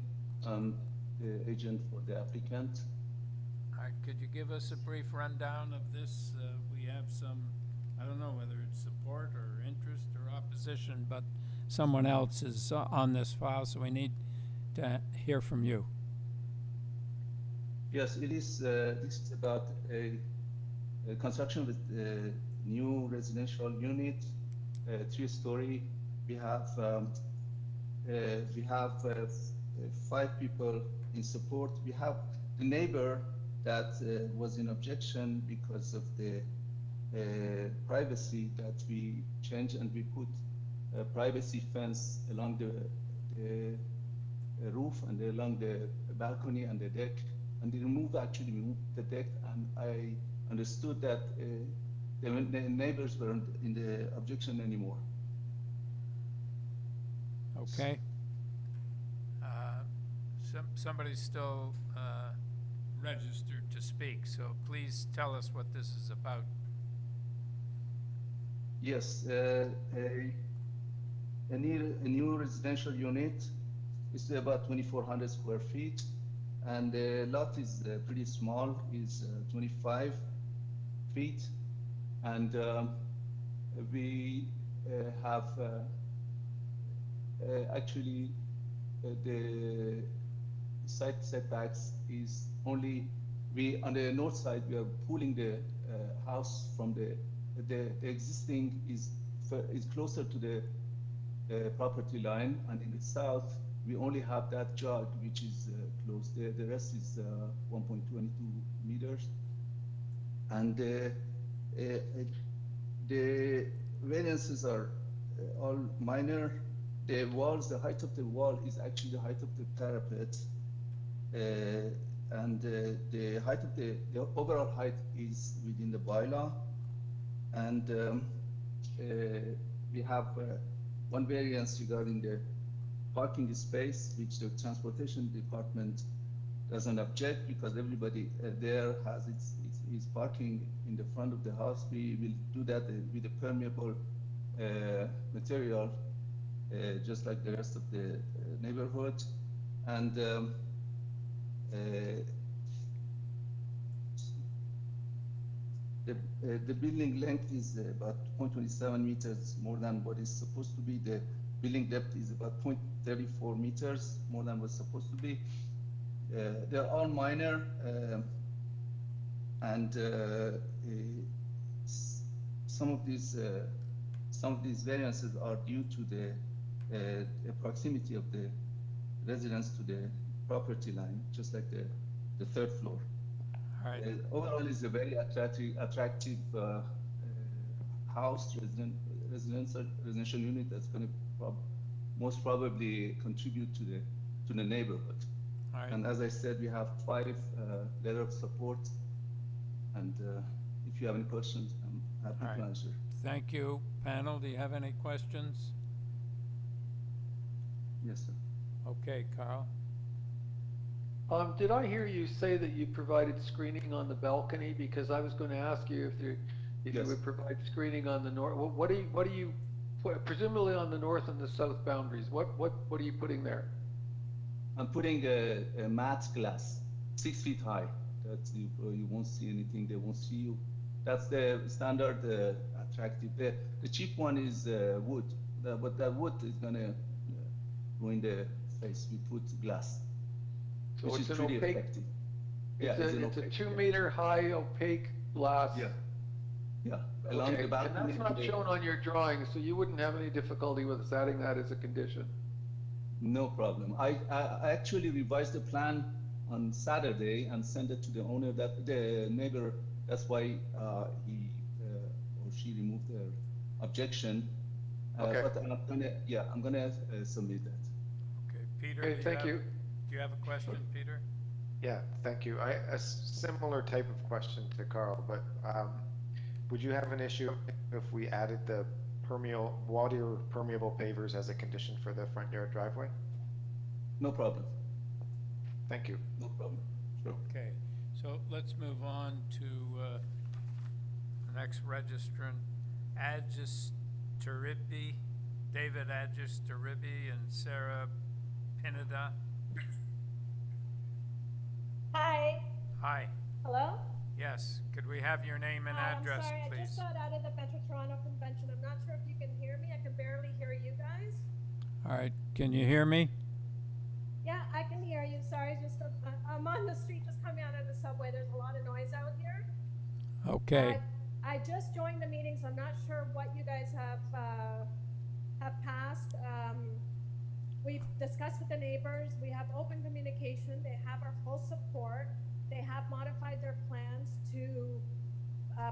I'm the agent for the applicant. All right, could you give us a brief rundown of this? We have some, I don't know whether it's support or interest or opposition, but someone else is on this file, so we need to hear from you. Yes, it is. This is about a construction with a new residential unit, 3-story. We have 5 people in support. We have the neighbor that was in objection because of the privacy that we changed, and we put a privacy fence along the roof and along the balcony and the deck. And we moved the deck, and I understood that the neighbors weren't in the objection anymore. Okay. Somebody's still registered to speak, so please tell us what this is about. Yes, a new residential unit. It's about 2,400 square feet. And the lot is pretty small, is 25 feet. And we have actually the site setbacks is only, on the north side, we are pulling the house from the existing is closer to the property line, and in the south, we only have that yard which is close. The rest is 1.22 meters. And the variances are all minor. The walls, the height of the wall is actually the height of the parapet. And the height of the overall height is within the bylaw. And we have one variance regarding the parking space, which the transportation department doesn't object because everybody there has its parking in the front of the house. We will do that with a permeable material, just like the rest of the neighborhood. And the building length is about 0.27 meters more than what is supposed to be. The building depth is about 0.34 meters more than what's supposed to be. They're all minor, and some of these variances are due to the proximity of the residence to the property line, just like the third floor. All right. Overall, it's a very attractive house, residential unit that's going to most probably contribute to the neighborhood. All right. And as I said, we have 5 letter of support. And if you have any questions, I'm happy All to right. answer. Thank you. Panel, do you have any questions? Yes, sir. Okay, Carl. Did I hear you say that you provided screening on the balcony? Because I was going to ask you if you would provide screening on the north. What do you put, presumably on the north and the south boundaries? What are you putting there? I'm putting a matte glass, 6 feet high. That you won't see anything. They won't see you. That's the standard attractive. The cheap one is wood, but that wood is gonna ruin the face. We put glass, So which it's is an pretty opaque. effective. It's a 2-meter high opaque glass. Yeah. Along Okay, the balcony. and that's not shown on your drawing, so you wouldn't have any difficulty with us adding that as a condition. No problem. I actually revised the plan on Saturday and sent it to the owner, that the neighbor. That's why he or she removed their objection. Okay. But I'm gonna submit that. Okay, Peter. Okay, thank you. Do you have a question, Peter? Yeah, thank you. A similar type of question to Carl, but would you have an issue if we added the water permeable pavers as a condition for the front yard driveway? No problem. Thank you. No problem. Sure. Okay, so let's move on to the next registrant, Agistaribi, David Agistaribi and Sarah Pineda. Hi. Hi. Hello? Yes, could we have your name and address, I'm sorry, I please? just got out of the Metro Toronto Convention. I'm not sure if you can hear me. I can barely hear you guys. All right, can you hear me? Yeah, I can hear you. Sorry, just I'm on the street just coming out of the subway. There's a lot of noise out here. Okay. I just joined the meeting, so I'm not sure what you guys have passed. We've discussed with the neighbors. We have open communication. They have our full support. They have modified their plans to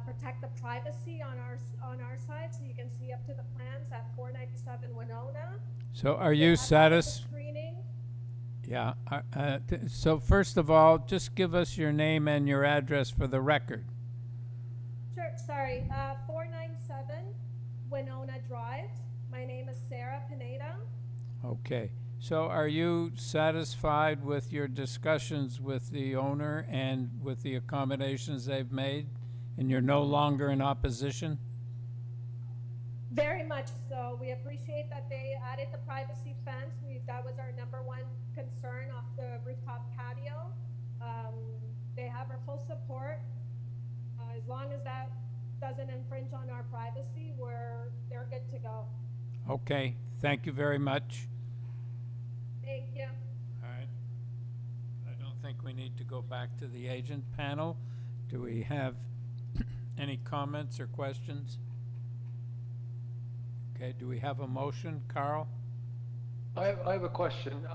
protect the privacy on our side, so you can see up to the plans at 497 Winona. So are you satisfied? Yeah, so first of all, just give us your name and your address for the record. Sure, sorry, 497 Winona Drive. My name is Sarah Pineda. Okay, so are you satisfied with your discussions with the owner and with the accommodations they've made? And you're no longer in opposition? Very much so. We appreciate that they added the privacy fence. That was our #1 concern off the rooftop patio. They have our full support. As long as that doesn't infringe on our privacy, they're good to go. Okay, thank you very much. Thank you. All right. I don't think we need to go back to the agent panel. Do we have any comments or questions? Okay, do we have a motion, Carl? I have a question.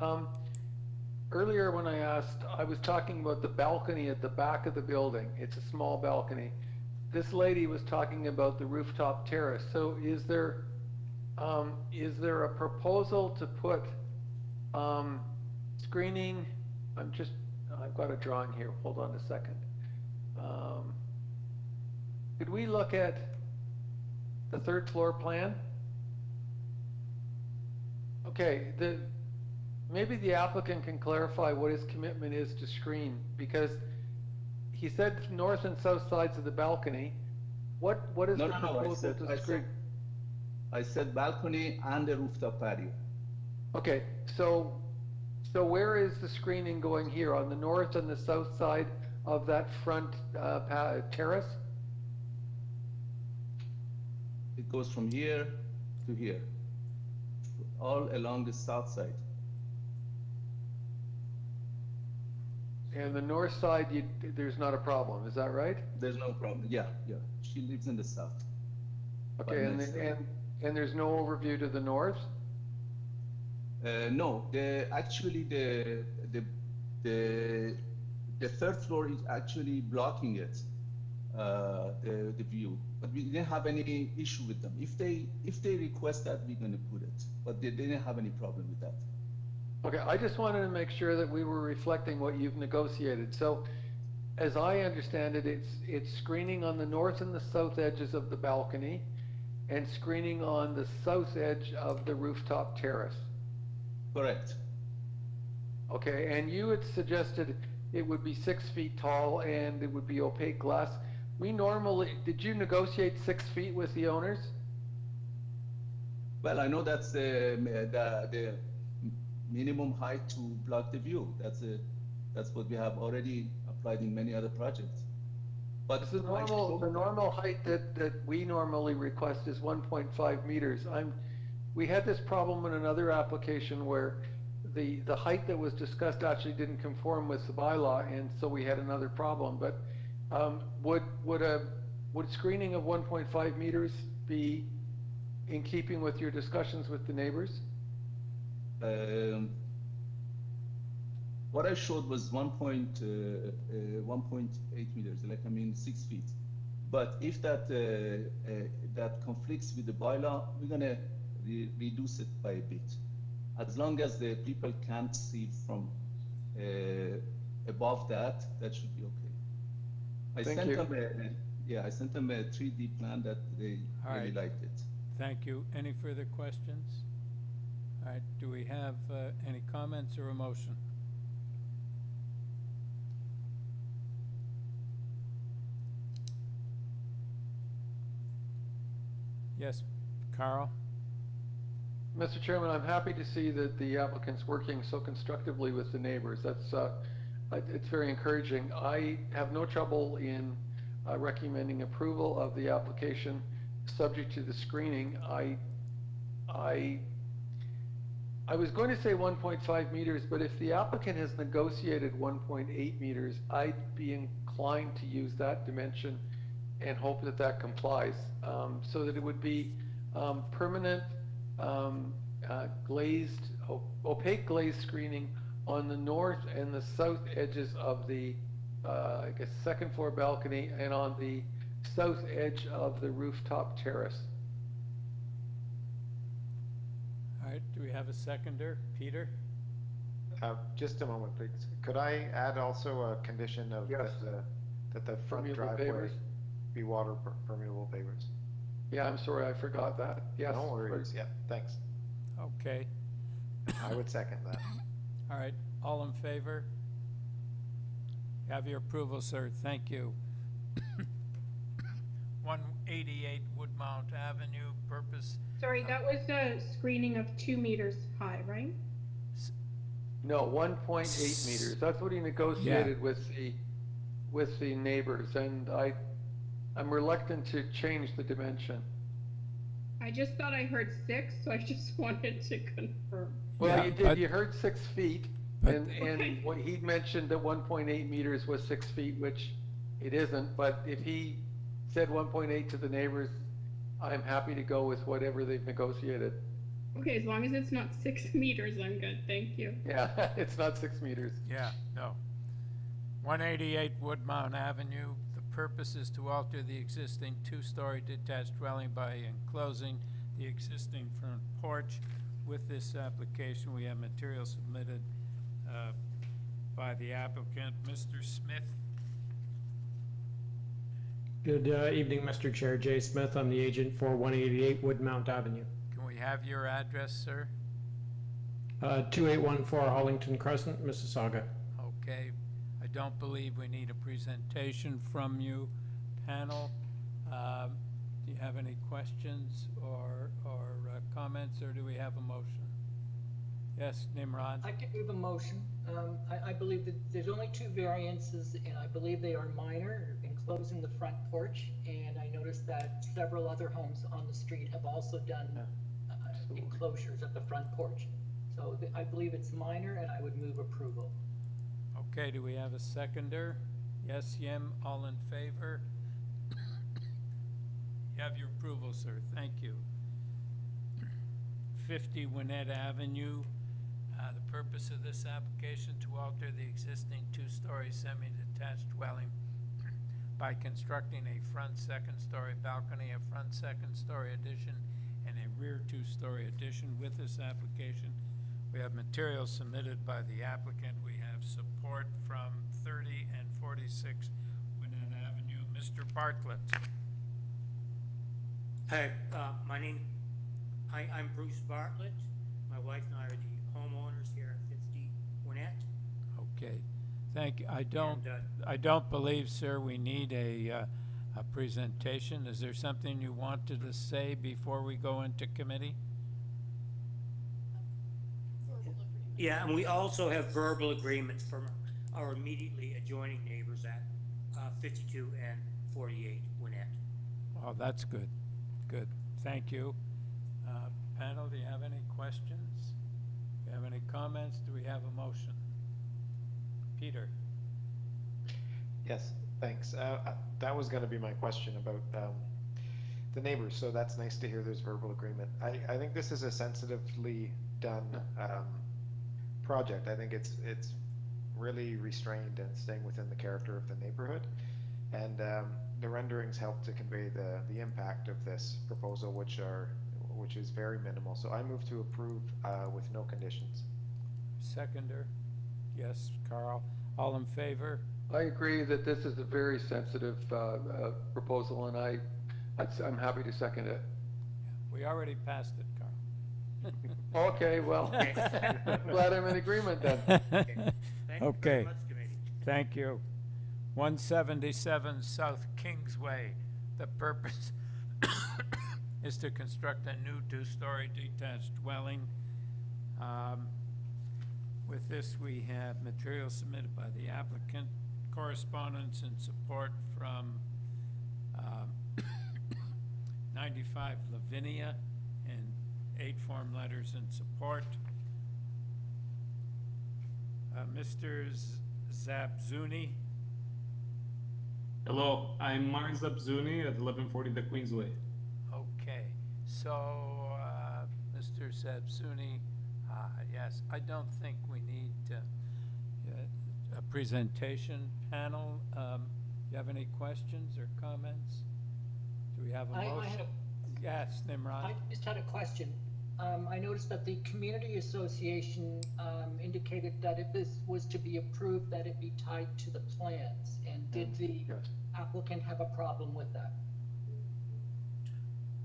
Earlier when I asked, I was talking about the balcony at the back of the building. It's a small balcony. This lady was talking about the rooftop terrace. So is there a proposal to put screening? I've got a drawing here. Hold on a second. Could we look at the 3rd floor plan? Okay, maybe the applicant can clarify what his commitment is to screen, because he said north and south sides of the balcony. What is the proposal to screen? I said balcony and the rooftop patio. Okay, so where is the screening going here, on the north and the south side of that front terrace? It goes from here to here, all along the south side. And the north side, there's not a problem, is that right? There's no problem. Yeah. She lives in the south. Okay, and there's no overview to the north? No. Actually, the 3rd floor is actually blocking it. the view, but we didn't have any issue with them. If they request that, we're going to put it, but they didn't have any problem with that. Okay, I just wanted to make sure that we were reflecting what you've negotiated. So, as I understand it, it's screening on the north and the south edges of the balcony, and screening on the south edge of the rooftop terrace. Correct. Okay, and you had suggested it would be 6 feet tall and it would be opaque glass. We normally, did you negotiate 6 feet with the owners? Well, I know that's the minimum height to block the view. That's what we have already applied in many other projects. But the normal height that we normally request is 1.5 meters. We had this problem in another application where the height that was discussed actually didn't conform with the bylaw, and so we had another problem. But would screening of 1.5 meters be in keeping with your discussions with the neighbors? What I showed was 1.8 meters, 6 feet. But if that conflicts with the bylaw, we're gonna reduce it by a bit. As long as the people can't see from above that should be okay. I sent them a 3D plan that they really liked it. Thank you. Any further questions? All right, do we have any comments or a motion? Yes, Carl? Mr. Chairman, I'm happy to see that the applicant's working so constructively with the neighbors. That's it's very encouraging. I have no trouble in recommending approval of the application subject to the screening. I was going to say 1.5 meters, but if the applicant has negotiated 1.8 meters, I'd be inclined to use that dimension and hope that that complies, so that it would be permanent glazed, opaque glazed screening on the north and the south edges of the, I guess, second floor balcony, and on the south edge of the rooftop terrace. All right, do we have a seconder? Peter? Just a moment, please. Could I add also a condition of that the front driveway be water permeable pavers? Yeah, I'm sorry, I forgot that. Yes. No worries. Yeah, thanks. Okay. I would second that. All right, all in favor? You have your approval, sir. Thank you. 188 Woodmount Avenue, purpose. Sorry, that was a screening of 2 meters high, right? No, 1.8 meters. That's what he negotiated with the neighbors, and I'm reluctant to change the dimension. I just thought I heard 6, so I just wanted to confirm. Well, Yeah, you did. You heard 6 feet, and Okay. what he mentioned that 1.8 meters was 6 feet, which it isn't. But if he said 1.8 to the neighbors, I'm happy to go with whatever they've negotiated. Okay, as long as it's not 6 meters, I'm good. Thank you. Yeah, it's not 6 meters. Yeah, no. 188 Woodmount Avenue. The purpose is to alter the existing two-story detached dwelling by enclosing the existing front porch. With this application, we have material submitted by the applicant. Mr. Smith? Good evening, Mr. Chair. Jay Smith. I'm the agent for 188 Woodmount Avenue. Can we have your address, sir? 2814 Hollington Crescent, Mississauga. Okay. I don't believe we need a presentation from you, panel. Do you have any questions or comments, or do we have a motion? Yes, Nimrod? I can move a motion. I believe that there's only 2 variances, and I believe they are minor, enclosing the front porch. And I noticed that several other homes on the street have also done enclosures at the front porch. So I believe it's minor, and I would move approval. Okay, do we have a seconder? Yes, Yim, all in favor? You have your approval, sir. Thank you. 50 Winnett Avenue. The purpose of this application to alter the existing 2-story semi-detached dwelling by constructing a front second-story balcony, a front second-story addition, and a rear two-story addition. With this application, we have materials submitted by the applicant. We have support from 30 and 46 Winnett Avenue. Mr. Bartlett. Hi, I'm Bruce Bartlett. My wife and I are the homeowners here at 50 Winnett. Okay, thank you. I don't believe, sir, we need a presentation. Is there something you wanted to say before we go into committee? Yeah, and we also have verbal agreements from our immediately adjoining neighbors at 52 and 48 Winnett. Oh, that's good. Good. Thank you. Panel, do you have any questions? Do you have any comments? Do we have a motion? Peter. Yes, thanks. That was going to be my question about the neighbors, so that's nice to hear there's verbal agreement. I think this is a sensitively done project. I think it's really restrained and staying within the character of the neighborhood, and the renderings help to convey the impact of this proposal, which is very minimal. So I move to approve with no conditions. Seconder. Yes, Carl. All in favor? I agree that this is a very sensitive proposal, and I'm happy to second it. We already passed it, Carl. Okay, well, glad I'm in agreement then. Okay, thank you. 177 South Kingsway. The purpose is to construct a new two-story detached dwelling. With this, we have materials submitted by the applicant, correspondence and support from 95 Lavinia, and 8 form letters in support. Mr. Zabzuni. Hello, I'm Mark Zabzuni at 1140 the Queensway. Okay, so Mr. Zabzuni, yes, I don't think we need a presentation. Panel, you have any questions or comments? Do we have a motion? Yes, Nimrod. I just had a question. I noticed that the community association indicated that if this was to be approved, that it be tied to the plans. And did the applicant have a problem with that?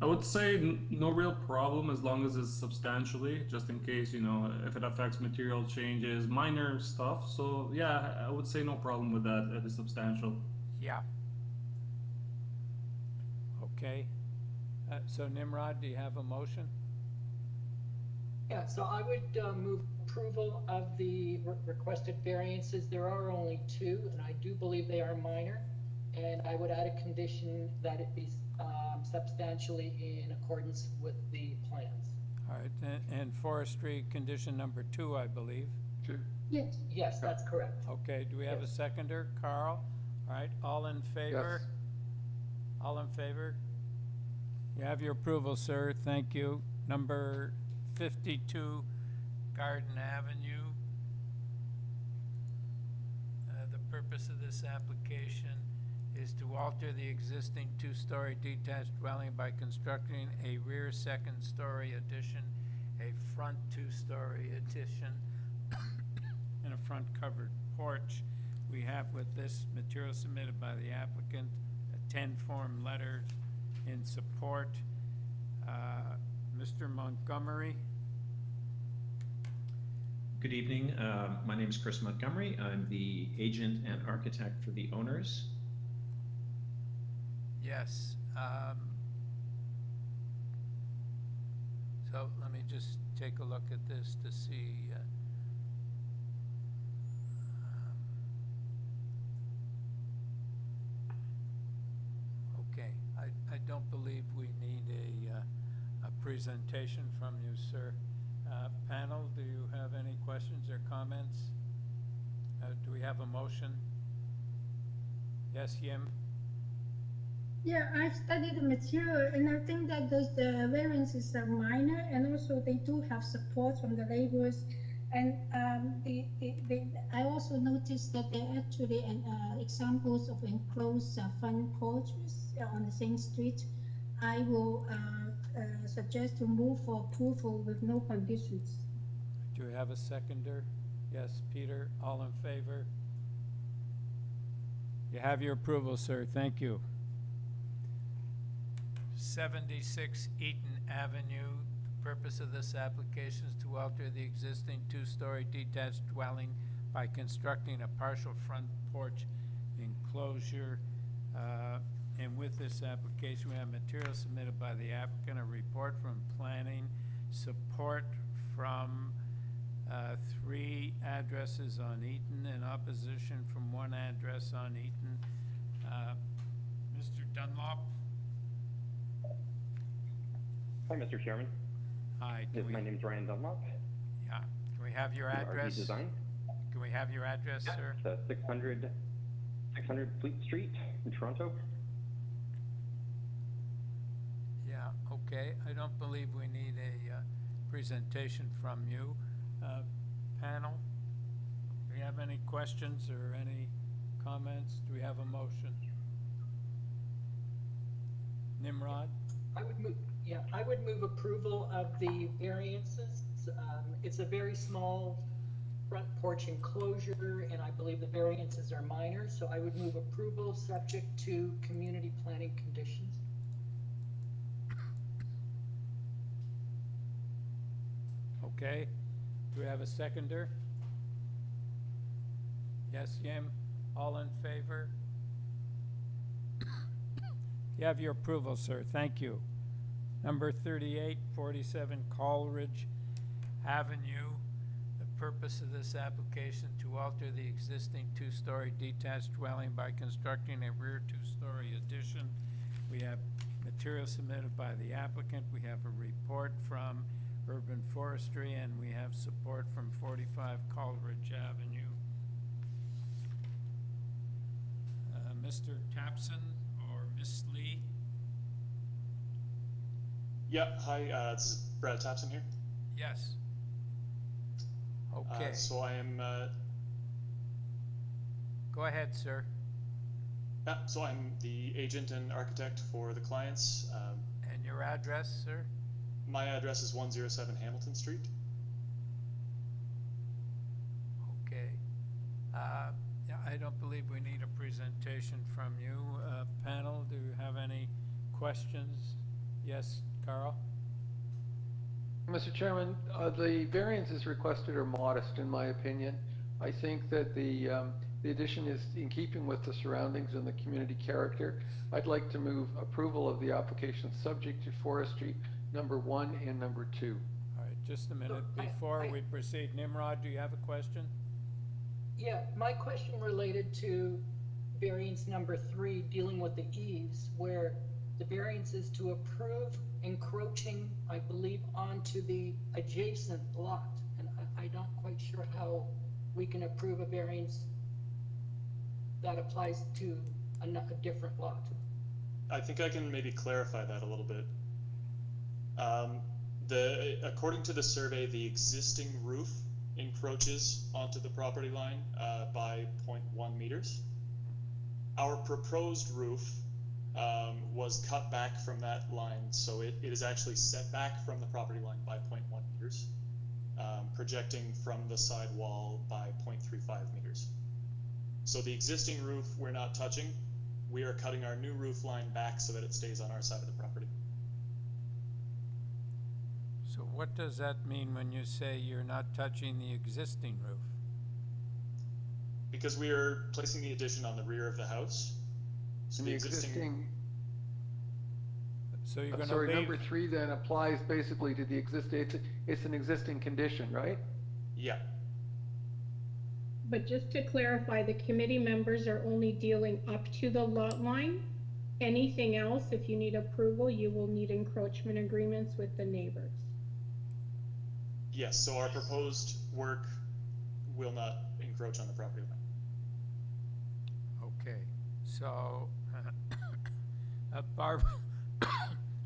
I would say no real problem as long as it's substantially, just in case, if it affects material changes, minor stuff. So yeah, I would say no problem with that if it's substantial. Yeah. Okay. So Nimrod, do you have a motion? Yeah, so I would move approval of the requested variances. There are only 2, and I do believe they are minor. And I would add a condition that it be substantially in accordance with the plans. All right, and forestry condition number 2, I believe. Yes. Yes, that's correct. Okay, do we have a seconder? Carl? All right, all in favor? Yes. All in favor? You have your approval, sir. Thank you. Number 52 Garden Avenue. The purpose of this application is to alter the existing 2-story detached dwelling by constructing a rear second-story addition, a front 2-story addition, and a front covered porch. We have with this material submitted by the applicant, 10 form letters in support. Mr. Montgomery. Good evening. My name is Chris Montgomery. I'm the agent and architect for the owners. Yes. So let me just take a look at this to see. Okay, I don't believe we need a presentation from you, sir. Panel, do you have any questions or comments? Do we have a motion? Yes, Yim? Yeah, I studied the material, and I think that the variances are minor, and also they do have support from the neighbors, And I also noticed that there are actually examples of enclosed front porches on the same street. I will suggest to move for approval with no conditions. Do we have a seconder? Yes, Peter, all in favor? You have your approval, sir. Thank you. 76 Eaton Avenue. The purpose of this application is to alter the existing two-story detached dwelling by constructing a partial front porch enclosure. And with this application, we have material submitted by the applicant, a report from planning, support from 3 addresses on Eaton, and opposition from 1 address on Eaton. Mr. Dunlop? Hi, Mr. Chairman. Hi. My name is Ryan Dunlop. Yeah. Can we have your address? Design. Can we have your address, sir? It's 600 Fleet Street in Toronto. Yeah, okay. I don't believe we need a presentation from you. Panel, do you have any questions or any comments? Do we have a motion? Nimrod? I would move approval of the variances. It's a very small front porch enclosure, and I believe the variances are minor, so I would move approval subject to community planning conditions. Okay. Do we have a seconder? Yes, Yim? All in favor? You have your approval, sir. Thank you. Number 3847 Coleridge Avenue. The purpose of this application to alter the existing two-story detached dwelling by constructing a rear two-story addition. We have material submitted by the applicant. We have a report from Urban Forestry, and we have support from 45 Coleridge Avenue. Mr. Tapson or Miss Lee? Yeah, hi, this is Brad Tapson here. Yes. Okay. So I am... Go ahead, sir. Yeah, so I'm the agent and architect for the clients. And your address, sir? My address is 107 Hamilton Street. Okay. Yeah, I don't believe we need a presentation from you. Panel, do you have any questions? Yes, Carl? Mr. Chairman, the variances requested are modest, in my opinion. I think that the addition is in keeping with the surroundings and the community character. I'd like to move approval of the application subject to forestry number 1 and number 2. All right, just a minute. Before we proceed, Nimrod, do you have a question? Yeah, my question related to variance number 3, dealing with the eaves, where the variance is to approve encroaching, I believe, onto the adjacent lot. And I'm not quite sure how we can approve a variance that applies to a different lot. I think I can maybe clarify that a little bit. According to the survey, the existing roof encroaches onto the property line by 0.1 meters. Our proposed roof was cut back from that line, so it is actually set back from the property line by 0.1 meters, projecting from the side wall by 0.35 meters. So the existing roof we're not touching. We are cutting our new roof line back so that it stays on our side of the property. So what does that mean when you say you're not touching the existing roof? Because we are placing the addition on the rear of the house. So And the existing So you're I'm going to sorry, leave... number 3 then applies basically to the existing, it's an existing condition, right? Yeah. But just to clarify, the committee members are only dealing up to the lot line. Anything else, if you need approval, you will need encroachment agreements with the neighbors. Yes, so our proposed work will not encroach on the property line. Okay, so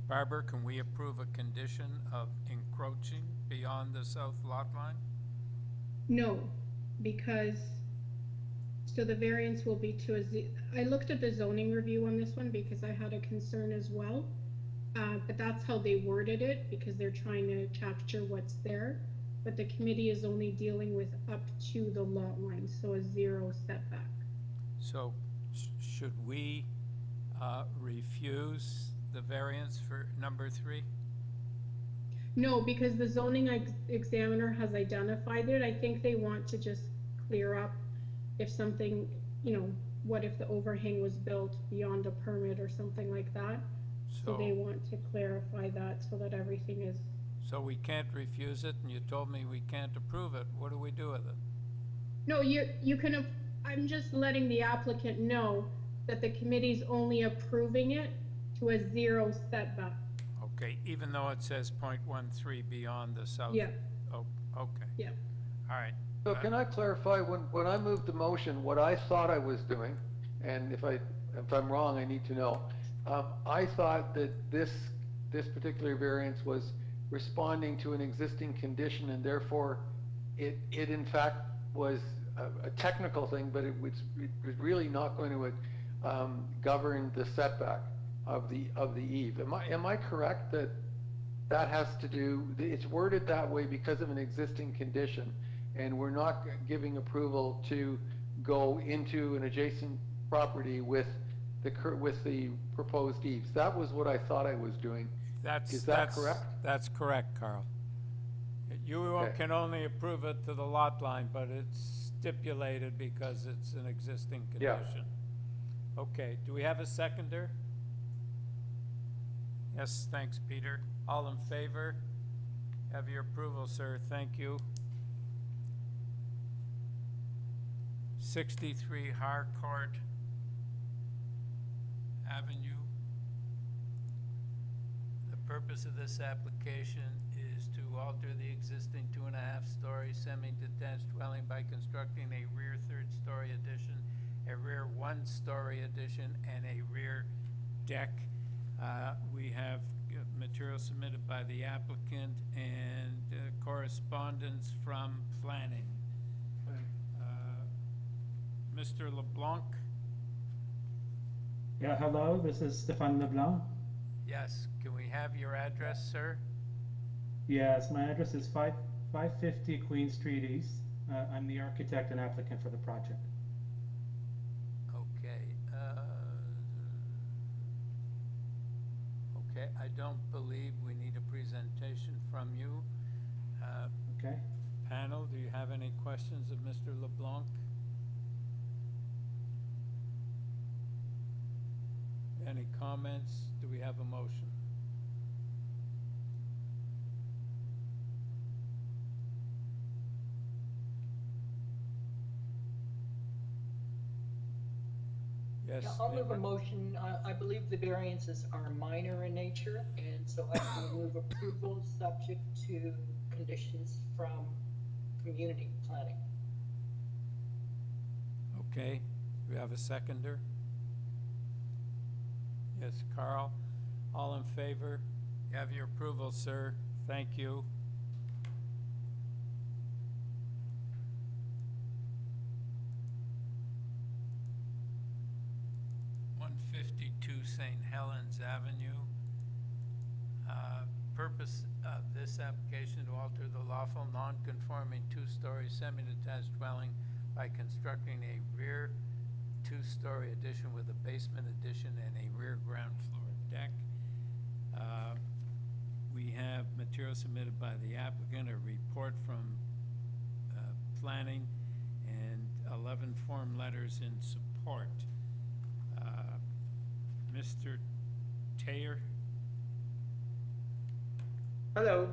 Barbara, can we approve a condition of encroaching beyond the south lot line? No, because, so the variance will be to I looked at the zoning review on this one because I had a concern as well. But that's how they worded it, because they're trying to capture what's there. But the committee is only dealing with up to the lot line, so a 0 setback. So should we refuse the variance for number 3? No, because the zoning examiner has identified it. I think they want to just clear up if something, what if the overhang was built beyond a permit or something like that. So they want to clarify that so that everything is. So we can't refuse it, and you told me we can't approve it. What do we do with it? No, you can, I'm just letting the applicant know that the committee's only approving it to a 0 setback. Okay, even though it says 0.13 beyond the south? Yeah. Oh, okay. Yeah. All right. So can I clarify, when I moved the motion, what I thought I was doing, and if I'm wrong, I need to know. I thought that this particular variance was responding to an existing condition, and therefore it in fact was a technical thing, but it was really not going to govern the setback of the eave. Am I correct that has to do? It's worded that way because of an existing condition, and we're not giving approval to go into an adjacent property with the proposed eaves. That was what I thought I was doing. Is that correct? That's correct, Carl. You can only approve it to the lot line, but it's stipulated because it's an existing condition. Yeah. Okay, do we have a seconder? Yes, thanks, Peter. All in favor? Have your approval, sir. Thank you. 63 Harcourt Avenue. The purpose of this application is to alter the existing 2.5-story semi-detached dwelling by constructing a rear 3rd-story addition, a rear 1-story addition, and a rear deck. We have material submitted by the applicant and correspondence from planning. Mr. LeBlanc? Yeah, hello, this is Stéphane Leblanc. Yes, can we have your address, sir? Yes, my address is 550 Queen Street East. I'm the architect and applicant for the project. Okay. Okay, I don't believe we need a presentation from you. Okay. Panel, do you have any questions of Mr. LeBlanc? Any comments? Do we have a motion? Yes. Yeah, I'll move a motion. I believe the variances are minor in nature, and so I will move approval subject to conditions from community planning. Okay. Do we have a seconder? Yes, Carl. All in favor? You have your approval, sir. Thank you. St. Helens Avenue. Purpose of this application to alter the lawful non-conforming 2-story semi-detached dwelling by constructing a rear 2-story addition with a basement addition and a rear ground floor deck. We have material submitted by the applicant, a report from planning, and 11 form letters in support. Mr. Taylor? Hello.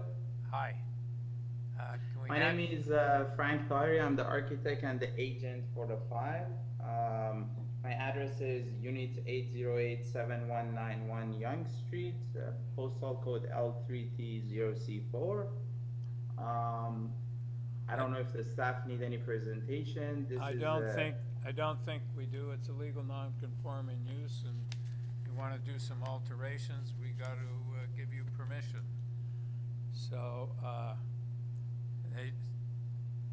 Hi. My name is Frank Clary. I'm the architect and the agent for the file. My address is Unit 8087191 Young Street, postal code L3T0C4. I don't know if the staff need any presentation. I don't think we do. It's a legal non-conforming use, and want to do some alterations, we got to give you permission. So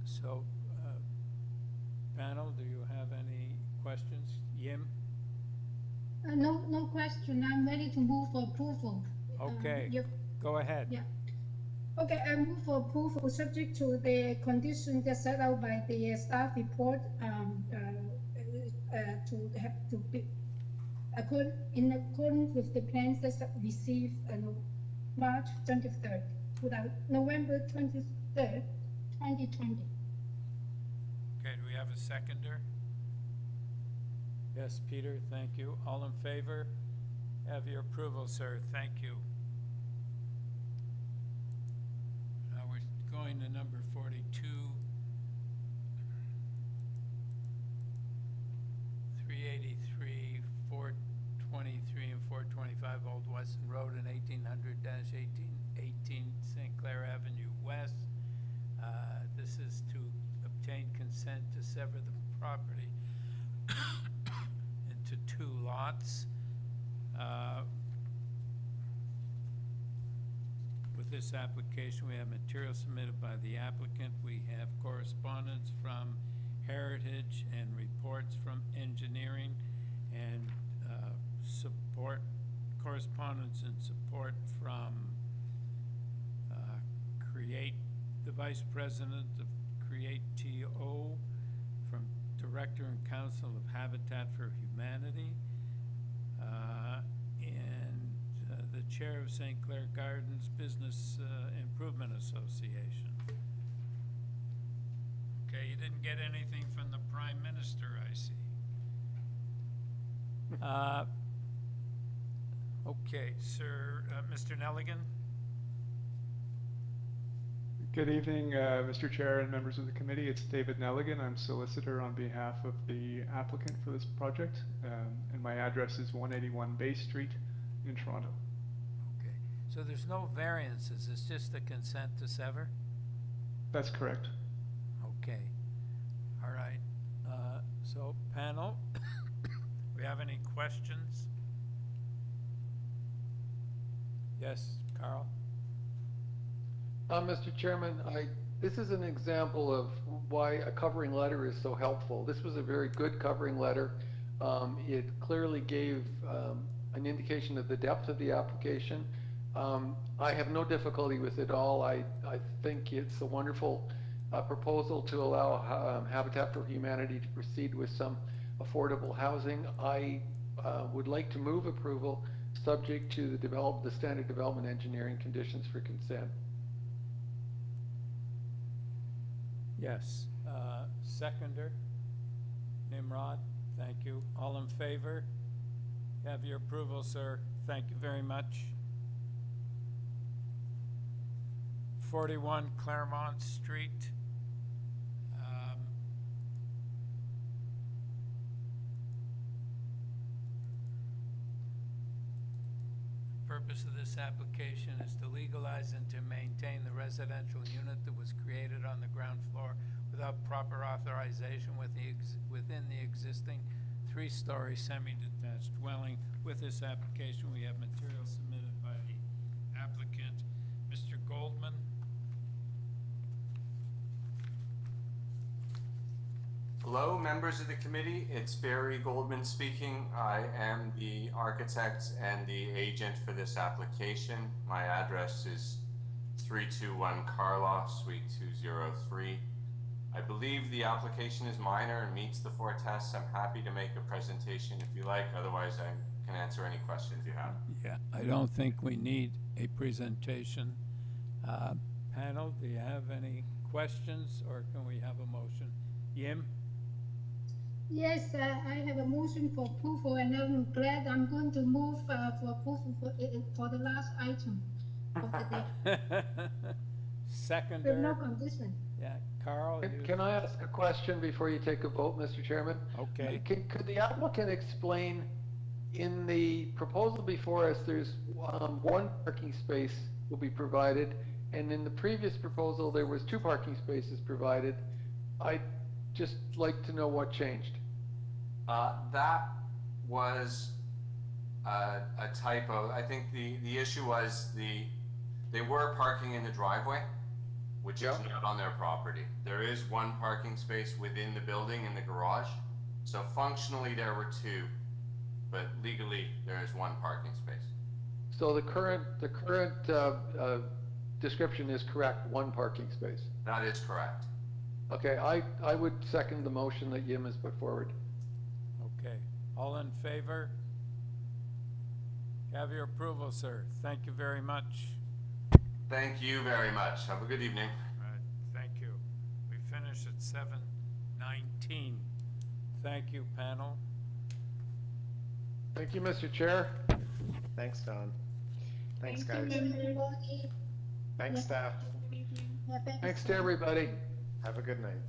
So, panel, do you have any questions? Yim? No question. I'm ready to move for approval. Okay, Yep. go ahead. Yeah. Okay, I move for approval subject to the conditions that set out by the staff report to have to be in accordance with the plans that's received March 23rd, November 23rd, 2020. Okay, do we have a seconder? Yes, Peter, thank you. All in favor? Have your approval, sir. Thank you. Now we're going to number 42. 383, 423, and 425 Old Weston Road and 1800-1818 Sinclair Avenue West. This is to obtain consent to sever the property into 2 lots. With this application, we have material submitted by the applicant. We have correspondence from Heritage and reports from engineering, and correspondence and support from the Vice President of Create TO, from Director and Council of Habitat for Humanity, and the Chair of St. Clair Gardens Business Improvement Association. Okay, you didn't get anything from the Prime Minister, I see. Okay, sir, Mr. Nelligan? Good evening, Mr. Chair and members of the committee. It's David Nelligan. I'm solicitor on behalf of the applicant for this project, and my address is 181 Bay Street in Toronto. Okay, so there's no variances, it's just a consent to sever? That's correct. Okay, all right. So panel, we have any questions? Yes, Carl? Mr. Chairman, this is an example of why a covering letter is so helpful. This was a very good covering letter. It clearly gave an indication of the depth of the application. I have no difficulty with it all. I think it's a wonderful proposal to allow Habitat for Humanity to proceed with some affordable housing. I would like to move approval subject to the standard development engineering conditions for consent. Yes. Seconder? Nimrod? Thank you. All in favor? You have your approval, sir. Thank you very much. 41 Claremont Street. The purpose of this application is to legalize and to maintain the residential unit that was created on the ground floor without proper authorization within the existing 3-story semi-detached dwelling. With this application, we have material submitted by the applicant, Mr. Goldman. Hello, members of the committee. It's Barry Goldman speaking. I am the architect and the agent for this application. My address is 321 Karloff, Suite 203. I believe the application is minor and meets the 4 tests. I'm happy to make a presentation if you like. Otherwise, I can answer any questions you have. Yeah, I don't think we need a presentation. Panel, do you have any questions, or can we have a motion? Yim? Yes, I have a motion for approval, and I'm glad I'm going to move for approval for the last item of the day. Seconder? With no condition. Yeah, Carl? Can I ask a question before you take a vote, Mr. Chairman? Okay. Could the applicant explain, in the proposal before us, there's 1 parking space will be provided, and in the previous proposal, there was 2 parking spaces provided. I'd just like to know what changed. That was a typo. I think the issue was they were parking in the driveway, which is not on their property. There is one parking space within the building in the garage. So functionally there were two, but legally there is one parking space. So the current description is correct, one parking space. That is correct. Okay, I would second the motion that Yim has put forward. Okay, all in favor? Have your approval, sir. Thank you very much. Thank you very much. Have a good evening. All right, thank you. We finish at 7:19. Thank you, panel. Thank you, Mr. Chair. Thanks, Don. Thanks, Thank guys. you, everybody. Thanks, staff. Yeah, Thanks to everybody. Have a good night.